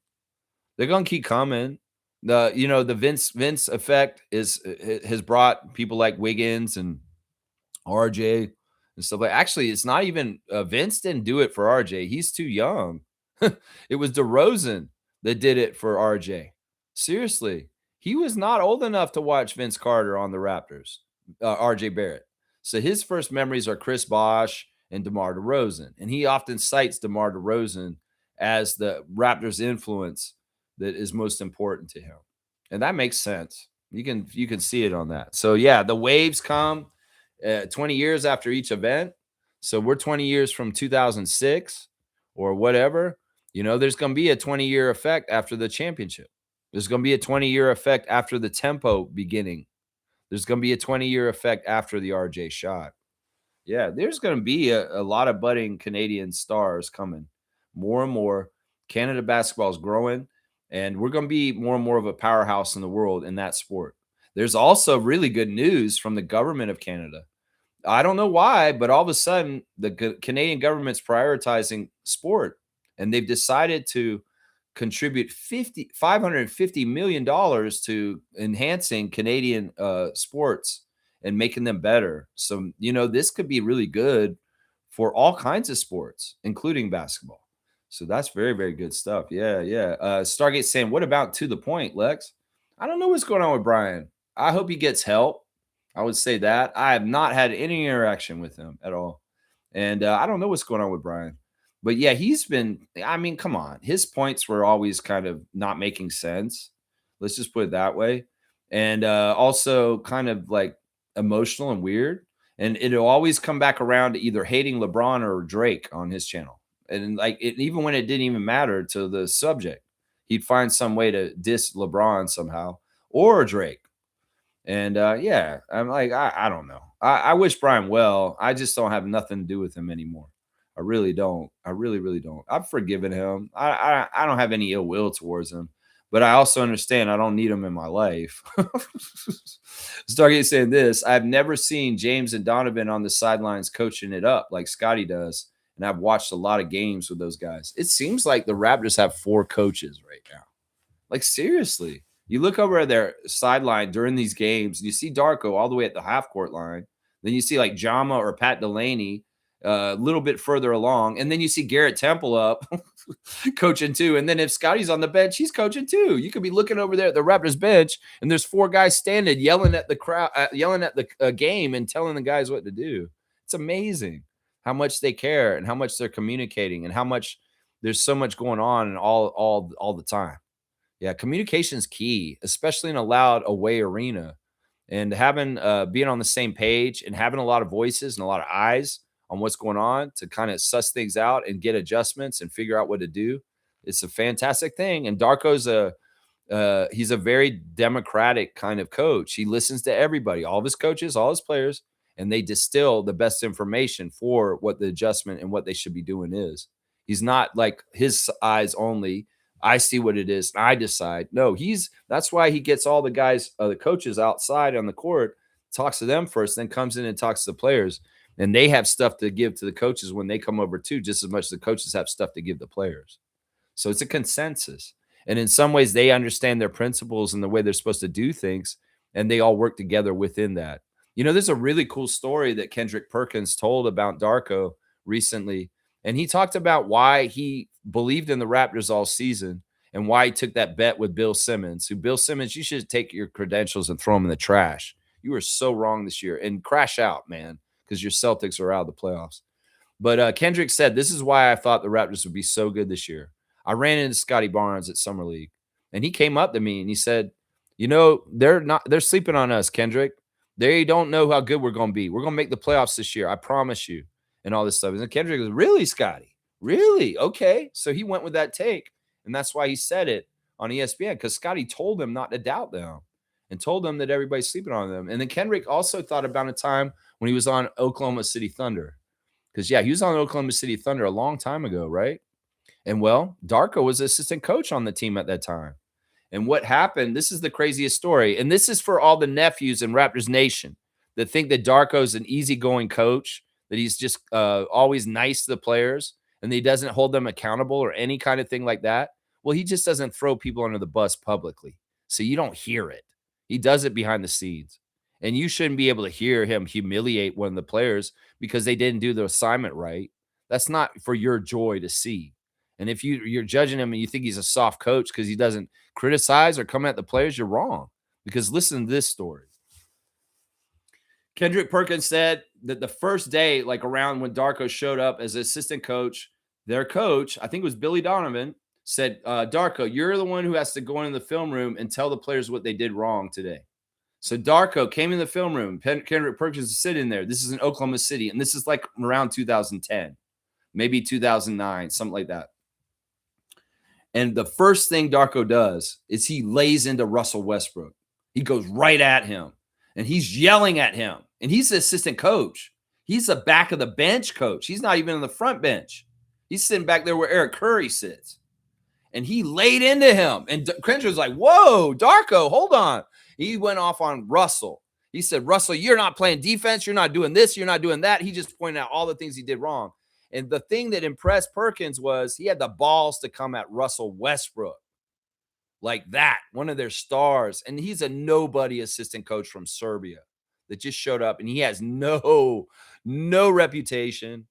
They're going to keep coming. The Vince effect has brought people like Wiggins and RJ and stuff like. Actually, it's not even Vince didn't do it for RJ. He's too young. It was DeRozan that did it for RJ. Seriously, he was not old enough to watch Vince Carter on the Raptors. RJ Barrett. So his first memories are Chris Bosh and DeMar DeRozan, and he often cites DeMar DeRozan as the Raptors' influence that is most important to him, and that makes sense. You can see it on that. So yeah, the waves come 20 years after each event. So we're 20 years from 2006 or whatever. There's going to be a 20-year effect after the championship. There's going to be a 20-year effect after the tempo beginning. There's going to be a 20-year effect after the RJ shot. Yeah, there's going to be a lot of budding Canadian stars coming. More and more. Canada basketball is growing, and we're going to be more and more of a powerhouse in the world in that sport. There's also really good news from the government of Canada. I don't know why, but all of a sudden, the Canadian government's prioritizing sport, and they've decided to contribute $550 million to enhancing Canadian sports and making them better. So, this could be really good for all kinds of sports, including basketball. So that's very, very good stuff. Yeah, yeah. Stargate saying, what about To The Point, Lex? I don't know what's going on with Brian. I hope he gets help. I would say that. I have not had any interaction with him at all. And I don't know what's going on with Brian. But yeah, he's been, come on. His points were always kind of not making sense. Let's just put it that way. And also kind of like emotional and weird. And it'll always come back around to either hating LeBron or Drake on his channel. And even when it didn't even matter to the subject, he'd find some way to diss LeBron somehow or Drake. And yeah, I'm like, I don't know. I wish Brian well. I just don't have nothing to do with him anymore. I really don't. I really, really don't. I've forgiven him. I don't have any ill will towards him, but I also understand I don't need him in my life. Stargate saying this: I've never seen James and Donovan on the sidelines coaching it up like Scotty does, and I've watched a lot of games with those guys. It seems like the Raptors have 4 coaches right now. Like seriously, you look over at their sideline during these games, and you see Darko all the way at the half court line. Then you see like Jama or Pat Delaney a little bit further along. And then you see Garrett Temple up coaching too. And then if Scotty's on the bench, he's coaching too. You could be looking over there at the Raptors bench and there's 4 guys standing yelling at the crowd, yelling at the game and telling the guys what to do. It's amazing how much they care and how much they're communicating and how much there's so much going on and all the time. Yeah, communication is key, especially in a loud away arena. And having being on the same page and having a lot of voices and a lot of eyes on what's going on to kind of suss things out and get adjustments and figure out what to do. It's a fantastic thing. And Darko's he's a very democratic kind of coach. He listens to everybody, all of his coaches, all his players, and they distill the best information for what the adjustment and what they should be doing is. He's not like his eyes only. I see what it is and I decide. No, that's why he gets all the guys, the coaches outside on the court talks to them first, then comes in and talks to the players. And they have stuff to give to the coaches when they come over too, just as much as the coaches have stuff to give the players. So it's a consensus. And in some ways, they understand their principles and the way they're supposed to do things, and they all work together within that. There's a really cool story that Kendrick Perkins told about Darko recently, and he talked about why he believed in the Raptors all season and why he took that bet with Bill Simmons. Bill Simmons, you should take your credentials and throw them in the trash. You were so wrong this year, and crash out, man, because your Celtics are out of the playoffs. But Kendrick said, this is why I thought the Raptors would be so good this year. I ran into Scotty Barnes at Summer League, and he came up to me and he said, they're sleeping on us, Kendrick. They don't know how good we're going to be. We're going to make the playoffs this year. I promise you. And all this stuff. And Kendrick goes, really, Scotty? Really? Okay. So he went with that take. And that's why he said it on ESPN, because Scotty told him not to doubt them and told them that everybody's sleeping on them. And then Kendrick also thought about a time when he was on Oklahoma City Thunder. Because, he was on Oklahoma City Thunder a long time ago, right? And, well, Darko was assistant coach on the team at that time. And what happened, this is the craziest story. And this is for all the nephews in Raptors Nation that think that Darko's an easygoing coach, that he's just always nice to the players, and that he doesn't hold them accountable or any kind of thing like that. Well, he just doesn't throw people under the bus publicly. So you don't hear it. He does it behind the scenes. And you shouldn't be able to hear him humiliate one of the players because they didn't do the assignment right. That's not for your joy to see. And if you're judging him and you think he's a soft coach because he doesn't criticize or come at the players, you're wrong. Because listen to this story. Kendrick Perkins said that the first day, like around when Darko showed up as assistant coach, their coach, I think it was Billy Donovan, said, Darko, you're the one who has to go into the film room and tell the players what they did wrong today. So Darko came in the film room. Kendrick Perkins is sitting there. This is in Oklahoma City, and this is like around 2010, maybe 2009, something like that. And the first thing Darko does is he lays into Russell Westbrook. He goes right at him, and he's yelling at him. And he's the assistant coach. He's the back of the bench coach. He's not even on the front bench. He's sitting back there where Eric Curry sits. And he laid into him. And Kendrick was like, whoa, Darko, hold on. He went off on Russell. He said, Russell, you're not playing defense. You're not doing this. You're not doing that. He just pointed out all the things he did wrong. And the thing that impressed Perkins was he had the balls to come at Russell Westbrook like that, one of their stars. And he's a nobody assistant coach from Serbia that just showed up, and he has no reputation,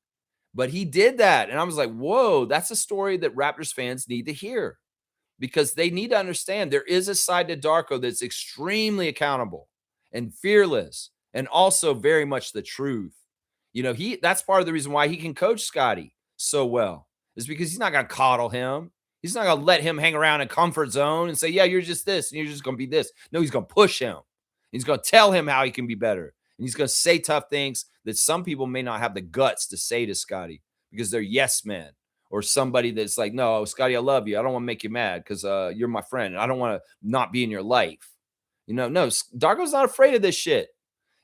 but he did that. And I was like, whoa, that's a story that Raptors fans need to hear, because they need to understand there is a side to Darko that's extremely accountable and fearless and also very much the truth. That's part of the reason why he can coach Scotty so well, is because he's not going to coddle him. He's not going to let him hang around in comfort zone and say, yeah, you're just this and you're just going to be this. No, he's going to push him. He's going to tell him how he can be better. And he's going to say tough things that some people may not have the guts to say to Scotty because they're yes men, or somebody that's like, no, Scotty, I love you. I don't want to make you mad because you're my friend. And I don't want to not be in your life. No, Darko's not afraid of this shit.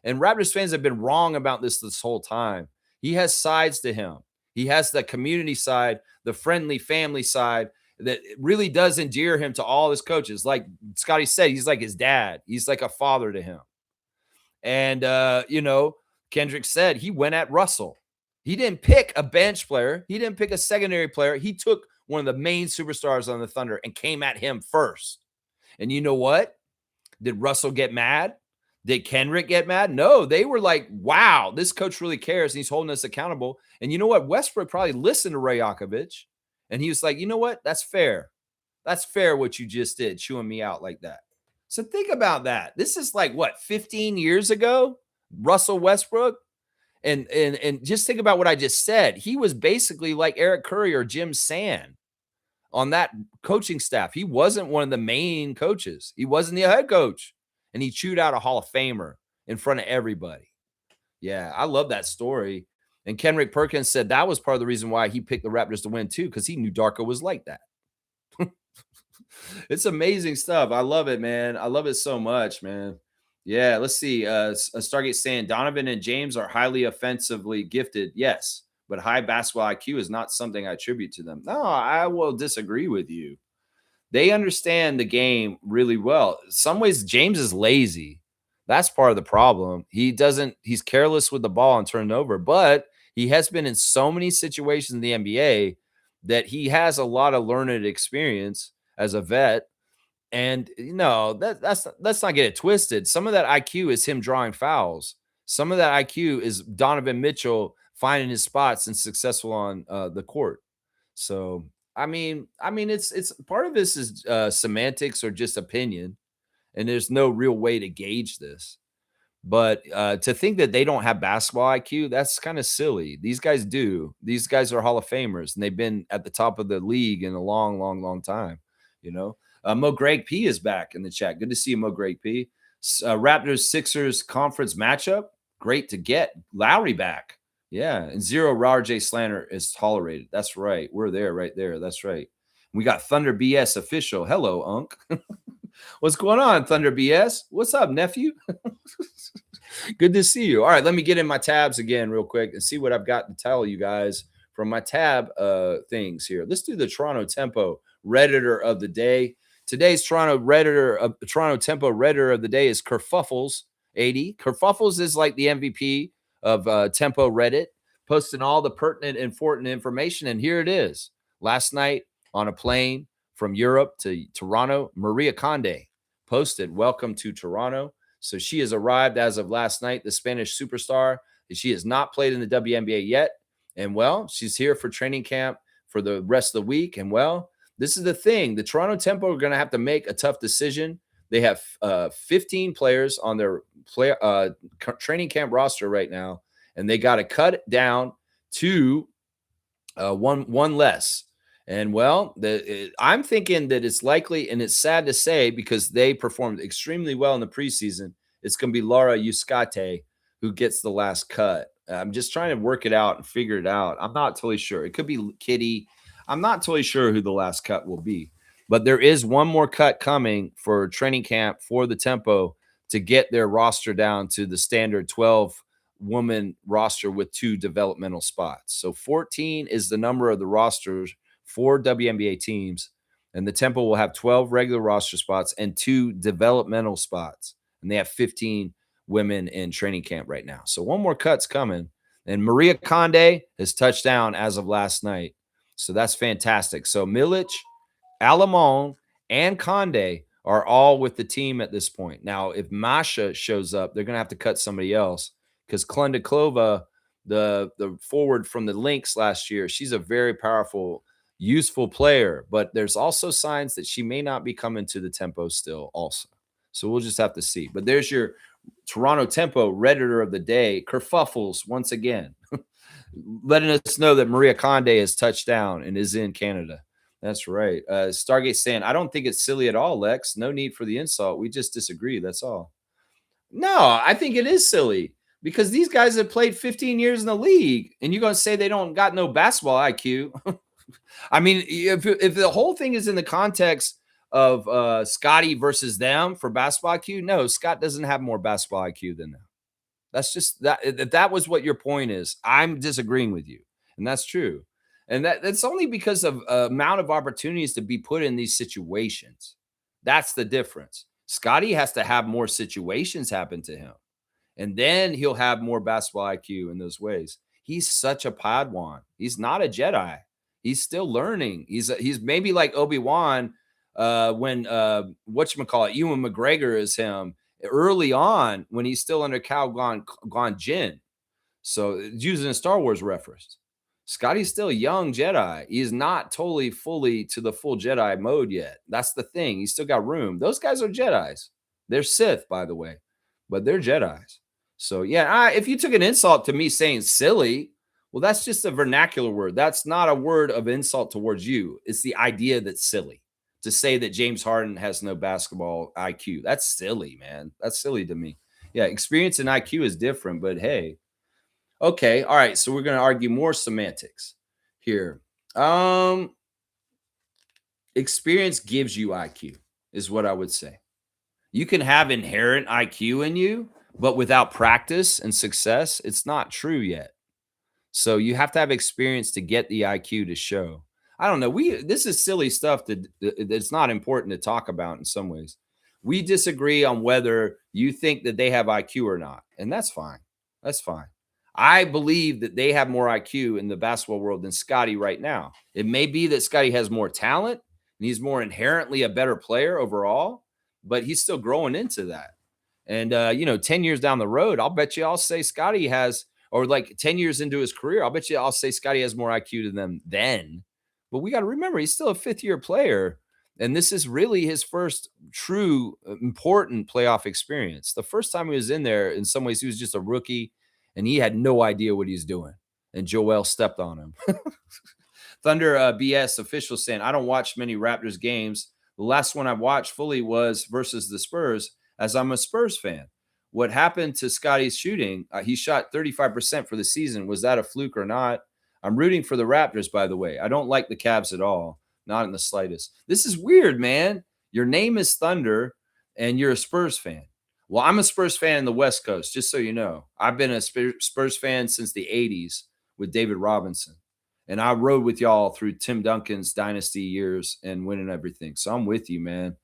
And Raptors fans have been wrong about this whole time. He has sides to him. He has the community side, the friendly family side that really does endear him to all his coaches. Like Scotty said, he's like his dad. He's like a father to him. And, Kendrick said he went at Russell. He didn't pick a bench player. He didn't pick a secondary player. He took one of the main superstars on the Thunder and came at him first. And you know what? Did Russell get mad? Did Kendrick get mad? No, they were like, wow, this coach really cares, and he's holding us accountable. And you know what? Westbrook probably listened to Ray Yakovich, and he was like, you know what? That's fair. That's fair what you just did, chewing me out like that. So think about that. This is like, 15 years ago? Russell Westbrook? And just think about what I just said. He was basically like Eric Curry or Jim Sand on that coaching staff. He wasn't one of the main coaches. He wasn't the head coach. And he chewed out a Hall of Famer in front of everybody. Yeah, I love that story. And Kendrick Perkins said that was part of the reason why he picked the Raptors to win too, because he knew Darko was like that. It's amazing stuff. I love it, man. I love it so much, man. Yeah, let's see. Stargate saying Donovan and James are highly offensively gifted. Yes, but high basketball IQ is not something I attribute to them. No, I will disagree with you. They understand the game really well. In some ways, James is lazy. That's part of the problem. He's careless with the ball and turned over, but he has been in so many situations in the NBA that he has a lot of learned experience as a vet. And let's not get it twisted. Some of that IQ is him drawing fouls. Some of that IQ is Donovan Mitchell finding his spots and successful on the court. So it's part of this is semantics or just opinion, and there's no real way to gauge this. But to think that they don't have basketball IQ, that's kind of silly. These guys do. These guys are Hall of Famers, and they've been at the top of the league in a long, long, long time. You know, Mo Greg P is back in the chat. Good to see you, Mo Greg P. Raptors Sixers conference matchup. Great to get Lowry back. Yeah, and zero RJ slander is tolerated. That's right. We're there, right there. That's right. We got Thunder BS official. Hello, Unc. What's going on, Thunder BS? What's up, nephew? Good to see you. All right, let me get in my tabs again real quick and see what I've got to tell you guys from my tab things here. Let's do the Toronto Tempo Redditor of the day. Today's Toronto Tempo Redditor of the day is Kerfuffles 80. Kerfuffles is like the MVP of Tempo Reddit, posting all the pertinent, important information. And here it is. Last night on a plane from Europe to Toronto, Maria Conde posted, "Welcome to Toronto." So she has arrived as of last night, the Spanish superstar. She has not played in the WNBA yet. And, well, she's here for training camp for the rest of the week. And, well, this is the thing. The Toronto Tempo are going to have to make a tough decision. They have 15 players on their training camp roster right now, and they got to cut it down to one less. And, well, I'm thinking that it's likely, and it's sad to say because they performed extremely well in the preseason, it's going to be Laura Euskate who gets the last cut. I'm just trying to work it out and figure it out. I'm not totally sure. It could be Kitty. I'm not totally sure who the last cut will be. But there is one more cut coming for training camp for the Tempo to get their roster down to the standard 12-woman roster with 2 developmental spots. So 14 is the number of the rosters for WNBA teams, and the Tempo will have 12 regular roster spots and 2 developmental spots, and they have 15 women in training camp right now. So one more cut's coming, and Maria Conde has touched down as of last night, so that's fantastic. So Milic, Alamon, and Conde are all with the team at this point. Now, if Masha shows up, they're going to have to cut somebody else because Klendikova, the forward from the Lynx last year, she's a very powerful, useful player, but there's also signs that she may not be coming to the Tempo still also. So we'll just have to see. But there's your Toronto Tempo Redditor of the day, Kerfuffles, once again, letting us know that Maria Conde has touched down and is in Canada. That's right. Stargate saying, "I don't think it's silly at all, Lex. No need for the insult. We just disagree. That's all." No, I think it is silly because these guys have played 15 years in the league, and you're going to say they don't got no basketball IQ. I mean, if the whole thing is in the context of Scotty versus them for basketball IQ, no, Scott doesn't have more basketball IQ than them. That's just that. If that was what your point is, I'm disagreeing with you, and that's true. And that's only because of amount of opportunities to be put in these situations. That's the difference. Scotty has to have more situations happen to him, and then he'll have more basketball IQ in those ways. He's such a Padawan. He's not a Jedi. He's still learning. He's maybe like Obi-Wan when whatchamacallit, Ewan McGregor is him early on when he's still under Qui-Gon Jinn. So using a Star Wars reference. Scotty's still a young Jedi. He's not totally fully to the full Jedi mode yet. That's the thing. He's still got room. Those guys are Jedis. They're Sith, by the way, but they're Jedis. So, yeah, if you took an insult to me saying silly, well, that's just a vernacular word. That's not a word of insult towards you. It's the idea that's silly. To say that James Harden has no basketball IQ. That's silly, man. That's silly to me. Yeah, experience and IQ is different, but hey. Okay, all right. So we're going to argue more semantics here. Experience gives you IQ, is what I would say. You can have inherent IQ in you, but without practice and success, it's not true yet. So you have to have experience to get the IQ to show. I don't know. This is silly stuff that's not important to talk about in some ways. We disagree on whether you think that they have IQ or not, and that's fine. That's fine. I believe that they have more IQ in the basketball world than Scotty right now. It may be that Scotty has more talent and he's more inherently a better player overall, but he's still growing into that. And 10 years down the road, I'll bet you I'll say Scotty has, or like 10 years into his career, I'll bet you I'll say Scotty has more IQ than them then. But we got to remember he's still a fifth year player. And this is really his first true important playoff experience. The first time he was in there, in some ways, he was just a rookie and he had no idea what he's doing. And Joel stepped on him. Thunder BS official saying, I don't watch many Raptors games. The last one I watched fully was versus the Spurs, as I'm a Spurs fan. What happened to Scotty's shooting? He shot 35% for the season. Was that a fluke or not? I'm rooting for the Raptors, by the way. I don't like the Cavs at all. Not in the slightest. This is weird, man. Your name is Thunder and you're a Spurs fan. Well, I'm a Spurs fan in the West Coast, just so you know. I've been a Spurs fan since the 80s with David Robinson. And I rode with y'all through Tim Duncan's dynasty years and winning everything. So I'm with you, man.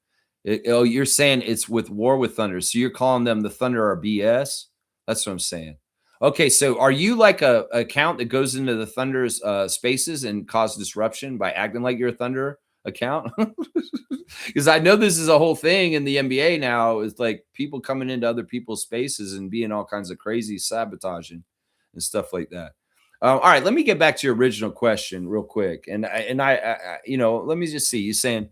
You're saying it's with War with Thunder. So you're calling them the Thunder are BS? That's what I'm saying. Okay, so are you like a account that goes into the Thunder's spaces and cause disruption by acting like you're a Thunder account? Because I know this is a whole thing in the NBA now. It's like people coming into other people's spaces and being all kinds of crazy sabotaging and stuff like that. All right, let me get back to your original question real quick. And I let me just see. You're saying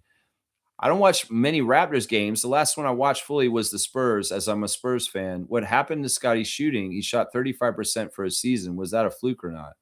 I don't watch many Raptors games. The last one I watched fully was the Spurs, as I'm a Spurs fan. What happened to Scotty's shooting? He shot 35% for a season. Was that a fluke or not?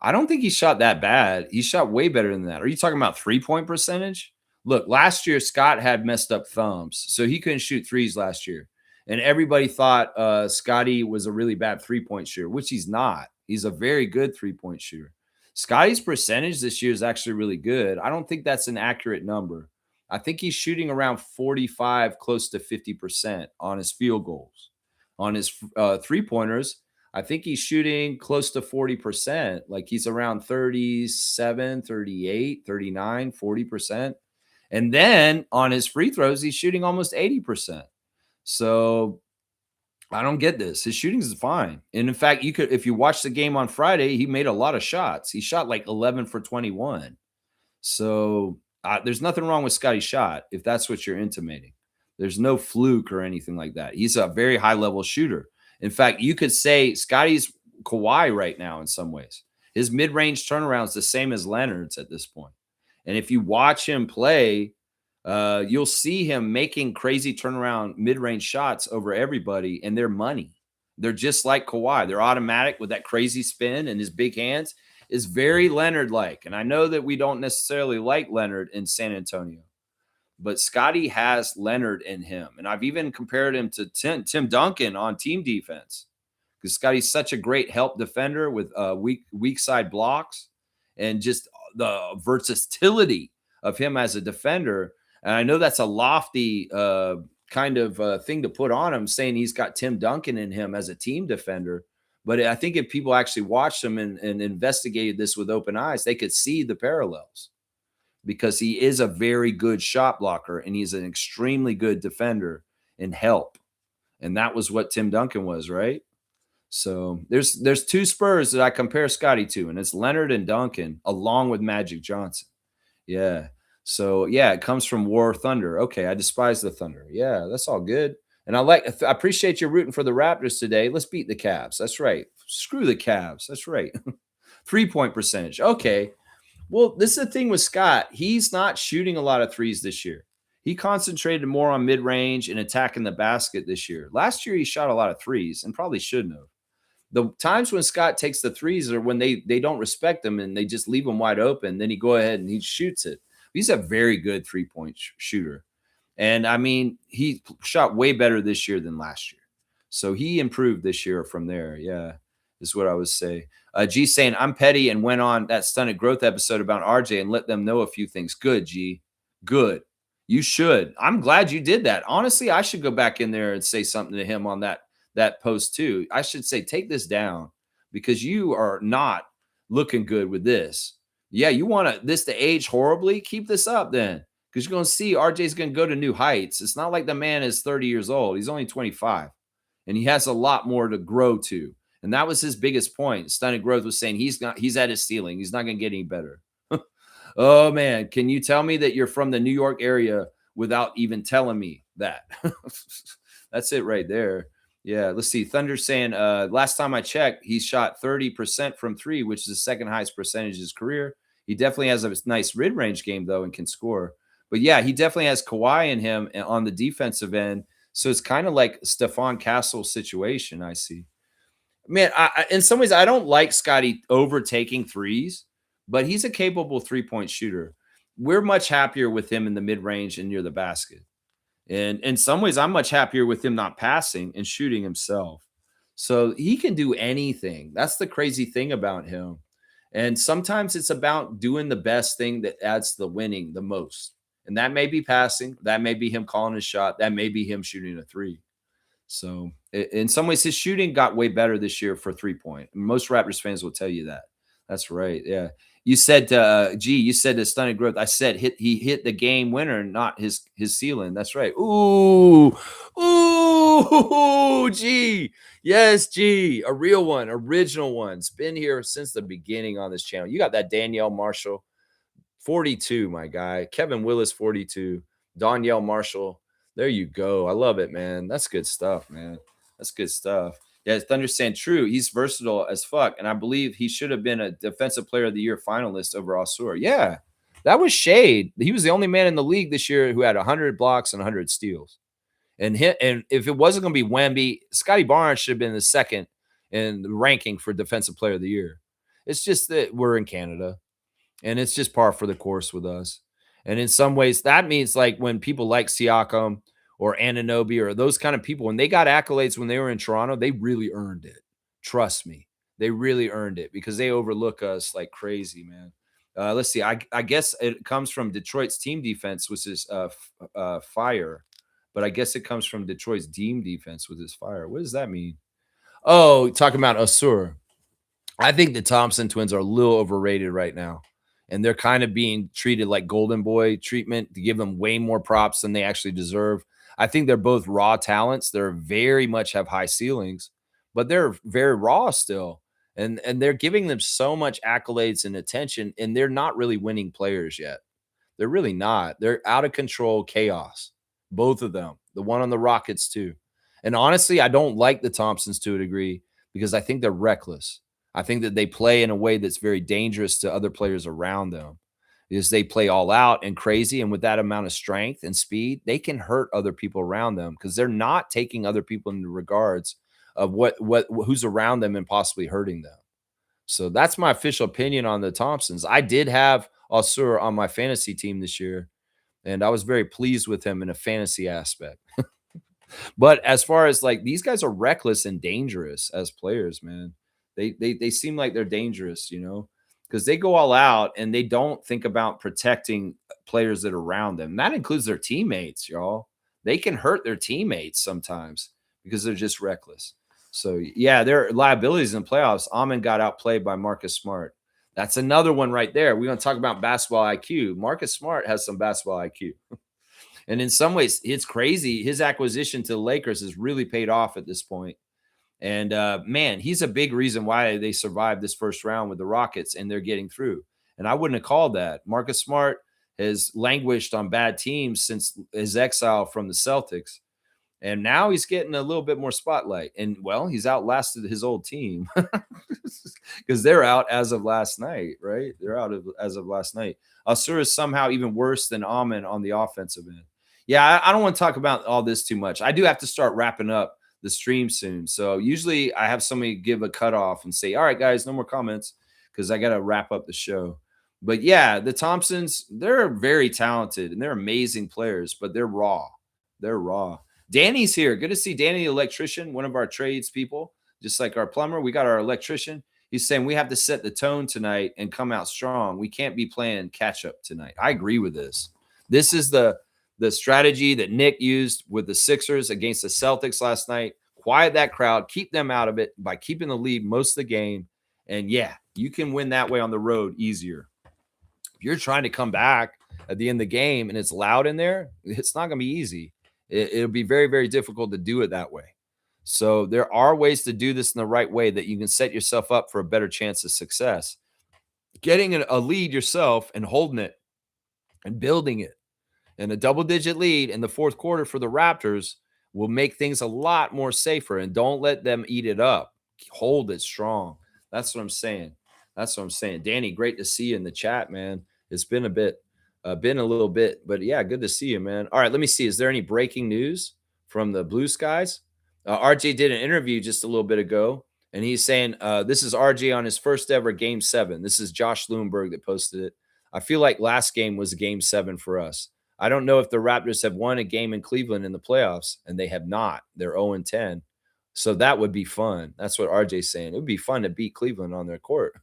I don't think he shot that bad. He shot way better than that. Are you talking about 3-point percentage? Look, last year Scott had messed up thumbs, so he couldn't shoot threes last year. And everybody thought Scotty was a really bad 3-point shooter, which he's not. He's a very good 3-point shooter. Scotty's percentage this year is actually really good. I don't think that's an accurate number. I think he's shooting around 45, close to 50% on his field goals. On his three-pointers, I think he's shooting close to 40%. Like he's around 37, 38, 39, 40%. And then on his free throws, he's shooting almost 80%. So I don't get this. His shooting is fine. And in fact, if you watch the game on Friday, he made a lot of shots. He shot like 11 for 21. So there's nothing wrong with Scotty's shot, if that's what you're intimating. There's no fluke or anything like that. He's a very high level shooter. In fact, you could say Scotty's Kawhi right now in some ways. His mid-range turnaround is the same as Leonard's at this point. And if you watch him play, you'll see him making crazy turnaround mid-range shots over everybody, and they're money. They're just like Kawhi. They're automatic with that crazy spin and his big hands. Is very Leonard-like. And I know that we don't necessarily like Leonard in San Antonio, but Scotty has Leonard in him. And I've even compared him to Tim Duncan on team defense because Scotty's such a great help defender with weak side blocks and just the versatility of him as a defender. And I know that's a lofty kind of thing to put on him, saying he's got Tim Duncan in him as a team defender. But I think if people actually watched him and investigated this with open eyes, they could see the parallels because he is a very good shot blocker and he's an extremely good defender and help. And that was what Tim Duncan was, right? So there's two Spurs that I compare Scotty to, and it's Leonard and Duncan along with Magic Johnson. Yeah. So, yeah, it comes from War Thunder. Okay, I despise the Thunder. Yeah, that's all good. And I appreciate you rooting for the Raptors today. Let's beat the Cavs. That's right. Screw the Cavs. That's right. 3-point percentage. Okay. Well, this is the thing with Scott. He's not shooting a lot of threes this year. He concentrated more on mid-range and attacking the basket this year. Last year, he shot a lot of threes and probably shouldn't have. The times when Scott takes the threes are when they don't respect him and they just leave him wide open. Then he go ahead and he shoots it. He's a very good 3-point shooter. And I mean, he shot way better this year than last year. So he improved this year from there. Yeah, is what I would say. G saying, I'm petty and went on that Stunted Growth episode about RJ and let them know a few things. Good, G. Good. You should. I'm glad you did that. Honestly, I should go back in there and say something to him on that post too. I should say, take this down because you are not looking good with this. Yeah, you want this to age horribly? Keep this up then. because you're going to see RJ's going to go to new heights. It's not like the man is 30 years old. He's only 25, and he has a lot more to grow to. And that was his biggest point. Stunted Growth was saying he's at his ceiling. He's not going to get any better. Oh, man. Can you tell me that you're from the New York area without even telling me that? That's it right there. Yeah, let's see. Thunder saying, last time I checked, he shot 30% from three, which is the second highest percentage of his career. He definitely has a nice mid-range game, though, and can score. But, yeah, he definitely has Kawhi in him on the defensive end. So it's kind of like Stephon Castle's situation, I see. Man, in some ways, I don't like Scotty overtaking threes, but he's a capable three-point shooter. We're much happier with him in the mid-range and near the basket. And in some ways, I'm much happier with him not passing and shooting himself. So he can do anything. That's the crazy thing about him. And sometimes it's about doing the best thing that adds the winning the most. And that may be passing. That may be him calling a shot. That may be him shooting a three. So in some ways, his shooting got way better this year for 3-point. Most Raptors fans will tell you that. That's right. Yeah. You said, you said the Stunted Growth. I said he hit the game winner, not his ceiling. That's right. Ooh, G. Yes, G. A real one, original one. It's been here since the beginning on this channel. You got that Danielle Marshall, 42, my guy. Kevin Willis, 42. Danielle Marshall. There you go. I love it, man. That's good stuff, man. That's good stuff. Yeah, Thunder saying true. He's versatile as fuck. And I believe he should have been a Defensive Player of the Year finalist over Osur. Yeah, that was shade. He was the only man in the league this year who had 100 blocks and 100 steals. And if it wasn't going to be Wemby, Scotty Barnes should have been the second in the ranking for Defensive Player of the Year. It's just that we're in Canada, and it's just par for the course with us. And in some ways, that means like when people like Siakam or Anunoby or those kind of people, when they got accolades when they were in Toronto, they really earned it. Trust me. They really earned it because they overlook us like crazy, man. Let's see. I guess it comes from Detroit's team defense, which is fire. But I guess it comes from Detroit's team defense, with his fire. What does that mean? Oh, talking about Osur. I think the Thompson twins are a little overrated right now. And they're kind of being treated like golden boy treatment to give them way more props than they actually deserve. I think they're both raw talents. They're very much have high ceilings, but they're very raw still. And they're giving them so much accolades and attention, and they're not really winning players yet. They're really not. They're out of control chaos. Both of them. The one on the Rockets too. And honestly, I don't like the Thompsons to a degree because I think they're reckless. I think that they play in a way that's very dangerous to other players around them because they play all out and crazy. And with that amount of strength and speed, they can hurt other people around them because they're not taking other people into regards of who's around them and possibly hurting them. So that's my official opinion on the Thompsons. I did have Osur on my fantasy team this year, and I was very pleased with him in a fantasy aspect. But as far as like these guys are reckless and dangerous as players, man. They seem like they're dangerous, you know, because they go all out and they don't think about protecting players that are around them. That includes their teammates, y'all. They can hurt their teammates sometimes because they're just reckless. So, yeah, there are liabilities in playoffs. Amon got outplayed by Marcus Smart. That's another one right there. We're going to talk about basketball IQ. Marcus Smart has some basketball IQ. And in some ways, it's crazy. His acquisition to the Lakers has really paid off at this point. And, man, he's a big reason why they survived this first round with the Rockets and they're getting through. And I wouldn't have called that. Marcus Smart has languished on bad teams since his exile from the Celtics. And now he's getting a little bit more spotlight. And, well, he's outlasted his old team because they're out as of last night, right? They're out as of last night. Osur is somehow even worse than Amon on the offensive end. Yeah, I don't want to talk about all this too much. I do have to start wrapping up the stream soon. So usually I have somebody give a cutoff and say, all right, guys, no more comments because I got to wrap up the show. But yeah, the Thompsons, they're very talented and they're amazing players, but they're raw. They're raw. Danny's here. Good to see Danny, the electrician, one of our trades people, just like our plumber. We got our electrician. He's saying we have to set the tone tonight and come out strong. We can't be playing catch up tonight. I agree with this. This is the strategy that Nick used with the Sixers against the Celtics last night. Quiet that crowd, keep them out of it by keeping the lead most of the game. And yeah, you can win that way on the road easier. If you're trying to come back at the end of the game and it's loud in there, it's not going to be easy. It'll be very, very difficult to do it that way. So there are ways to do this in the right way that you can set yourself up for a better chance of success. Getting a lead yourself and holding it and building it, and a double-digit lead in the fourth quarter for the Raptors will make things a lot more safer, and don't let them eat it up. Hold it strong. That's what I'm saying. That's what I'm saying. Danny, great to see you in the chat, man. It's been a little bit, but yeah, good to see you, man. All right, let me see. Is there any breaking news from the Blue Skies? RJ did an interview just a little bit ago, and he's saying this is RJ on his first ever Game 7. This is Josh Lewinberg that posted it. I feel like last game was Game 7 for us. I don't know if the Raptors have won a game in Cleveland in the playoffs, and they have not. They're 0-10. So that would be fun. That's what RJ's saying. It would be fun to beat Cleveland on their court.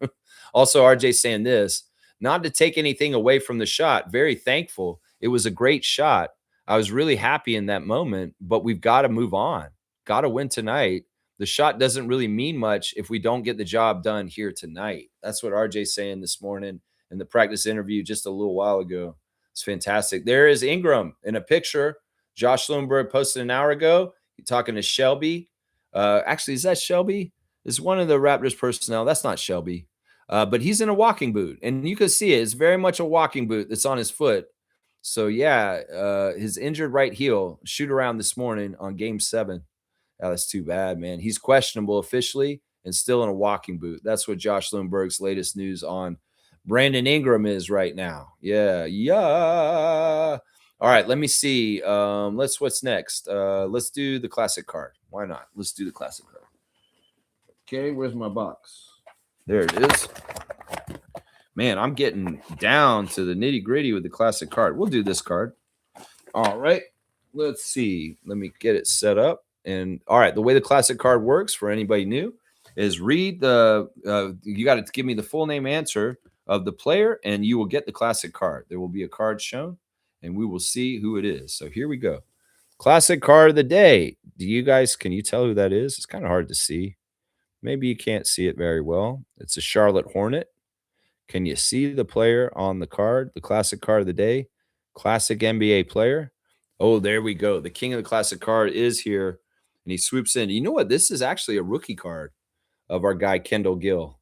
Also, RJ's saying this, not to take anything away from the shot. Very thankful. It was a great shot. I was really happy in that moment, but we've got to move on. Got to win tonight. The shot doesn't really mean much if we don't get the job done here tonight. That's what RJ's saying this morning in the practice interview just a little while ago. It's fantastic. There is Ingram in a picture. Josh Lewinberg posted an hour ago. He's talking to Shelby. Actually, is that Shelby? Is one of the Raptors personnel. That's not Shelby. But he's in a walking boot. And you can see it. It's very much a walking boot that's on his foot. So, yeah, his injured right heel shoot around this morning on Game 7. Oh, that's too bad, man. He's questionable officially and still in a walking boot. That's what Josh Lewinberg's latest news on Brandon Ingram is right now. Yeah. All right, let me see. What's next? Let's do the classic card. Why not? Let's do the classic card. Okay, where's my box? There it is. Man, I'm getting down to the nitty-gritty with the classic card. We'll do this card. All right. Let's see. Let me get it set up. And all right, the way the classic card works for anybody new is read the you got to give me the full name answer of the player, and you will get the classic card. There will be a card shown, and we will see who it is. So here we go. Classic card of the day. Can you tell who that is? It's kind of hard to see. Maybe you can't see it very well. It's a Charlotte Hornet. Can you see the player on the card? The classic card of the day. Classic NBA player. Oh, there we go. The king of the classic card is here, and he swoops in. You know what? This is actually a rookie card of our guy, Kendall Gill.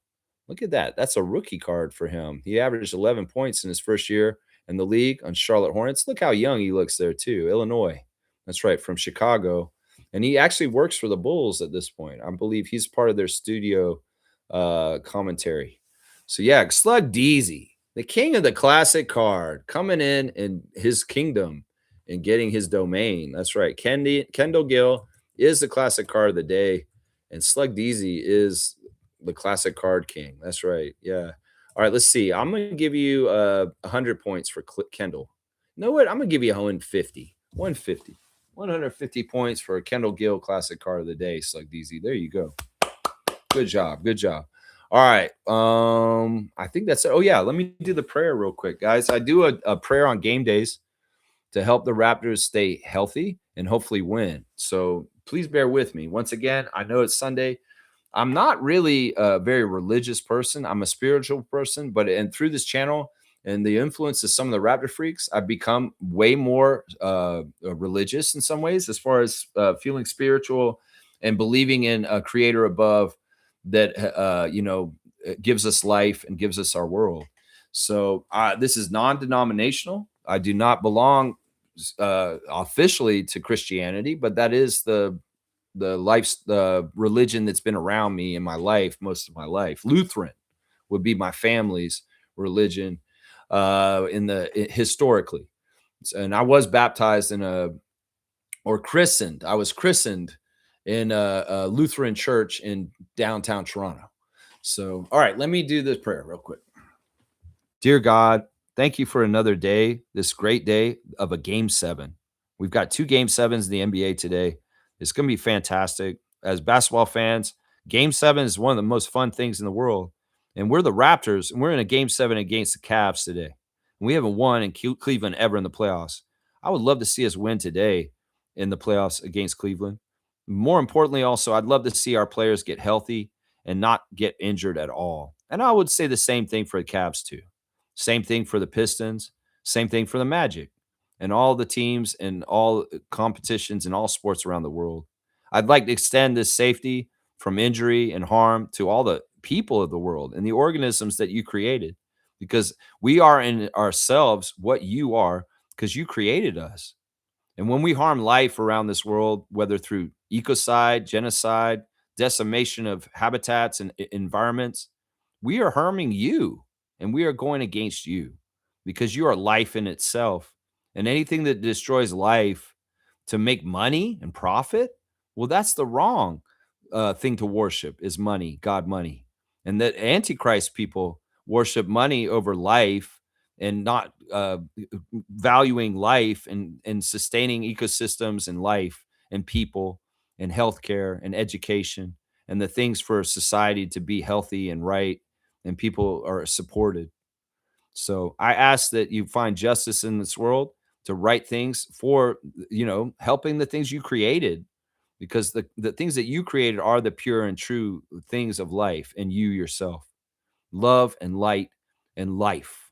Look at that. That's a rookie card for him. He averaged 11 points in his first year in the league on Charlotte Hornets. Look how young he looks there, too. Illinois. That's right, from Chicago. And he actually works for the Bulls at this point. I believe he's part of their studio commentary. So, yeah, Slug Deezy, the king of the classic card, coming in his kingdom and getting his domain. That's right. Kendall Gill is the classic card of the day, and Slug Deezy is the classic card king. That's right. Yeah. All right, let's see. I'm going to give you 100 points for Kendall. You know what? I'm going to give you 150. 150 points for Kendall Gill classic card of the day, Slug Deezy. There you go. Good job. All right. I think that's it. Oh, yeah. Let me do the prayer real quick, guys. I do a prayer on game days to help the Raptors stay healthy and hopefully win. So please bear with me. Once again, I know it's Sunday. I'm not really a very religious person. I'm a spiritual person, and through this channel and the influence of some of the Raptor freaks, I've become way more religious in some ways, as far as feeling spiritual and believing in a creator above that, gives us life and gives us our world. So this is non-denominational. I do not belong officially to Christianity, but that is the religion that's been around me in my life, most of my life. Lutheran would be my family's religion historically. And I was baptized christened. I was christened in a Lutheran church in downtown Toronto. So, all right, let me do this prayer real quick. Dear God, thank you for another day, this great day of a Game 7. We've got 2 Game 7s in the NBA today. It's going to be fantastic. As basketball fans, Game 7 is one of the most fun things in the world. And we're the Raptors, and we're in a Game 7 against the Cavs today. We haven't won in Cleveland ever in the playoffs. I would love to see us win today in the playoffs against Cleveland. More importantly, also, I'd love to see our players get healthy and not get injured at all. And I would say the same thing for the Cavs, too. Same thing for the Pistons. Same thing for the Magic and all the teams and all competitions and all sports around the world. I'd like to extend this safety from injury and harm to all the people of the world and the organisms that you created, because we are in ourselves what you are because you created us. And when we harm life around this world, whether through ecocide, genocide, decimation of habitats and environments, we are harming you and we are going against you because you are life in itself. And anything that destroys life to make money and profit, well, that's the wrong thing to worship is money, God money. And that Antichrist people worship money over life and not valuing life and sustaining ecosystems and life and people and healthcare and education and the things for society to be healthy and right and people are supported. So I ask that you find justice in this world to right things for, helping the things you created, because the things that you created are the pure and true things of life and you yourself. Love and light and life,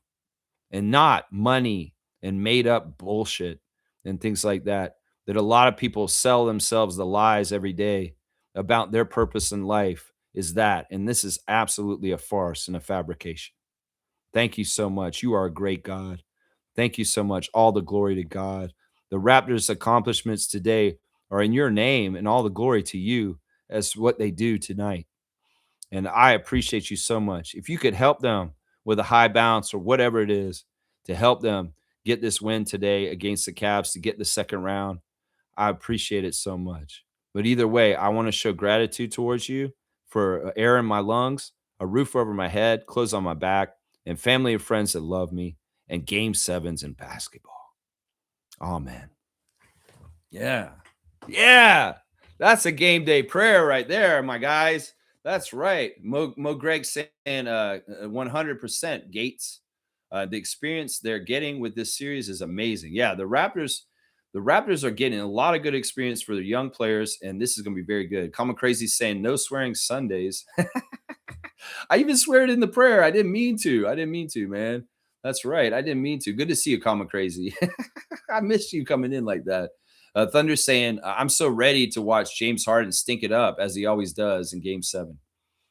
and not money and made up bullshit and things like that. That a lot of people sell themselves the lies every day about their purpose in life is that. And this is absolutely a farce and a fabrication. Thank you so much. You are a great God. Thank you so much. All the glory to God. The Raptors' accomplishments today are in your name, and all the glory to you as what they do tonight. And I appreciate you so much. If you could help them with a high bounce or whatever it is to help them get this win today against the Cavs to get the second round, I appreciate it so much. But either way, I want to show gratitude towards you for air in my lungs, a roof over my head, clothes on my back, and family and friends that love me, and game sevens in basketball. Amen. Yeah. Yeah. That's a game day prayer right there, my guys. That's right. Mo Greg saying 100% Gates. The experience they're getting with this series is amazing. Yeah, the Raptors are getting a lot of good experience for their young players, and this is going to be very good. Common Crazy saying no swearing Sundays. I even swear it in the prayer. I didn't mean to. I didn't mean to, man. That's right. I didn't mean to. Good to see you, Common Crazy. I missed you coming in like that. Thunder saying, I'm so ready to watch James Harden stink it up as he always does in game 7.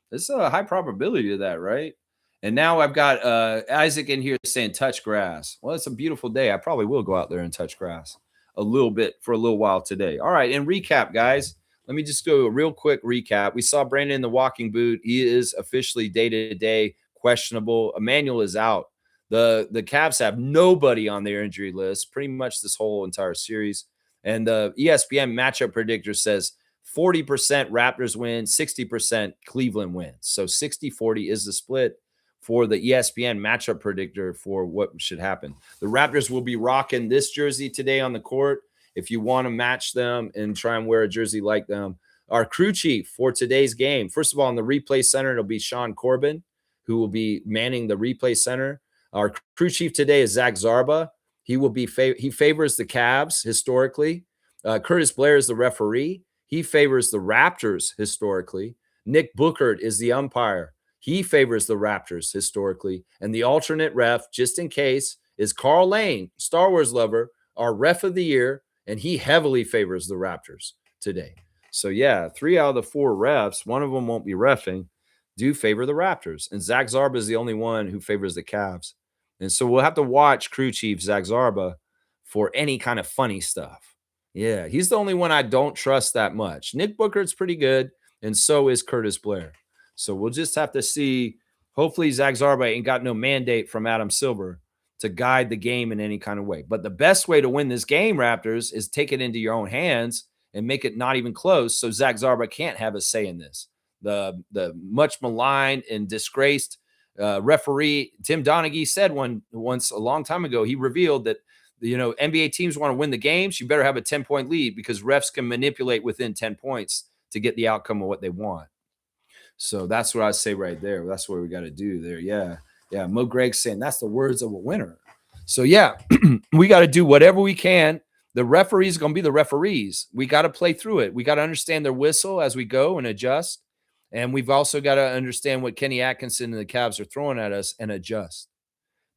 There's a high probability of that, right? And now I've got Isaac in here saying touch grass. Well, it's a beautiful day. I probably will go out there and touch grass a little bit for a little while today. All right. And recap, guys. Let me just go a real quick recap. We saw Brandon in the walking boot. He is officially day-to-day questionable. Emmanuel is out. The Cavs have nobody on their injury list pretty much this whole entire series. And the ESPN matchup predictor says 40% Raptors win, 60% Cleveland wins. So 60-40 is the split for the ESPN matchup predictor for what should happen. The Raptors will be rocking this jersey today on the court. If you want to match them and try and wear a jersey like them, our crew chief for today's game, first of all, in the replay center, it'll be Sean Corbin, who will be manning the replay center. Our crew chief today is Zach Zarba. He will be he favors the Cavs historically. Curtis Blair is the referee. He favors the Raptors historically. Nick Bookert is the umpire. He favors the Raptors historically. And the alternate ref, just in case, is Carl Lane, Star Wars lover, our ref of the year, and he heavily favors the Raptors today. So, yeah, 3 out of the 4 refs, one of them won't be reffing, do favor the Raptors. And Zach Zarba is the only one who favors the Cavs. And so we'll have to watch crew chief Zach Zarba for any kind of funny stuff. Yeah, he's the only one I don't trust that much. Nick Booker's pretty good, and so is Curtis Blair. So we'll just have to see. Hopefully, Zach Zarba ain't got no mandate from Adam Silver to guide the game in any kind of way. But the best way to win this game, Raptors, is take it into your own hands and make it not even close so Zach Zarba can't have a say in this. The much maligned and disgraced referee Tim Donaghy said once a long time ago, he revealed that NBA teams want to win the games. You better have a 10-point lead because refs can manipulate within 10 points to get the outcome of what they want. So that's what I say right there. That's what we got to do there. Yeah. Yeah. Mo Greg's saying that's the words of a winner. So, yeah, we got to do whatever we can. The referees are going to be the referees. We got to play through it. We got to understand their whistle as we go and adjust. And we've also got to understand what Kenny Atkinson and the Cavs are throwing at us and adjust.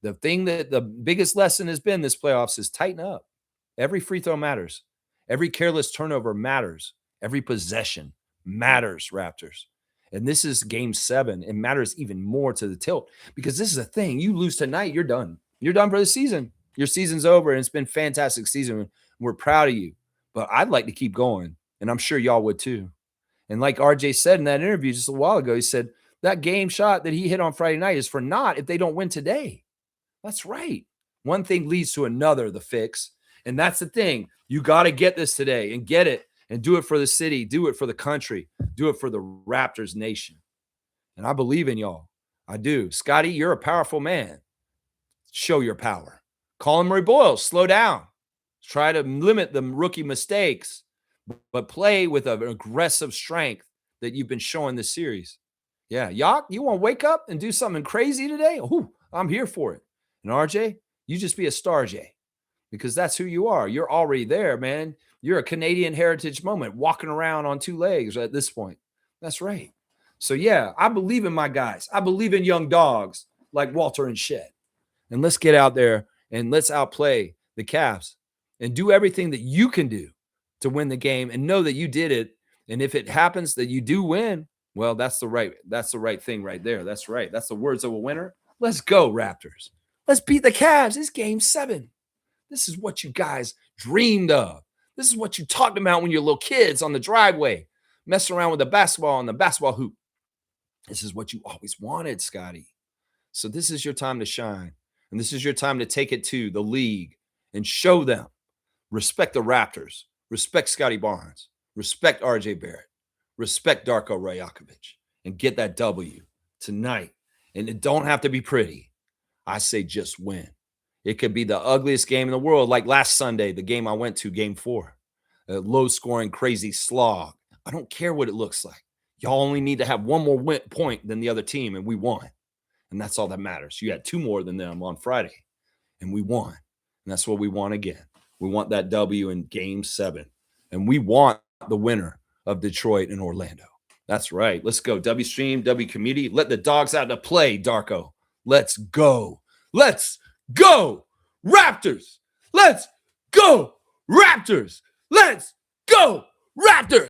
The thing that the biggest lesson has been this playoffs is tighten up. Every free throw matters. Every careless turnover matters. Every possession matters, Raptors. And this is game 7. It matters even more to the tilt because this is the thing. You lose tonight, you're done. You're done for the season. Your season's over, and it's been a fantastic season. We're proud of you. But I'd like to keep going, and I'm sure y'all would too. And like RJ said in that interview just a while ago, he said that game shot that he hit on Friday night is for naught if they don't win today. That's right. One thing leads to another, the fix. And that's the thing. You got to get this today and get it and do it for the city, do it for the country, do it for the Raptors nation. And I believe in y'all. I do. Scotty, you're a powerful man. Show your power. Call him Murray-Boyles. Slow down. Try to limit the rookie mistakes, but play with an aggressive strength that you've been showing this series. Yeah, Yak, you want to wake up and do something crazy today? Ooh, I'm here for it. And RJ, you just be a star J because that's who you are. You're already there, man. You're a Canadian heritage moment walking around on 2 legs at this point. That's right. So, yeah, I believe in my guys. I believe in young dogs like Walter and Shed. And let's get out there and let's outplay the Cavs and do everything that you can do to win the game and know that you did it. And if it happens that you do win, well, that's the right thing right there. That's right. That's the words of a winner. Let's go, Raptors. Let's beat the Cavs. It's game 7. This is what you guys dreamed of. This is what you talked about when you're little kids on the driveway, messing around with the basketball on the basketball hoop. This is what you always wanted, Scotty. So this is your time to shine. And this is your time to take it to the league and show them. Respect the Raptors. Respect Scotty Barnes. Respect RJ Barrett. Respect Darko Rajakovic. And get that W tonight. And it don't have to be pretty. I say just win. It could be the ugliest game in the world, like last Sunday, the game I went to, game 4. A low-scoring, crazy slog. I don't care what it looks like. Y'all only need to have one more point than the other team, and we won. And that's all that matters. You had 2 more than them on Friday, and we won. And that's what we want again. We want that W in game 7. And we want the winner of Detroit and Orlando. That's right. Let's go. W Stream, W Community. Let the dogs out to play, Darko. Let's go. Let's go, Raptors. Let's go, Raptors. Let's go, Raptors.